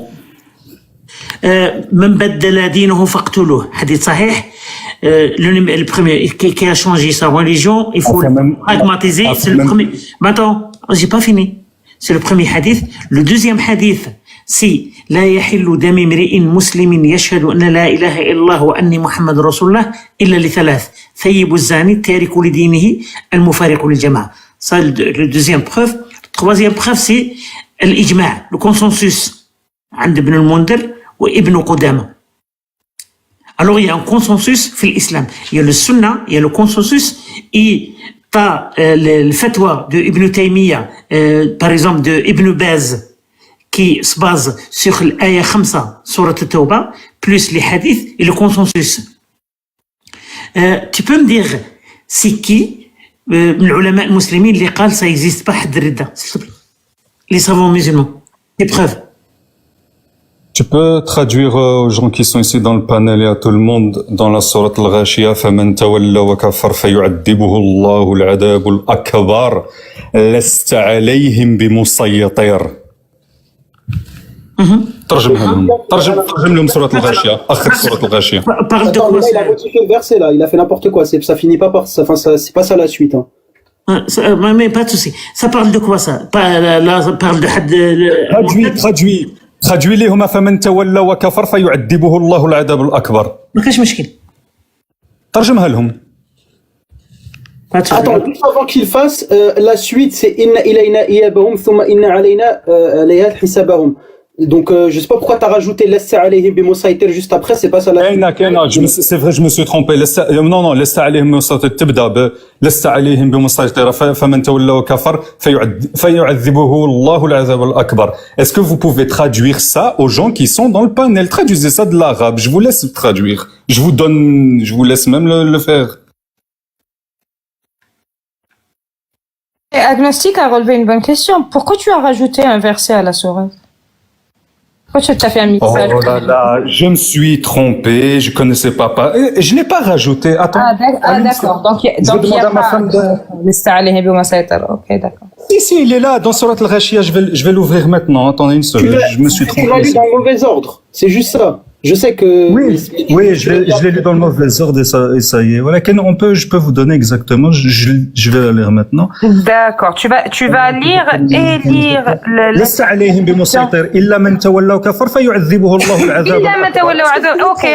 من بدل دينه فاقتلوه. Hadith sahih. Le premier qui a changé sa religion, il faut le pragmatiser. C'est le premier. Mais attends, j'ai pas fini. C'est le premier hadith. Le deuxième hadith, c'est لا يحل دم امرئ مسلم يشهد أن لا إله إلا الله وأني محمد رسول الله إلا لثلاث ثيب الزاني التارك لدينه المفارق للجماعة. Ça, le deuxième preuve. Troisième preuve, c'est l'ijma', le consensus. عند ابن المنذر وابن قدامة. Alors il y a un consensus في l'islam. Il y a le sunna, il y a le consensus et t'as le fatwa de Ibn Taymiyyah, par exemple de Ibn Baz, qui se base sur l'aya 5, sourate At-Tawbah, plus les hadiths et le consensus. Tu peux me dire, c'est qui les ulama musulmans qui قال ça n'existe pas Hadd al-Ridda, s'il te plaît? Les savants musulmans. Des preuves. Tu peux traduire aux gens qui sont ici dans le panel et à tout le monde dans la sourate Al-Ghashiyah فَمَنْ تَوَلَّى وَكَفَرَ فَيُعَذِّبُهُ اللَّهُ الْعَذَابُ الْأَكْبَرَ لَسْتَ عَلَيْهِمْ بِمُصَيْطِرٍ. ترجم لهم سورة الغاشية آخر سورة الغاشية. Parle de quoi? Il a modifié le verset là, il a fait n'importe quoi. Ça finit pas par ça. Enfin, c'est pas ça la suite. Hein. Mais pas de souci. Ça parle de quoi ça? Là, ça parle de traduis لهم فمن تولى وكفر فيعذبه الله العذاب الأكبر. ما كاش مشكل. ترجمها لهم. Attends, juste avant qu'il fasse, la suite c'est inna ilayna iyabahum thumma inna alayna alayha hisabahum. Donc je sais pas pourquoi t'as rajouté lasta alayhim bimusaytir juste après, c'est pas ça la suite. C'est vrai, je me suis trompé. Non, lasta alayhim bimusaytir تبدأ ب lasta alayhim bimusaytir فمن تولى وكفر فيعذبه الله العذاب الأكبر. Est-ce que vous pouvez traduire ça aux gens qui sont dans le panel? Traduisez ça de l'arabe. Je vous laisse traduire. Je vous laisse même le faire. Et Agnostic a relevé une bonne question. Pourquoi tu as rajouté un verset à la sourate? Pourquoi tu as fait un mixage? Oh là là, je me suis trompé, je connaissais pas. Je l'ai pas rajouté. Attends. Ah d'accord. Donc il y a pas. Ok, d'accord. Si, il est là dans Surat Al-Ghashiyah. Je vais l'ouvrir maintenant. Attendez une seconde. Je me suis trompé. Tu l'as lu dans le mauvais ordre. C'est juste ça. Je sais que. Oui, je l'ai lu dans le mauvais ordre et ça y est. Voilà, je peux vous donner exactement. Je vais la lire maintenant. D'accord. Tu vas lire et lire le. لست عليهم بمسيطر إلا من تولى وكفر فيعذبه الله العذاب. إلا من تولى وكفر. Ok, y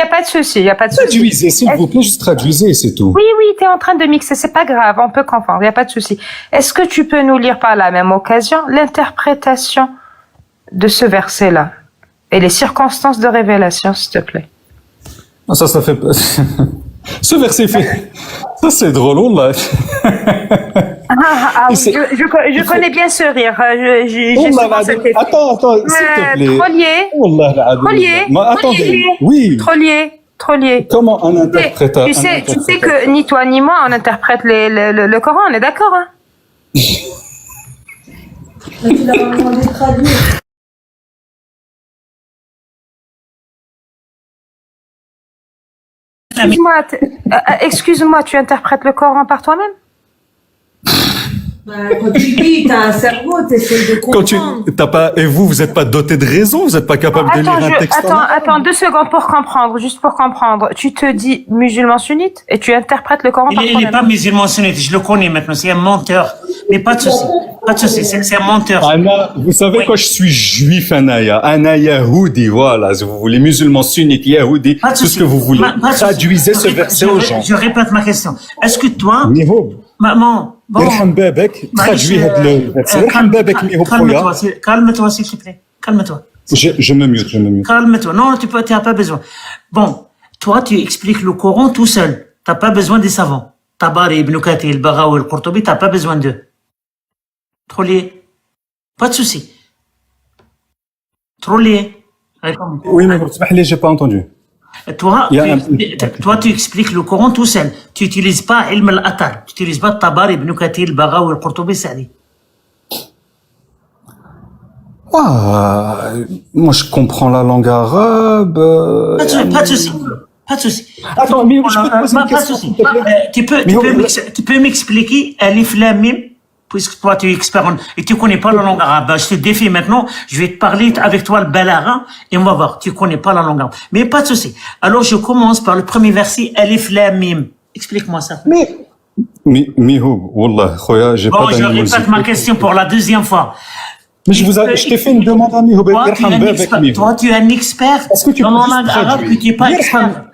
a pas de souci, Traduisez, s'il vous plaît, juste traduisez, c'est tout. Oui, t'es en train de mixer, c'est pas grave, on peut comprendre, y a pas de souci. Est-ce que tu peux nous lire par la même occasion l'interprétation de ce verset-là et les circonstances de révélation, s'il te plaît? Ça fait. Ce verset fait. Ça, c'est drôle, là. Je connais bien ce rire. Attends, s'il te plaît. Trollier. Oui. Trollier. Comment on interprète? Tu sais que ni toi ni moi, on interprète le Coran, on est d'accord, hein? Tu l'as demandé de traduire. Excuse-moi, tu interprètes le Coran par toi-même? Quand tu lis, t'as un cerveau, t'essayes de comprendre. Et vous êtes pas doté de raison, vous êtes pas capable de lire un texte. Attends 2 secondes juste pour comprendre. Tu te dis musulman sunnite et tu interprètes le Coran par toi-même. Il n'est pas musulman sunnite, je le connais maintenant, c'est un menteur. Mais pas de souci, c'est un menteur. Vous savez quoi, je suis juif, Ana Yahoudi, voilà, si vous voulez, musulman sunnite, Yahoudi, tout ce que vous voulez. Traduisez ce verset aux gens. Je répète ma question. Est-ce que toi, maman, calme-toi, s'il te plaît. Calme-toi. Je me mute. Calme-toi. Non, tu n'as pas besoin. Bon, toi, tu expliques le Coran tout seul. Tu n'as pas besoin des savants. Tabari, Ibn Kathir, Baghawi, Al-Qurtubi, tu n'as pas besoin d'eux. Trollier. Pas de souci. Trollier. Oui, mais j'ai pas entendu. Toi, Il y a toi, tu expliques le Coran tout seul. Tu n'utilises pas ilm al-athar. Tu n'utilises pas Tabari, Ibn Kathir, Baghawi, al-Qurtubi, Sa'di. Moi, je comprends la langue arabe. Pas de souci. Pas de souci. Attends, mais je peux te poser une Pas de question, souci. s'il te plaît? Tu peux m'expliquer Alif Lam Mim, puisque toi tu es expert et tu connais pas la langue arabe. Je te défie maintenant. Je vais te parler avec toi le balagha et on va voir. Tu connais pas la langue arabe. Mais pas de souci. Alors je commence par le premier verset Alif Lam Mim. Explique-moi ça. Mihou, wallah, khoya, j'ai Bon, pas je d'animosité. répète ma question pour la deuxième fois. Mais je t'ai fait une demande à Mihou, Toi, tu es un expert dans la langue arabe que tu n'es pas expert.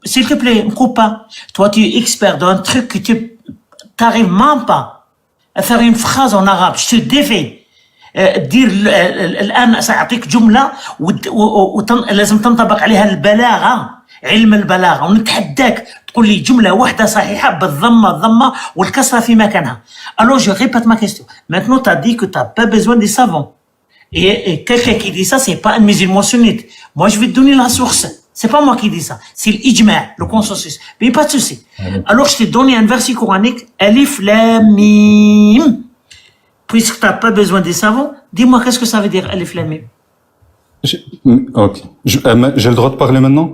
S'il te plaît, ne coupe pas. Toi, tu es expert dans un truc que tu n'arrives même pas à faire une phrase en arabe. Je te défie. دير الآن سأعطيك جملة ولازم تنطبق عليها البلاغة علم البلاغة ونتحداك تقول لي جملة واحدة صحيحة بالضمة والكسرة في مكانها. Alors je répète ma question. Maintenant tu as dit que tu n'as pas besoin des savants. Et quelqu'un qui dit ça, c'est pas un musulman sunnite. Moi je vais te donner la source. C'est pas moi qui dis ça. C'est l'ijma', le consensus. Mais pas de souci. Alors je t'ai donné un verset coranique, Alif Lam Mim. Puisque tu n'as pas besoin des savants, dis-moi qu'est-ce que ça veut dire Alif Lam Mim. Ok. J'ai le droit de parler maintenant?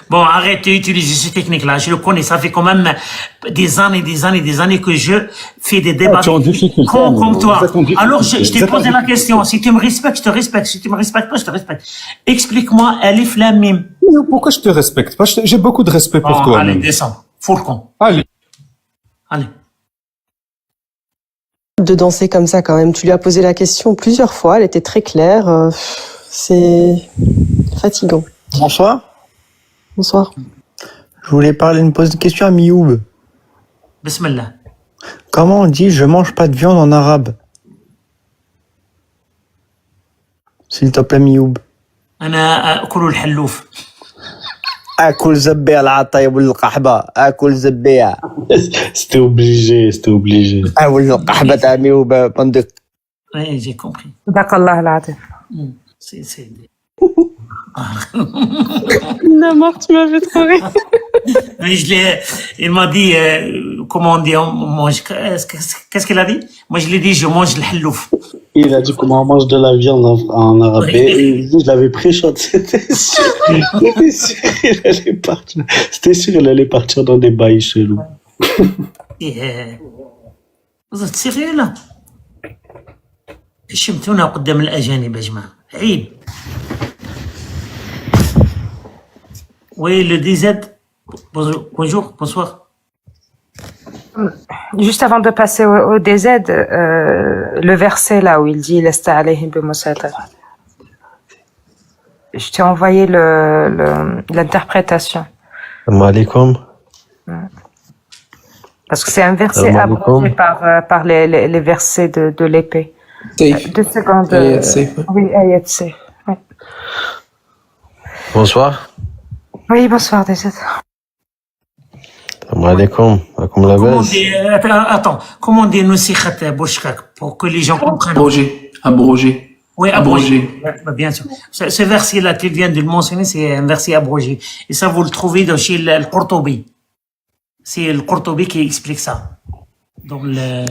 Bon, arrête d'utiliser ces techniques-là. Je le connais. Ça fait quand même des années que je fais des débats comme toi. Alors, je t'ai posé la question. Si tu me respectes, je te respecte. Si tu me respectes pas, je te respecte. Explique-moi Alif Lam Mim. Pourquoi je te respecte pas? J'ai beaucoup de respect pour toi. Allez, descends. Fous le con. Allez. De danser comme ça quand même. Tu lui as posé la question plusieurs fois, elle était très claire. C'est fatigant. Bonsoir. Bonsoir. Je voulais poser une question à Mioub. Bismillah. Comment on dit je mange pas de viande en arabe? S'il te plaît, Mioub. أنا أكل الحلوف. أكل زبية العطايب والقحبة. أكل زبية. C'était obligé. أكل القحبة تاع ميوب بندق. Oui, j'ai compris. صدق الله العظيم. C'est... Namor, tu m'as fait trop rire. Mais il m'a dit, comment on dit, on mange, qu'est-ce qu'il a dit? Moi, je l'ai dit, je mange le hallouf. Il a dit comment on mange de la viande en arabe. Et je l'avais pré-shot. C'était sûr, il allait partir dans des bails chelous. vous êtes sérieux là? شمتونا قدام الأجانب يا جماعة. عيب. Oui, le DZ. Bonjour, bonsoir. Juste avant de passer au DZ, le verset là où il dit Lasta alayhim bimusaytir. Je t'ai envoyé l'interprétation. Salam alaikum. Parce que c'est un verset abrégé par les versets de l'épée. 2 secondes. Oui, ayat safe. Oui. Bonsoir. Oui, bonsoir, DZ. Salam alaikum. Attends, comment on dit Nusikhat Bouchkak pour que les gens comprennent? Abrogé. Oui, abrogé. Bien sûr. Ce verset-là qu'il vient de le mentionner, c'est un verset abrogé. Et ça, vous le trouvez chez le Qurtubi. C'est le Qurtubi qui explique ça. Dans le...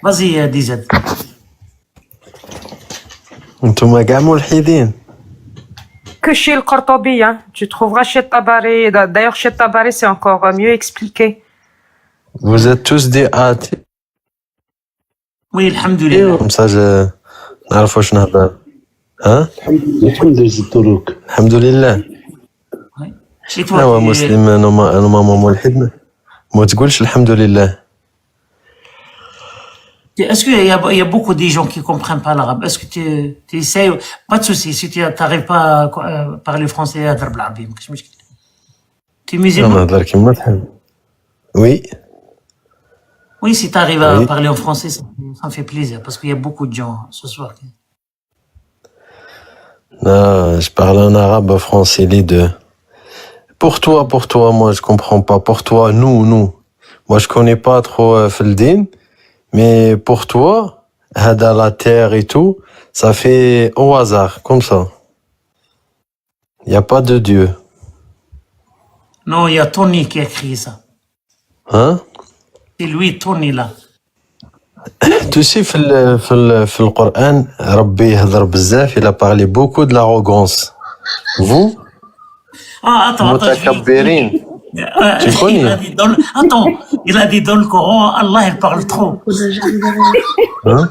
Vas-y, DZ. انتم كاع ملحدين. Que chez le Qurtubi, hein. Tu trouveras chez Tabari. D'ailleurs, chez Tabari, c'est encore mieux expliqué. Vous êtes tous des athées. Oui, alhamdoulilah. Comme ça, je نعرف واش نهضر. ها؟ الحمد لله. هو مسلم نورمالمون ملحد ما تقولش الحمد لله. Est-ce qu'il y a beaucoup de gens qui ne comprennent pas l'arabe? Est-ce que tu essaies? Pas de souci, si tu n'arrives pas à parler français, à dire l'arabe. Tu es musulman? Oui. Oui, si tu arrives à parler en français, ça me fait plaisir, parce qu'il y a beaucoup de gens ce soir. Non, je parle en arabe, en français, les deux. Pour toi, moi, je comprends pas. Pour toi, nous. Moi, je connais pas trop Feldin. Mais pour toi, Hada la terre et tout, ça fait au hasard, comme ça. Il n'y a pas de Dieu. Non, il y a Tony qui a écrit ça. Hein? C'est lui, Tony, là. Tu sais, في القرآن ربي يهضر بزاف. Il a parlé beaucoup de l'arrogance. Vous? Ah, attends, متكبرين. Tu connais? Attends, il a dit dans le Coran, Allah, il parle trop. Hein?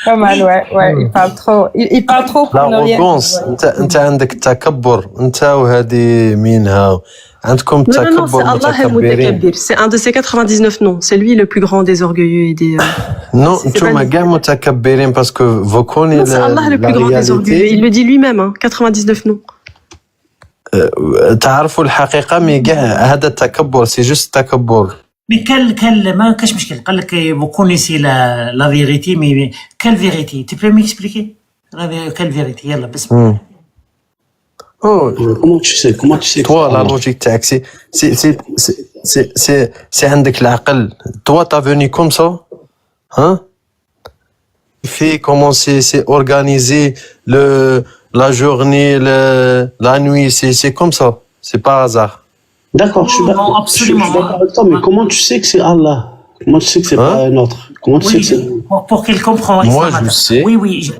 Pas mal, ouais, il parle trop. Il parle trop pour ne rien. L'arrogance. انت عندك التكبر. انت وهذه منها. عندكم Non, non, non, c'est تكبر Allah متكبرين. al-Mutakabbir. C'est un de ces 99 noms. C'est lui le plus grand des orgueilleux et des... Non, انتوما كاع متكبرين parce que vous connaissez Non, c'est Allah le plus grand des orgueilleux. Il le dit lui-même, hein, 99 noms. تعرفوا الحقيقة مي كاع هذا التكبر سي جوست تكبر. Mais ما كاش مشكل. قال لك vous connaissez la vérité, mais quelle vérité? Tu peux m'expliquer? Quelle vérité? يلا بسم الله. Oh, comment tu sais toi la logique تاعك c'est عندك العقل. Toi t'as venu comme ça, hein? Fait comment c'est organisé la journée, la nuit, c'est comme ça. C'est par hasard. D'accord, je suis d'accord avec toi, mais comment tu sais que c'est Allah? Comment tu sais que c'est pas un autre? Comment tu sais que c'est... Pour qu'il comprenne. Moi, je sais. Oui.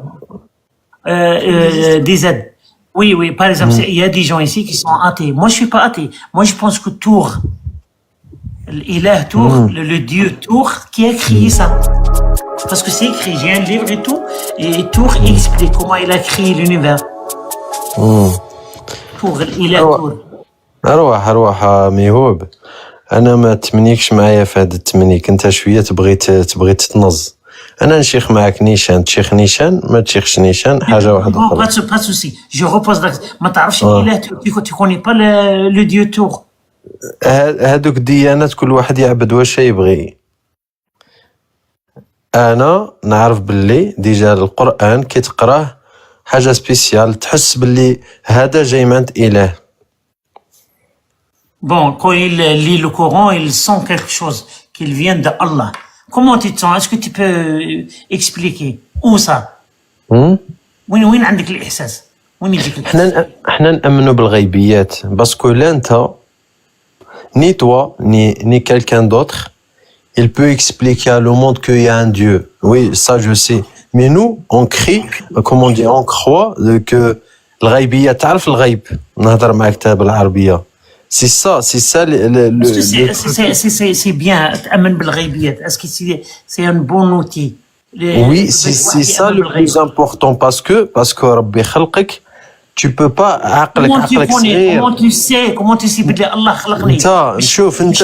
Des aides. Oui, par exemple, il y a des gens ici qui sont athées. Moi, je suis pas athée. Moi, je pense que Tour, l'Ilah Tour, le Dieu Tour, qui a créé ça. Parce que c'est écrit, j'ai un livre et tout, et Tour explique comment il a créé l'univers. Tour, l'Ilah Tour. أروح ميهوب. أنا ما تمنيكش معايا في هذا التمنيك. أنت شوية تبغي تتنظ. أنا نشيخ معاك نيشان، تشيخ نيشان، ما تشيخش نيشان، حاجة واحدة أخرى. Pas de souci. Je repose la question. ما تعرفش الإله tu connais pas le Dieu Tour. هادوك الديانات كل واحد يعبد واش يبغي. أنا نعرف باللي ديجا القرآن كي تقراه حاجة سبيسيال، تحس باللي هذا جاي من عند إله. Bon, quand il lit le Coran, il sent quelque chose qui vient de Allah. Comment tu te sens? Est-ce que tu peux expliquer où ça? وين عندك الإحساس؟ وين يجيك الإحساس؟ احنا نأمنوا بالغيبيات باسكو لا انت ni toi ni quelqu'un d'autre il peut expliquer à le monde qu'il y a un Dieu. Oui, ça je sais. Mais nous on crie, comment on dit, on croit que الغيبية تعرف الغيب نهضر معك بالعربية. C'est ça c'est bien تأمن بالغيبيات. Est-ce que c'est un bon outil? Oui, c'est ça le plus important parce que ربي خلقك. Tu peux pas عقلك صغير. Comment tu sais باللي الله خلقني؟ انت شوف انت